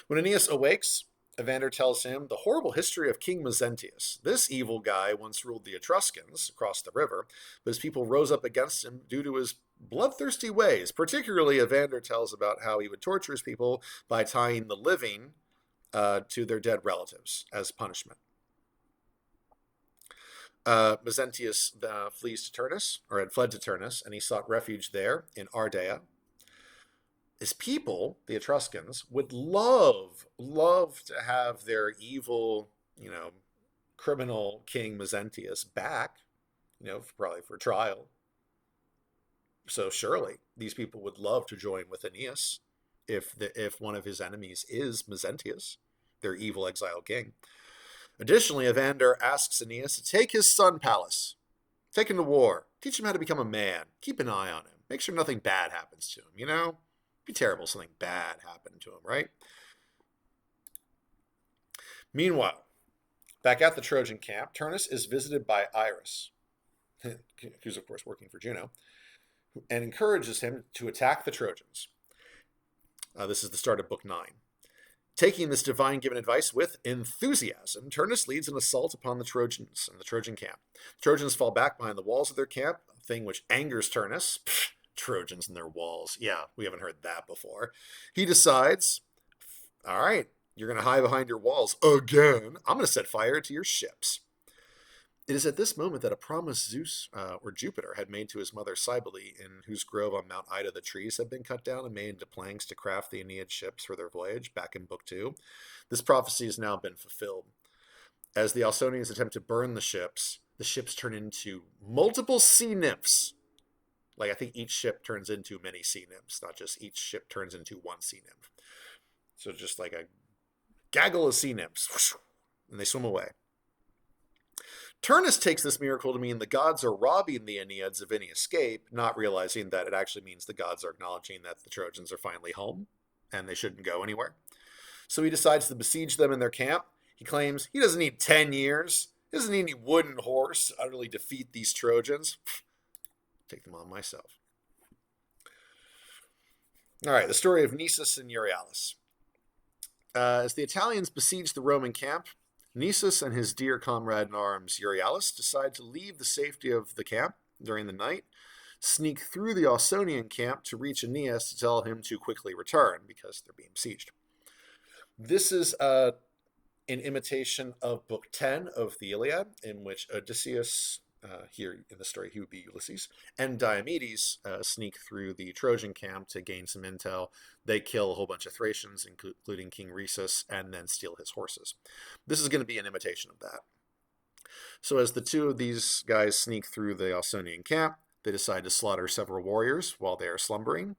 When Aeneas awakes, Evander tells him the horrible history of King Mezentius. This evil guy once ruled the Etruscans across the river, but his people rose up against him due to his bloodthirsty ways. Particularly, Evander tells about how he would torture his people by tying the living to their dead relatives as punishment. Mezentius flees to Turnus, or had fled to Turnus, and he sought refuge there in Ardea. His people, the Etruscans, would love to have their evil, criminal king Mezentius back, probably for trial. So surely these people would love to join with Aeneas if one of his enemies is Mezentius, their evil exiled king. Additionally, Evander asks Aeneas to take his son Pallas, take him to war, teach him how to become a man, keep an eye on him, make sure nothing bad happens to him, It'd be terrible if something bad happened to him, right? Meanwhile, back at the Trojan camp, Turnus is visited by Iris, who's of course working for Juno, and encourages him to attack the Trojans. This is the start of Book 9. Taking this divine given advice with enthusiasm, Turnus leads an assault upon the Trojans and the Trojan camp. The Trojans fall back behind the walls of their camp, a thing which angers Turnus. Trojans and their walls. Yeah, we haven't heard that before. He decides, all right, you're going to hide behind your walls again. I'm going to set fire to your ships. It is at this moment that a promise Zeus or Jupiter had made to his mother Cybele, in whose grove on Mount Ida the trees had been cut down and made into planks to craft the Aeneid ships for their voyage, back in Book 2. This prophecy has now been fulfilled. As the Ausonians attempt to burn the ships turn into multiple sea nymphs. Like, I think each ship turns into many sea nymphs, not just each ship turns into one sea nymph. So just like a gaggle of sea nymphs, and they swim away. Turnus takes this miracle to mean the gods are robbing the Aeneids of any escape, not realizing that it actually means the gods are acknowledging that the Trojans are finally home and they shouldn't go anywhere. So he decides to besiege them in their camp. He claims he doesn't need 10 years. He doesn't need any wooden horse to utterly defeat these Trojans. Take them on myself. All right, the story of Nisus and Euryalus. As the Italians besiege the Roman camp, Nisus and his dear comrade in arms, Euryalus, decide to leave the safety of the camp during the night, sneak through the Ausonian camp to reach Aeneas to tell him to quickly return because they're being besieged. This is an imitation of Book 10 of the Iliad, in which Odysseus, here in the story he would be Ulysses, and Diomedes sneak through the Trojan camp to gain some intel. They kill a whole bunch of Thracians, including King Rhesus, and then steal his horses. This is going to be an imitation of that. So as the two of these guys sneak through the Ausonian camp, they decide to slaughter several warriors while they are slumbering.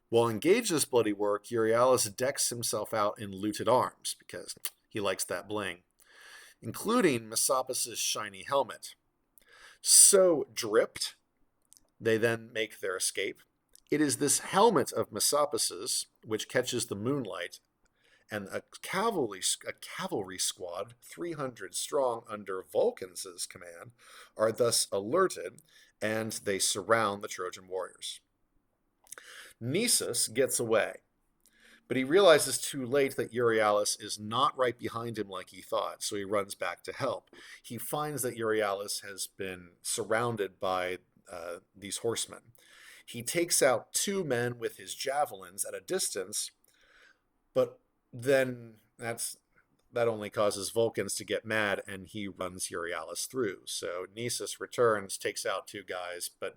While engaged in this bloody work, Euryalus decks himself out in looted arms because he likes that bling, including Messapus' shiny helmet. So dripped, they then make their escape. It is this helmet of Messapus's which catches the moonlight, and a cavalry squad, 300 strong under Vulcan's command, are thus alerted, and they surround the Trojan warriors. Nisus gets away, but he realizes too late that Euryalus is not right behind him like he thought, so he runs back to help. He finds that Euryalus has been surrounded by these horsemen. He takes out 2 men with his javelins at a distance, but then that only causes Vulcans to get mad, and he runs Euryalus through. So Nisus returns, takes out 2 guys, but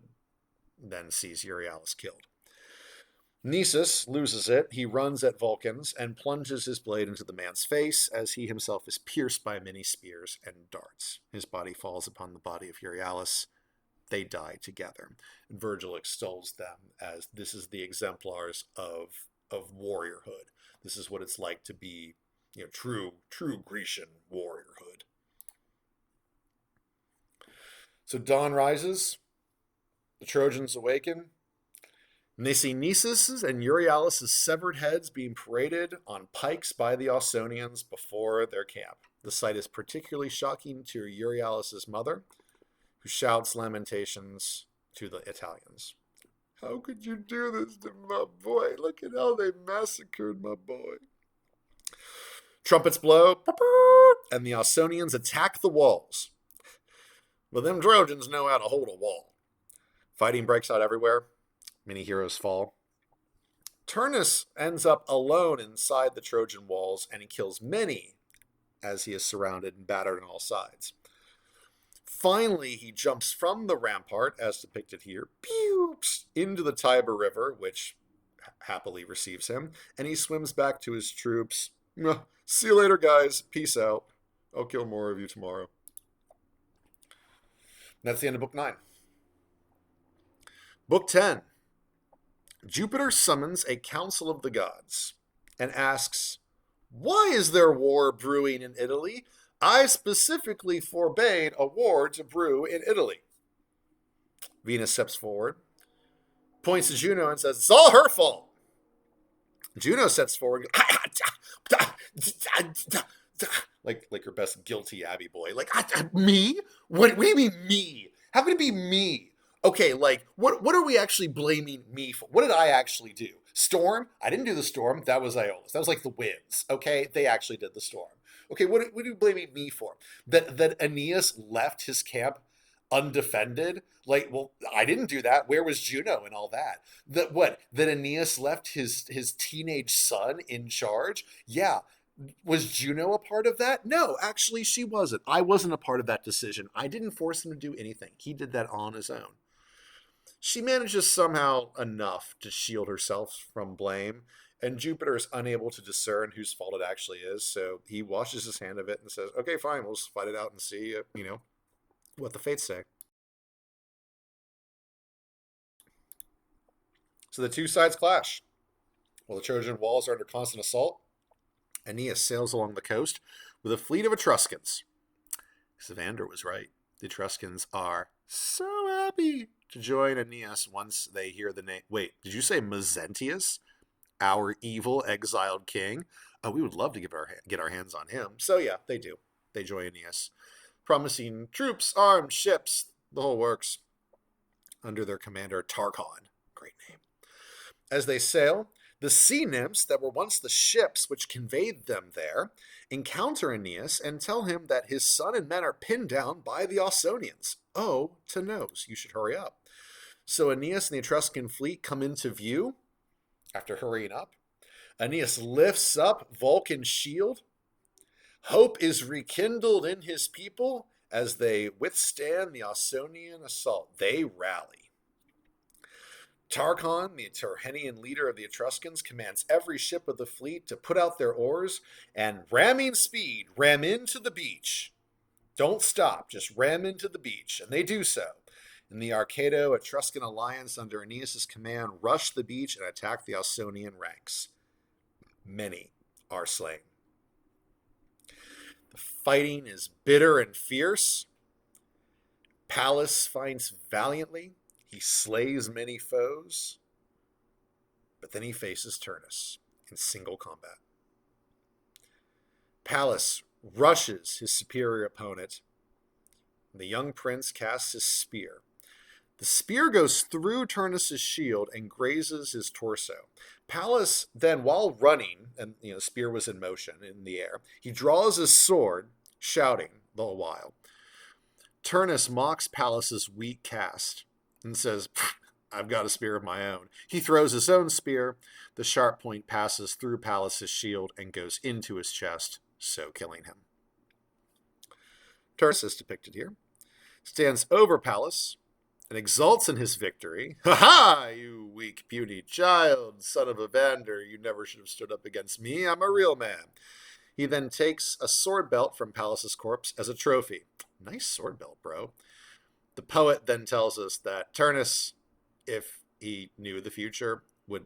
then sees Euryalus killed. Nisus loses it. He runs at Vulcans and plunges his blade into the man's face as he himself is pierced by many spears and darts. His body falls upon the body of Euryalus. They die together. And Vergil extols them as this is the exemplars of warriorhood. This is what it's like to be, true Grecian warriorhood. So dawn rises. The Trojans awaken. And they see Nisus and Euryalus' severed heads being paraded on pikes by the Ausonians before their camp. The sight is particularly shocking to Euryalus' mother, who shouts lamentations to the Italians. How could you do this to my boy? Look at how they massacred my boy. Trumpets blow, and the Ausonians attack the walls. But them Trojans know how to hold a wall. Fighting breaks out everywhere. Many heroes fall. Turnus ends up alone inside the Trojan walls, and he kills many as he is surrounded and battered on all sides. Finally, he jumps from the rampart, as depicted here, into the Tiber River, which happily receives him, and he swims back to his troops. See you later, guys. Peace out. I'll kill more of you tomorrow. And that's the end of Book 9. Book 10. Jupiter summons a council of the gods and asks, why is there war brewing in Italy? I specifically forbade a war to brew in Italy. Venus steps forward, points to Juno and says, it's all her fault. Juno steps forward, like her best guilty Abbey boy. Me? What do you mean me? How can it be me? Okay, what are we actually blaming me for? What did I actually do? Storm? I didn't do the storm. That was Iolaus. That was like the winds. Okay, they actually did the storm. Okay, what are you blaming me for? That Aeneas left his camp undefended? I didn't do that. Where was Juno and all that? That Aeneas left his teenage son in charge? Yeah. Was Juno a part of that? No, actually she wasn't. I wasn't a part of that decision. I didn't force him to do anything. He did that on his own. She manages somehow enough to shield herself from blame, and Jupiter is unable to discern whose fault it actually is, so he washes his hand of it and says, okay, fine, we'll just fight it out and see, what the fates say. So the two sides clash. While the Trojan walls are under constant assault, Aeneas sails along the coast with a fleet of Etruscans. Savander was right. The Etruscans are so happy to join Aeneas once they hear the name. Wait, did you say Mezentius? Our evil exiled king? Oh, we would love to get our hands on him. So yeah, they do. They join Aeneas, promising troops, arms, ships, the whole works, under their commander Tarchon. Great name. As they sail, the sea nymphs that were once the ships which conveyed them there encounter Aeneas and tell him that his son and men are pinned down by the Ausonians. Oh, to knows, you should hurry up. So Aeneas and the Etruscan fleet come into view after hurrying up. Aeneas lifts up Vulcan's shield. Hope is rekindled in his people as they withstand the Ausonian assault. They rally. Tarchon, the Tyrrhenian leader of the Etruscans, commands every ship of the fleet to put out their oars and, ramming speed, ram into the beach. Don't stop, just ram into the beach. And they do so. And the Arcado-Etruscan alliance under Aeneas' command rush the beach and attack the Ausonian ranks. Many are slain. The fighting is bitter and fierce. Pallas fights valiantly. He slays many foes, but then he faces Turnus in single combat. Pallas rushes his superior opponent. The young prince casts his spear. The spear goes through Turnus' shield and grazes his torso. Pallas then, while running, and the spear was in motion in the air, he draws his sword, shouting the whole while. Turnus mocks Pallas' weak cast and says, I've got a spear of my own. He throws his own spear. The sharp point passes through Pallas' shield and goes into his chest, so killing him. Turnus, is depicted here, stands over Pallas and exults in his victory. Ha ha, you weak, puny child, son of Evander, you never should have stood up against me. I'm a real man. He then takes a sword belt from Pallas' corpse as a trophy. Nice sword belt, bro. The poet then tells us that Turnus, if he knew the future, would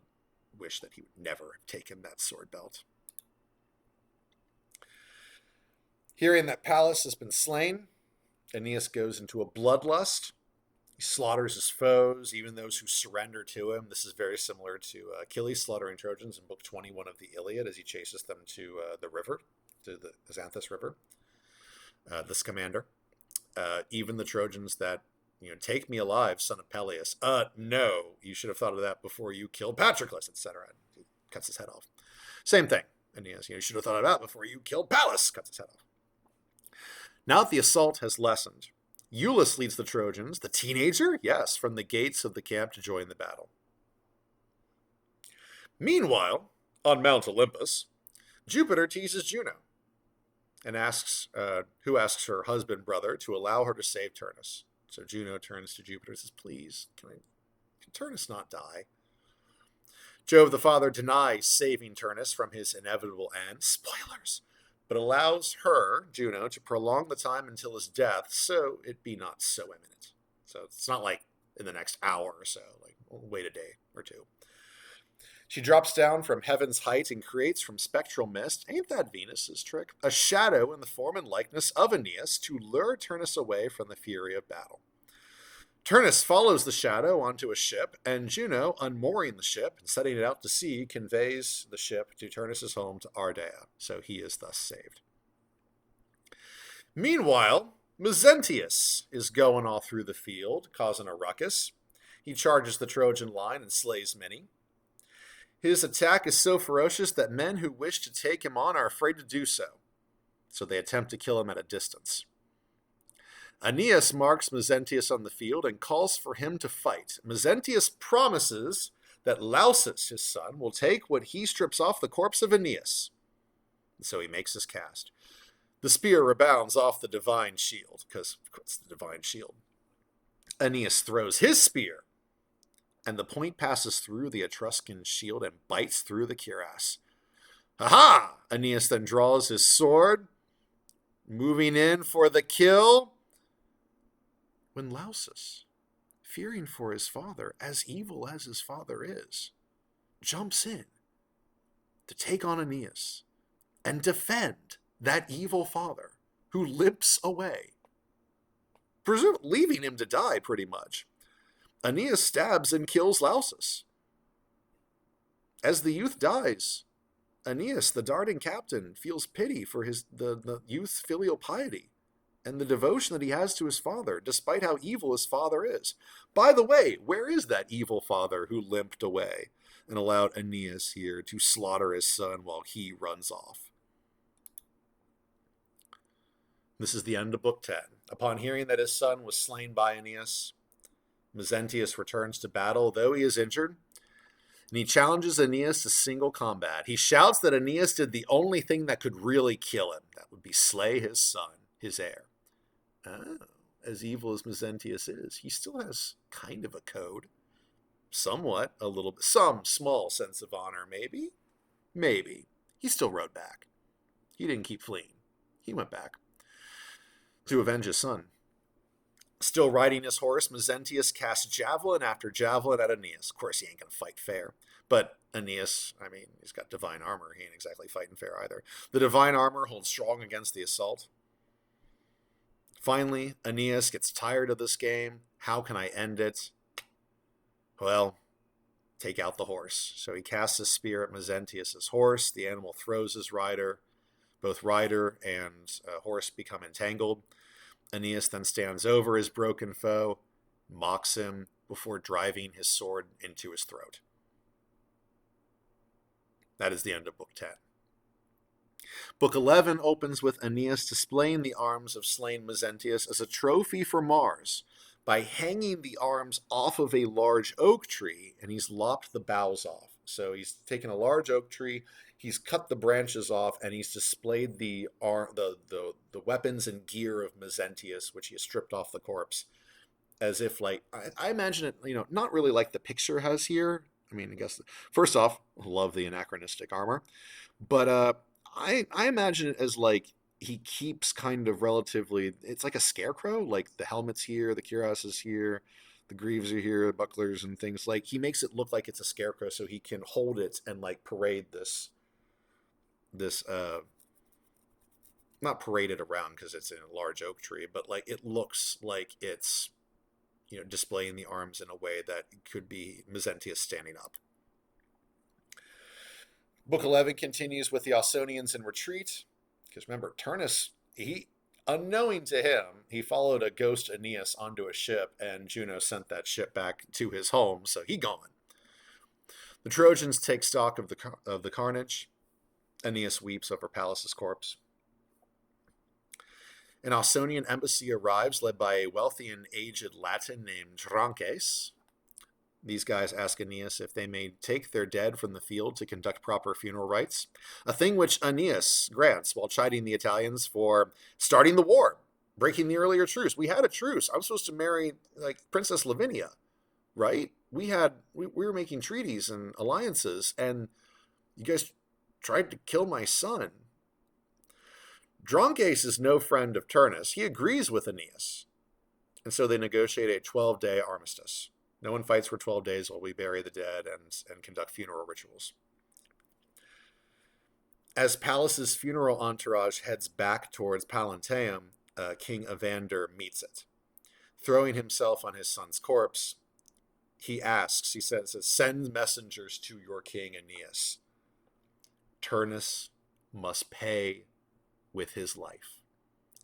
wish that he would never have taken that sword belt. Hearing that Pallas has been slain, Aeneas goes into a bloodlust. He slaughters his foes, even those who surrender to him. This is very similar to Achilles slaughtering Trojans in Book 21 of the Iliad as he chases them to the river, to the Xanthus River, the Scamander. Even the Trojans that, take me alive, son of Peleus. No, you should have thought of that before you killed Patroclus, etc. He cuts his head off. Same thing. Aeneas, you should have thought of that before you killed Pallas, cuts his head off. Now that the assault has lessened, Iulus leads the Trojans, the teenager, yes, from the gates of the camp to join the battle. Meanwhile, on Mount Olympus, Jupiter teases Juno and asks her husband brother to allow her to save Turnus. So Juno turns to Jupiter and says, please, can Turnus not die? Jove the father denies saving Turnus from his inevitable end, spoilers, but allows her, Juno, to prolong the time until his death, so it be not so imminent. So it's not like in the next hour or so, like wait a day or two. She drops down from heaven's height and creates from spectral mist, ain't that Venus's trick, a shadow in the form and likeness of Aeneas to lure Turnus away from the fury of battle. Turnus follows the shadow onto a ship, and Juno, unmooring the ship and setting it out to sea, conveys the ship to Turnus's home to Ardea, so he is thus saved. Meanwhile, Mezentius is going all through the field, causing a ruckus. He charges the Trojan line and slays many. His attack is so ferocious that men who wish to take him on are afraid to do so, so they attempt to kill him at a distance. Aeneas marks Mezentius on the field and calls for him to fight. Mezentius promises that Lausus, his son, will take what he strips off the corpse of Aeneas. And so he makes his cast. The spear rebounds off the divine shield, because it's the divine shield. Aeneas throws his spear, and the point passes through the Etruscan shield and bites through the cuirass. Ha-ha! Aeneas then draws his sword, moving in for the kill, when Lausus, fearing for his father, as evil as his father is, jumps in to take on Aeneas and defend that evil father who limps away, leaving him to die pretty much. Aeneas stabs and kills Lausus. As the youth dies, Aeneas, the darting captain, feels pity for the youth's filial piety and the devotion that he has to his father, despite how evil his father is. By the way, where is that evil father who limped away and allowed Aeneas here to slaughter his son while he runs off? This is the end of Book 10. Upon hearing that his son was slain by Aeneas, Mezentius returns to battle, though he is injured, and he challenges Aeneas to single combat. He shouts that Aeneas did the only thing that could really kill him. That would be slay his son, his heir. As evil as Mezentius is, he still has kind of a code. Somewhat, a little bit, some small sense of honor, maybe. Maybe. He still rode back. He didn't keep fleeing. He went back to avenge his son. Still riding his horse, Mezentius casts javelin after javelin at Aeneas. Of course, he ain't going to fight fair. But Aeneas, he's got divine armor. He ain't exactly fighting fair either. The divine armor holds strong against the assault. Finally, Aeneas gets tired of this game. How can I end it? Well, take out the horse. So he casts his spear at Mezentius' horse. The animal throws his rider. Both rider and horse become entangled. Aeneas then stands over his broken foe, mocks him before driving his sword into his throat. That is the end of Book 10. Book 11 opens with Aeneas displaying the arms of slain Mezentius as a trophy for Mars by hanging the arms off of a large oak tree, and he's lopped the boughs off. So he's taken a large oak tree, he's cut the branches off, and he's displayed the weapons and gear of Mezentius, which he has stripped off the corpse, as if, like, I imagine it, not really like the picture has here. I guess, first off, love the anachronistic armor, but I imagine it as, like, he keeps kind of relatively, it's like a scarecrow, like the helmet's here, the cuirass is here, the greaves are here, the bucklers and things. Like, he makes it look like it's a scarecrow so he can hold it and, like, parade this not parade it around because it's in a large oak tree, but, like, it looks like it's displaying the arms in a way that could be Mezentius standing up. Book 11 continues with the Ausonians in retreat. Because remember, Turnus, unknowing to him, he followed a ghost Aeneas onto a ship, and Juno sent that ship back to his home, so he gone. The Trojans take stock of the carnage. Aeneas weeps over Pallas's corpse. An Ausonian embassy arrives, led by a wealthy and aged Latin named Drances. These guys ask Aeneas if they may take their dead from the field to conduct proper funeral rites, a thing which Aeneas grants while chiding the Italians for starting the war, breaking the earlier truce. We had a truce. I'm supposed to marry Princess Lavinia, right? We were making treaties and alliances, and you guys tried to kill my son. Drances is no friend of Turnus. He agrees with Aeneas, and so they negotiate a 12-day armistice. No one fights for 12 days while we bury the dead and conduct funeral rituals. As Pallas's funeral entourage heads back towards Pallanteum, King Evander meets it. Throwing himself on his son's corpse, he says, send messengers to your king Aeneas. Turnus must pay with his life.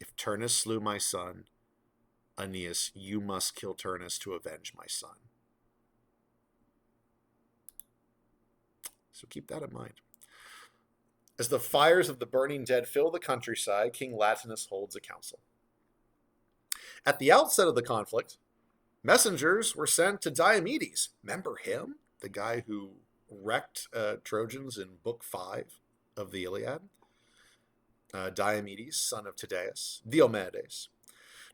If Turnus slew my son, Aeneas, you must kill Turnus to avenge my son. So keep that in mind. As the fires of the burning dead fill the countryside, King Latinus holds a council. At the outset of the conflict, messengers were sent to Diomedes. Remember him? The guy who wrecked Trojans in Book 5 of the Iliad? Diomedes, son of Diomedes,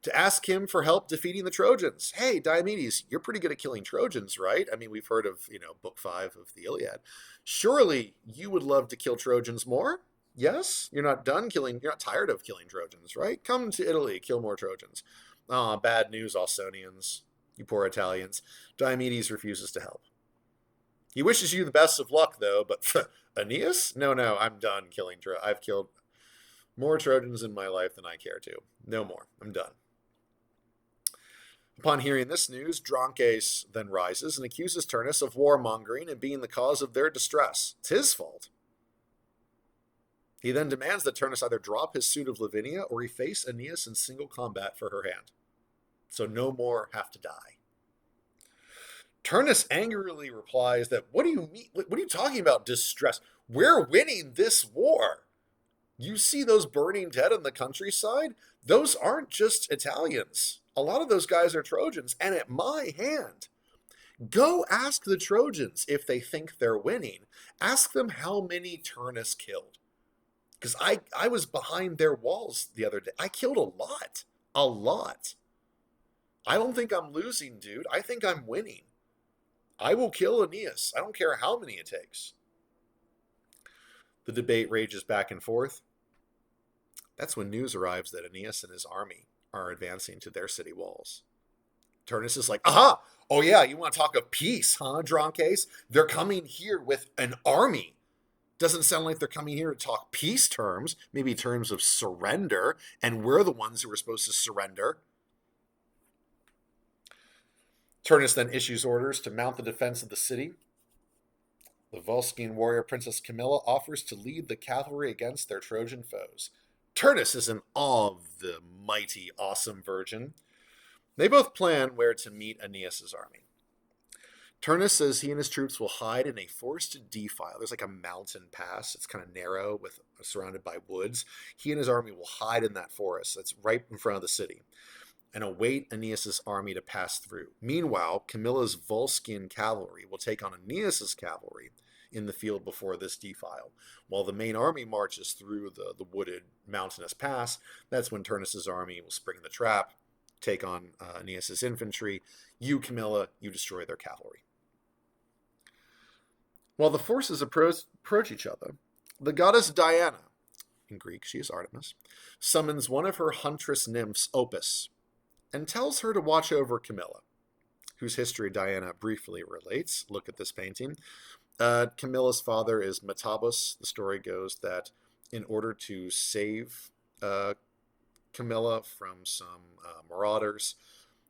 to ask him for help defeating the Trojans. Hey, Diomedes, you're pretty good at killing Trojans, right? I mean, we've heard of, Book 5 of the Iliad. Surely you would love to kill Trojans more? Yes? You're not tired of killing Trojans, right? Come to Italy, kill more Trojans. Bad news, Ausonians, you poor Italians. Diomedes refuses to help. He wishes you the best of luck, though, but Aeneas? No, I'm done killing Trojans. I've killed more Trojans in my life than I care to. No more. I'm done. Upon hearing this news, Drances then rises and accuses Turnus of warmongering and being the cause of their distress. It's his fault. He then demands that Turnus either drop his suit of Lavinia or he face Aeneas in single combat for her hand. So no more have to die. Turnus angrily replies that, what do you mean? What are you talking about, distress? We're winning this war. You see those burning dead in the countryside? Those aren't just Italians. A lot of those guys are Trojans, and at my hand. Go ask the Trojans if they think they're winning. Ask them how many Turnus killed. Because I was behind their walls the other day. I killed a lot. A lot. I don't think I'm losing, dude. I think I'm winning. I will kill Aeneas. I don't care how many it takes. The debate rages back and forth. That's when news arrives that Aeneas and his army are advancing to their city walls. Turnus is like, aha! Oh yeah, you want to talk of peace, huh, Drances? They're coming here with an army. Doesn't sound like they're coming here to talk peace terms, maybe terms of surrender, and we're the ones who are supposed to surrender. Turnus then issues orders to mount the defense of the city. The Volscian warrior Princess Camilla offers to lead the cavalry against their Trojan foes. Turnus is in awe of the mighty, awesome virgin. They both plan where to meet Aeneas' army. Turnus says he and his troops will hide in a forested defile. There's like a mountain pass. It's kind of narrow, surrounded by woods. He and his army will hide in that forest that's right in front of the city and await Aeneas' army to pass through. Meanwhile, Camilla's Volscian cavalry will take on Aeneas' cavalry in the field before this defile. While the main army marches through the wooded mountainous pass, that's when Turnus' army will spring the trap, take on Aeneas' infantry. You, Camilla, you destroy their cavalry. While the forces approach each other, the goddess Diana, in Greek she is Artemis, summons one of her huntress nymphs, Opis, and tells her to watch over Camilla, whose history Diana briefly relates. Look at this painting. Camilla's father is Metabus. The story goes that in order to save Camilla from some marauders,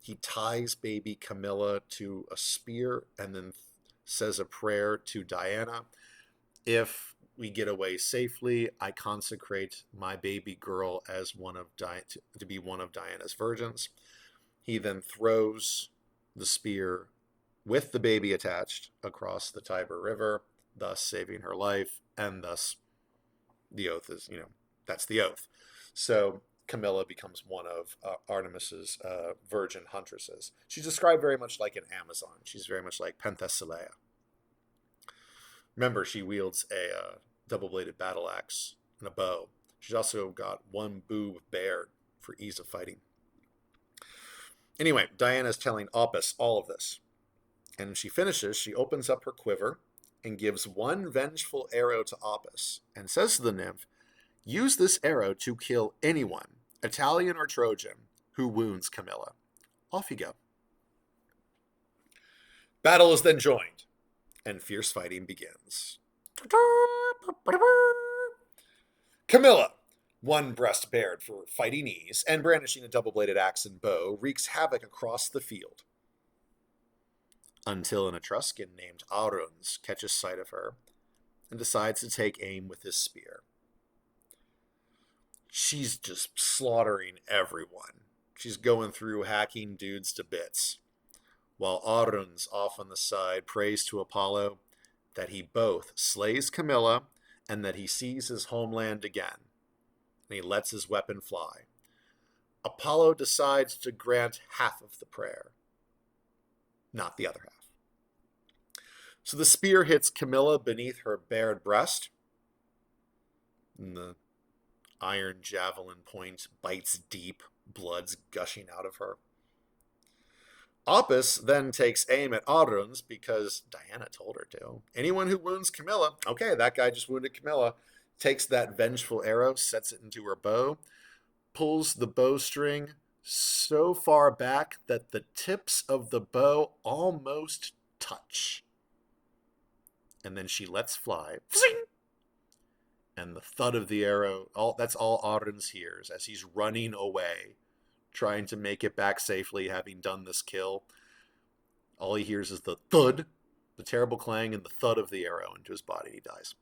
he ties baby Camilla to a spear and then says a prayer to Diana. If we get away safely, I consecrate my baby girl as to be one of Diana's virgins. He then throws the spear with the baby attached across the Tiber River, thus saving her life, and thus the oath is, that's the oath. So Camilla becomes one of Artemis's virgin huntresses. She's described very much like an Amazon. She's very much like Penthesilea. Remember, she wields a double-bladed battle axe and a bow. She's also got one boob bared for ease of fighting. Anyway, Diana's telling Opis all of this. And when she finishes, she opens up her quiver and gives one vengeful arrow to Opis and says to the nymph, use this arrow to kill anyone, Italian or Trojan, who wounds Camilla. Off you go. Battle is then joined, and fierce fighting begins. Camilla, one breast bared for fighting ease, and brandishing a double-bladed axe and bow, wreaks havoc across the field. Until an Etruscan named Aruns catches sight of her and decides to take aim with his spear. She's just slaughtering everyone. She's going through hacking dudes to bits, while Aruns off on the side prays to Apollo that he both slays Camilla and that he sees his homeland again, and he lets his weapon fly. Apollo decides to grant half of the prayer, not the other half. So the spear hits Camilla beneath her bared breast, and the iron javelin point bites deep, blood's gushing out of her. Opis then takes aim at Aruns because Diana told her to. Anyone who wounds Camilla, okay, that guy just wounded Camilla, takes that vengeful arrow, sets it into her bow, pulls the bowstring so far back that the tips of the bow almost touch. And then she lets fly. And the thud of the arrow, that's all Aruns hears as he's running away, trying to make it back safely, having done this kill. All he hears is the thud, the terrible clang, and the thud of the arrow into his body. He dies.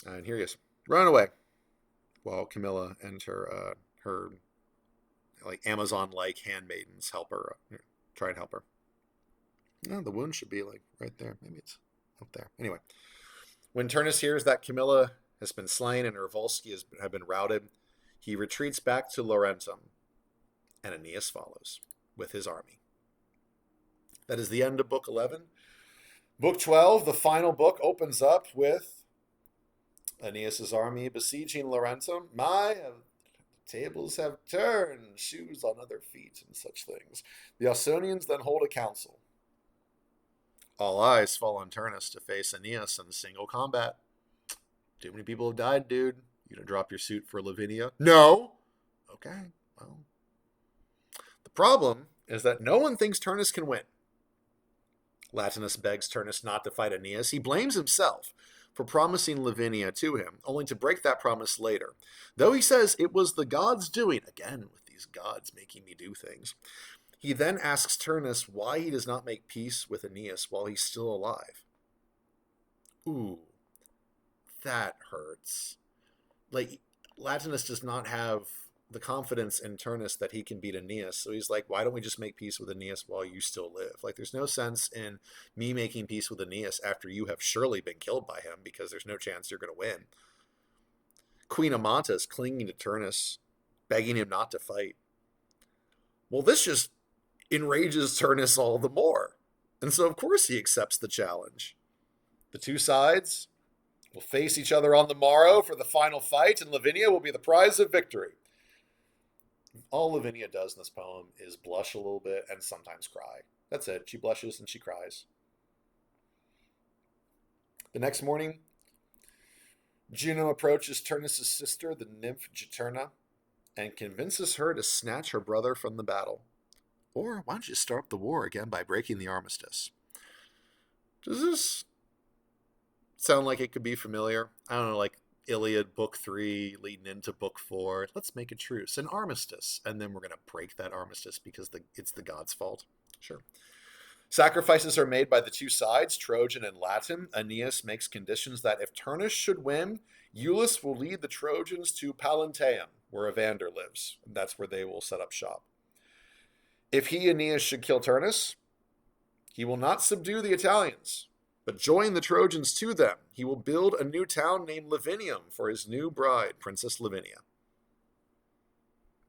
And here he is, running away, while Camilla and her like Amazon-like handmaidens help her, try and help her. No, the wound should be like right there. Maybe it's up there. Anyway, when Turnus hears that Camilla has been slain and her Volsci have been routed, he retreats back to Laurentum, and Aeneas follows with his army. That is the end of Book 11. Book 12, the final book, opens up with Aeneas' army besieging Laurentum. Tables have turned, shoes on other feet, and such things. The Ausonians then hold a council. All eyes fall on Turnus to face Aeneas in single combat. Too many people have died, dude. You gonna drop your suit for Lavinia? No! Okay, well. The problem is that no one thinks Turnus can win. Latinus begs Turnus not to fight Aeneas. He blames himself for promising Lavinia to him, only to break that promise later. Though he says it was the gods doing, again with these gods making me do things, he then asks Turnus why he does not make peace with Aeneas while he's still alive. Ooh, that hurts. Like, Latinus does not have the confidence in Turnus that he can beat Aeneas, so he's like, why don't we just make peace with Aeneas while you still live? Like, there's no sense in me making peace with Aeneas after you have surely been killed by him, because there's no chance you're going to win. Queen Amata is clinging to Turnus, begging him not to fight. Well, this just enrages Turnus all the more. And so, of course, he accepts the challenge. The two sides will face each other on the morrow for the final fight, and Lavinia will be the prize of victory. All Lavinia does in this poem is blush a little bit and sometimes cry. That's it. She blushes and she cries. The next morning, Juno approaches Turnus' sister, the nymph Juturna, and convinces her to snatch her brother from the battle. Or why don't you start up the war again by breaking the armistice? Does this sound like it could be familiar? I don't know, like Iliad book 3 leading into book 4. Let's make a truce, an armistice, and then we're going to break that armistice because it's the god's fault. Sure. Sacrifices are made by the two sides, Trojan and Latin. Aeneas makes conditions that if Turnus should win, Iulus will lead the Trojans to Pallanteum, where Evander lives. And that's where they will set up shop. If he, Aeneas, should kill Turnus, he will not subdue the Italians, but join the Trojans to them. He will build a new town named Lavinium for his new bride, Princess Lavinia.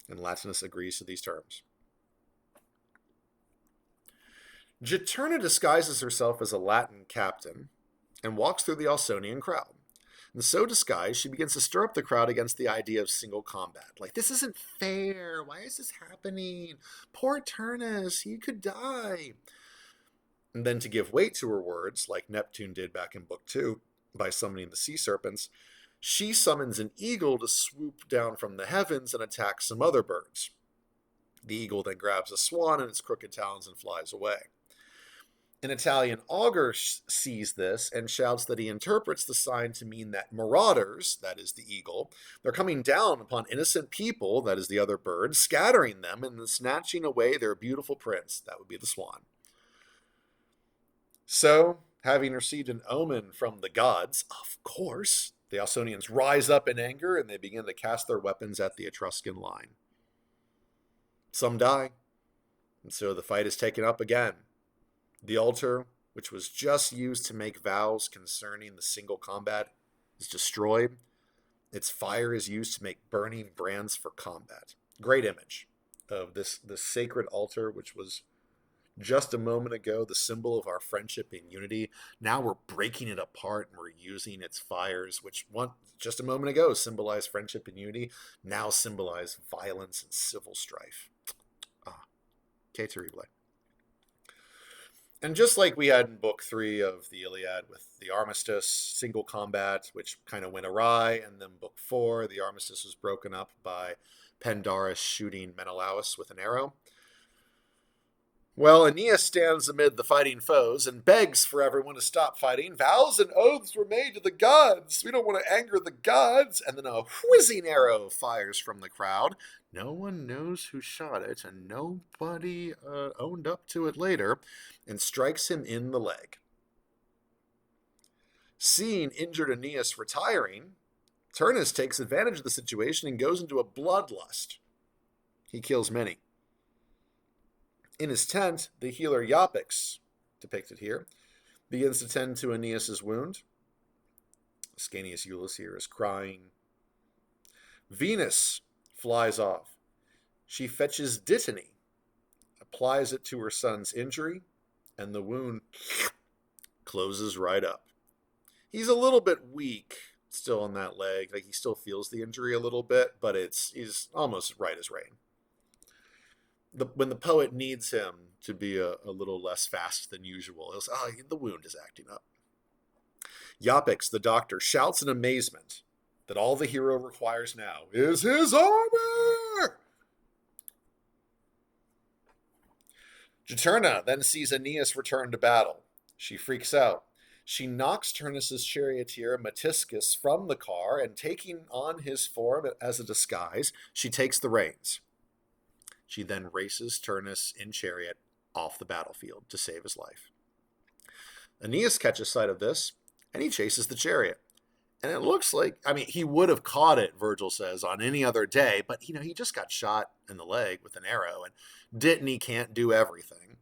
And Latinus agrees to these terms. Juturna disguises herself as a Latin captain and walks through the Ausonian crowd. And so disguised, she begins to stir up the crowd against the idea of single combat. Like, this isn't fair. Why is this happening? Poor Turnus, he could die. And then to give weight to her words, like Neptune did back in Book 2, by summoning the sea serpents, she summons an eagle to swoop down from the heavens and attack some other birds. The eagle then grabs a swan in its crooked talons and flies away. An Italian augur sees this and shouts that he interprets the sign to mean that marauders, that is the eagle, they're coming down upon innocent people, that is the other bird, scattering them and snatching away their beautiful prince, that would be the swan. So, having received an omen from the gods, of course, the Ausonians rise up in anger and they begin to cast their weapons at the Etruscan line. Some die, and so the fight is taken up again. The altar, which was just used to make vows concerning the single combat, is destroyed. Its fire is used to make burning brands for combat. Great image of this sacred altar, which was just a moment ago the symbol of our friendship and unity. Now we're breaking it apart and we're using its fires, which just a moment ago symbolized friendship and unity, now symbolize violence and civil strife. Que terrible. And just like we had in Book 3 of the Iliad with the armistice, single combat, which kind of went awry, and then Book 4, the armistice was broken up by Pandarus shooting Menelaus with an arrow. Well, Aeneas stands amid the fighting foes and begs for everyone to stop fighting. Vows and oaths were made to the gods. We don't want to anger the gods. And then a whizzing arrow fires from the crowd. No one knows who shot it, and nobody owned up to it later, and strikes him in the leg. Seeing injured Aeneas retiring, Turnus takes advantage of the situation and goes into a bloodlust. He kills many. In his tent, the healer Iapix, depicted here, begins to tend to Aeneas' wound. Ascanius Iulus here is crying. Venus flies off. She fetches Dittany, applies it to her son's injury, and the wound closes right up. He's a little bit weak still on that leg. Like, he still feels the injury a little bit, but he's almost right as rain. When the poet needs him to be a little less fast than usual, he'll say, the wound is acting up. Iapix, the doctor, shouts in amazement that all the hero requires now is his armor! Juturna then sees Aeneas return to battle. She freaks out. She knocks Turnus' charioteer Metiscus from the car, and taking on his form as a disguise, she takes the reins. She then races Turnus in chariot off the battlefield to save his life. Aeneas catches sight of this, and he chases the chariot. And it looks like, he would have caught it, Vergil says, on any other day, but, he just got shot in the leg with an arrow, and Dittany can't do everything.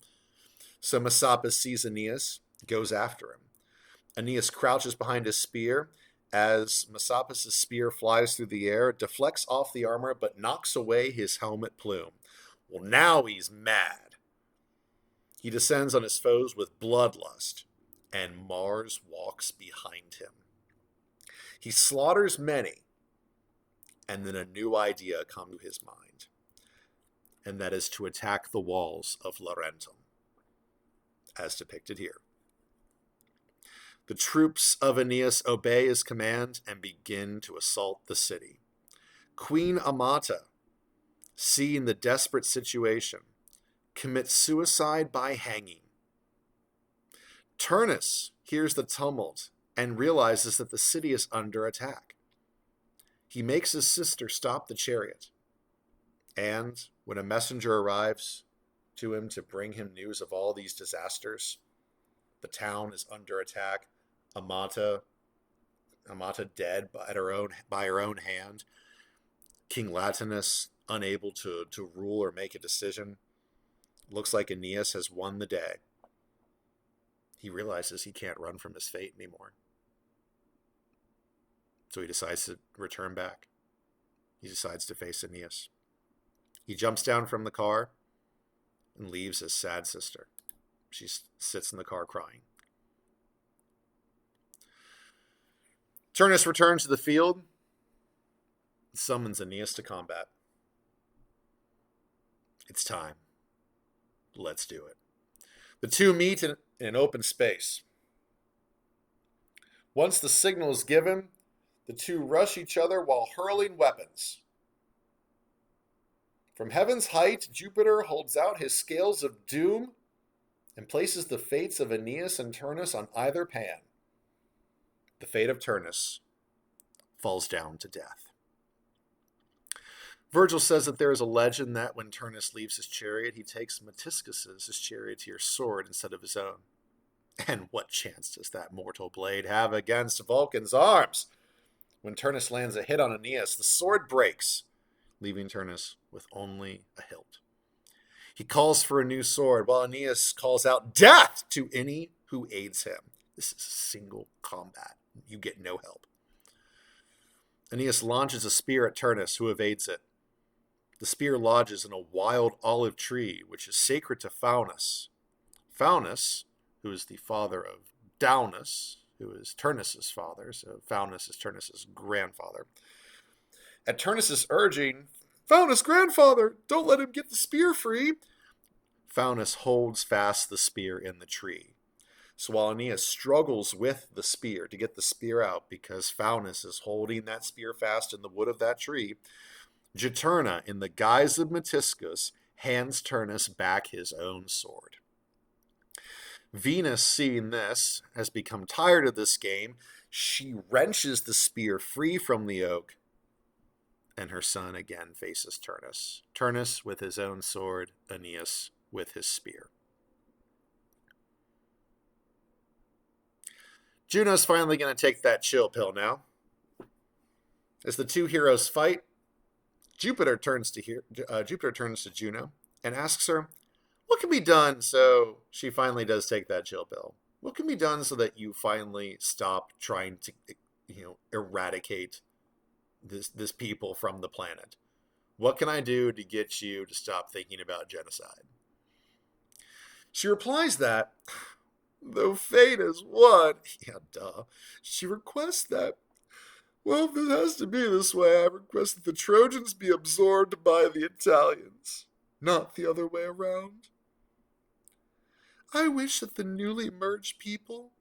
So Messapus sees Aeneas, goes after him. Aeneas crouches behind his spear. As Messapus' spear flies through the air, deflects off the armor, but knocks away his helmet plume. Well, now he's mad. He descends on his foes with bloodlust, and Mars walks behind him. He slaughters many, and then a new idea comes to his mind, and that is to attack the walls of Laurentum, as depicted here. The troops of Aeneas obey his command and begin to assault the city. Queen Amata, seeing the desperate situation, commits suicide by hanging. Turnus hears the tumult and realizes that the city is under attack. He makes his sister stop the chariot. And when a messenger arrives to him to bring him news of all these disasters, the town is under attack. Amata dead by her own hand. King Latinus unable to rule or make a decision. Looks like Aeneas has won the day. He realizes he can't run from his fate anymore. So he decides to return back. He decides to face Aeneas. He jumps down from the car and leaves his sad sister. She sits in the car crying. Turnus returns to the field and summons Aeneas to combat. It's time. Let's do it. The two meet in an open space. Once the signal is given, the two rush each other while hurling weapons. From heaven's height, Jupiter holds out his scales of doom and places the fates of Aeneas and Turnus on either pan. The fate of Turnus falls down to death. Vergil says that there is a legend that when Turnus leaves his chariot, he takes Metiscus' his charioteer's sword instead of his own. And what chance does that mortal blade have against Vulcan's arms? When Turnus lands a hit on Aeneas, the sword breaks, leaving Turnus with only a hilt. He calls for a new sword, while Aeneas calls out death to any who aids him. This is a single combat. You get no help. Aeneas launches a spear at Turnus, who evades it. The spear lodges in a wild olive tree, which is sacred to Faunus. Faunus, who is the father of Daunus, who is Turnus' father, so Faunus is Turnus' grandfather. At Turnus' urging, "Faunus, grandfather, don't let him get the spear free," Faunus holds fast the spear in the tree. So while Aeneas struggles with the spear to get the spear out because Faunus is holding that spear fast in the wood of that tree, Juturna, in the guise of Metiscus, hands Turnus back his own sword. Venus, seeing this, has become tired of this game. She wrenches the spear free from the oak, and her son again faces Turnus. Turnus with his own sword, Aeneas with his spear. Juno's finally going to take that chill pill now. As the two heroes fight, Jupiter turns to Juno and asks her, what can be done so she finally does take that chill pill? What can be done so that you finally stop trying to, eradicate this people from the planet? What can I do to get you to stop thinking about genocide? She replies that, though fate is one, she requests that, well, if this has to be this way, I request that the Trojans be absorbed by the Italians, not the other way around. I wish that the newly merged people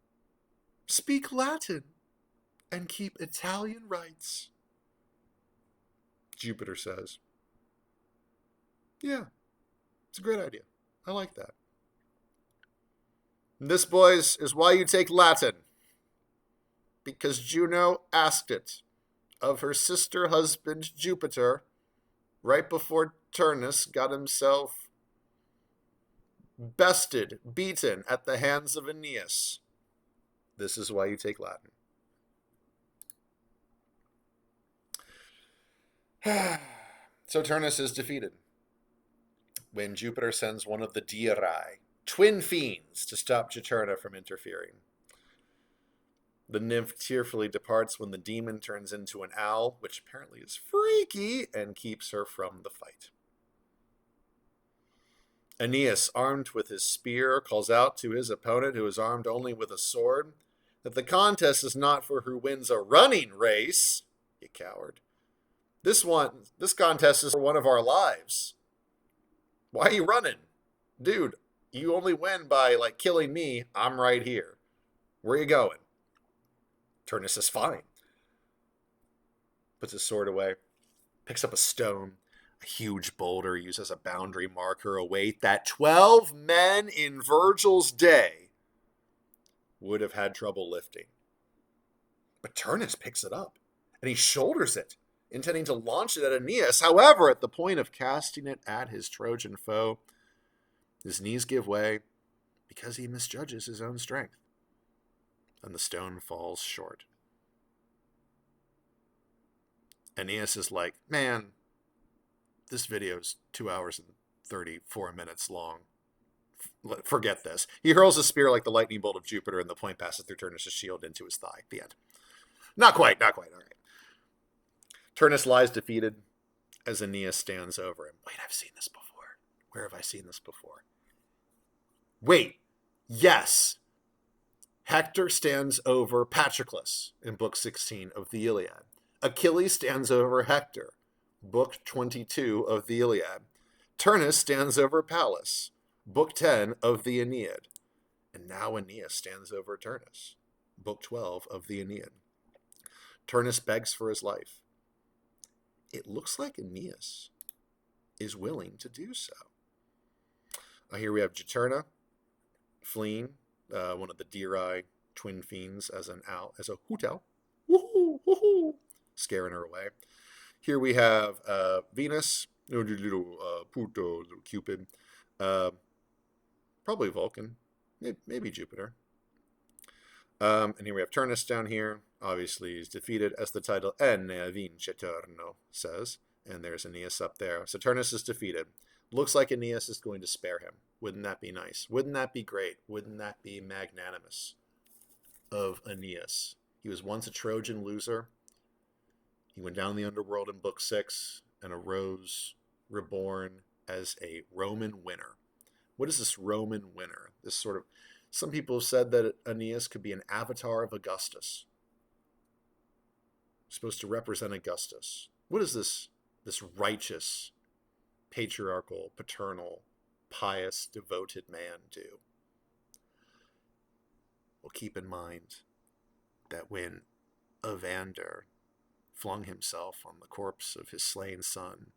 speak Latin and keep Italian rights. Jupiter says, yeah, it's a great idea. I like that. And this, boys, is why you take Latin. Because Juno asked it of her sister husband Jupiter right before Turnus got himself beaten at the hands of Aeneas. This is why you take Latin. So Turnus is defeated when Jupiter sends one of the Dirae, twin fiends, to stop Juturna from interfering. The nymph tearfully departs when the demon turns into an owl, which apparently is freaky, and keeps her from the fight. Aeneas, armed with his spear, calls out to his opponent, who is armed only with a sword, that the contest is not for who wins a running race, you coward. This contest is for one of our lives. Why are you running? Dude, you only win by, killing me. I'm right here. Where are you going? Turnus is fine. Puts his sword away. Picks up a stone. A huge boulder used as a boundary marker, a weight that 12 men in Vergil's day would have had trouble lifting. But Turnus picks it up, and he shoulders it, intending to launch it at Aeneas. However, at the point of casting it at his Trojan foe, his knees give way because he misjudges his own strength, and the stone falls short. Aeneas is like, man, this video's 2 hours and 34 minutes long. Forget this. He hurls a spear like the lightning bolt of Jupiter, and the point passes through Turnus' shield into his thigh. The end. Not quite. All right. Turnus lies defeated as Aeneas stands over him. Wait, I've seen this before. Where have I seen this before? Wait, yes. Hector stands over Patroclus in Book 16 of the Iliad. Achilles stands over Hector, Book 22 of the Iliad. Turnus stands over Pallas, Book 10 of the Aeneid. And now Aeneas stands over Turnus, Book 12 of the Aeneid. Turnus begs for his life. It looks like Aeneas is willing to do so. Here we have Juturna fleeing, one of the Dirae twin fiends, as a hoot owl, woohoo, woohoo, scaring her away. Here we have Venus, little Pluto, little Cupid, probably Vulcan, maybe Jupiter. And here we have Turnus down here. Obviously, he's defeated, as the title Enne Vinceturno says. And there's Aeneas up there. So Turnus is defeated. Looks like Aeneas is going to spare him. Wouldn't that be nice? Wouldn't that be great? Wouldn't that be magnanimous of Aeneas? He was once a Trojan loser. He went down the underworld in Book 6 and arose reborn as a Roman winner. What is this Roman winner? This sort of... Some people have said that Aeneas could be an avatar of Augustus. Supposed to represent Augustus. What does this righteous, patriarchal, paternal, pious, devoted man do? Well, keep in mind that when Evander flung himself on the corpse of his slain son,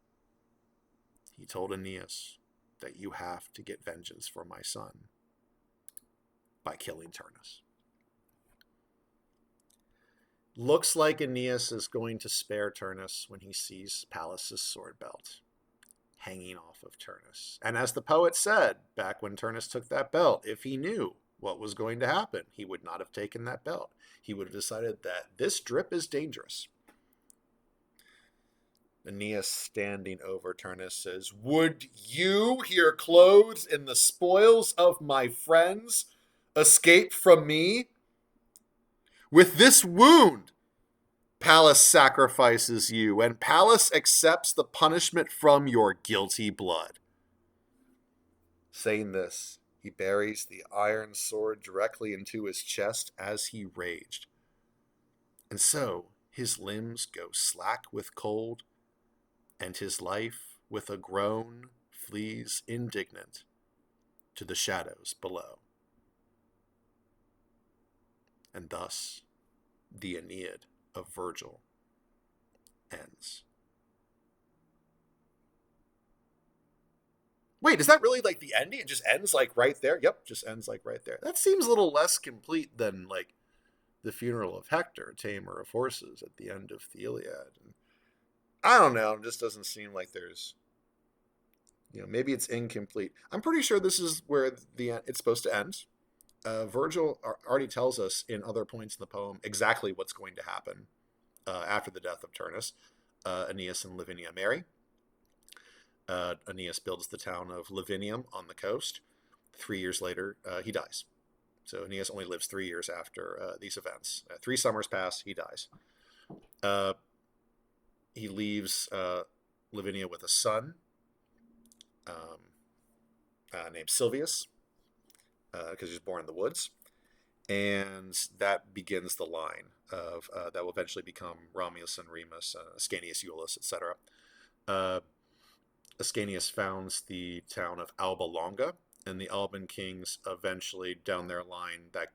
he told Aeneas that you have to get vengeance for my son by killing Turnus. Looks like Aeneas is going to spare Turnus when he sees Pallas' sword belt hanging off of Turnus. And as the poet said, back when Turnus took that belt, if he knew what was going to happen, he would not have taken that belt. He would have decided that this drip is dangerous. Aeneas, standing over Turnus, says, "Would you, here clothed in the spoils of my friends, escape from me? With this wound, Pallas sacrifices you, and Pallas accepts the punishment from your guilty blood." Saying this, he buries the iron sword directly into his chest as he raged. And so his limbs go slack with cold, and his life, with a groan, flees indignant to the shadows below. And thus, the Aeneid of Vergil ends. Wait, is that really like the ending? It just ends like right there? Yep, just ends like right there. That seems a little less complete than like the funeral of Hector, tamer of horses, at the end of the Iliad. And I don't know, it just doesn't seem like there's, maybe it's incomplete. I'm pretty sure this is where it's supposed to end. Vergil already tells us in other points in the poem exactly what's going to happen after the death of Turnus. Aeneas and Lavinia marry. Aeneas builds the town of Lavinium on the coast. 3 years later, he dies. So Aeneas only lives 3 years after these events. 3 summers pass, he dies. He leaves Lavinia with a son named Silvius, because he was born in the woods. And that begins the line of that will eventually become Romulus and Remus, Ascanius, Iulus, etc. Ascanius founds the town of Alba Longa, and the Alban kings eventually, down their line, that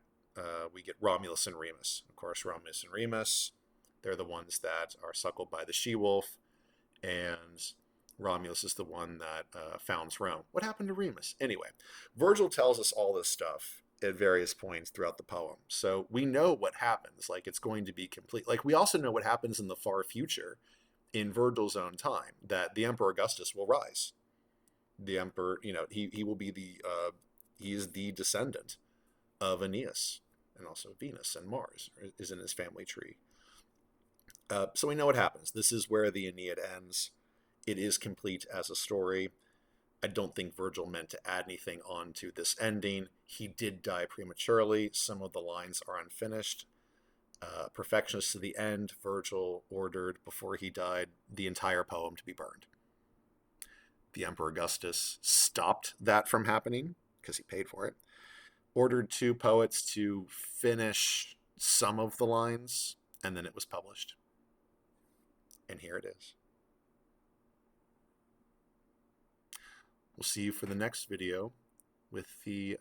we get Romulus and Remus. Of course, Romulus and Remus, they're the ones that are suckled by the she-wolf, and Romulus is the one that founds Rome. What happened to Remus? Anyway, Vergil tells us all this stuff at various points throughout the poem. So we know what happens. Like, it's going to be complete. Like, we also know what happens in the far future in Virgil's own time, that the Emperor Augustus will rise. The emperor, he will be he is the descendant of Aeneas, and also Venus and Mars is in his family tree. So we know what happens. This is where the Aeneid ends. It is complete as a story. I don't think Virgil meant to add anything on to this ending. He did die prematurely. Some of the lines are unfinished. Perfectionist to the end, Virgil ordered, before he died, the entire poem to be burned. The Emperor Augustus stopped that from happening, because he paid for it. Ordered 2 poets to finish some of the lines, and then it was published. And here it is. We'll see you for the next video with the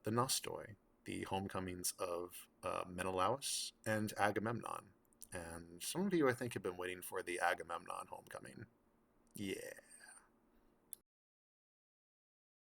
Nostoi, the homecomings of Menelaus and Agamemnon. And some of you, I think, have been waiting for the Agamemnon homecoming. Yeah.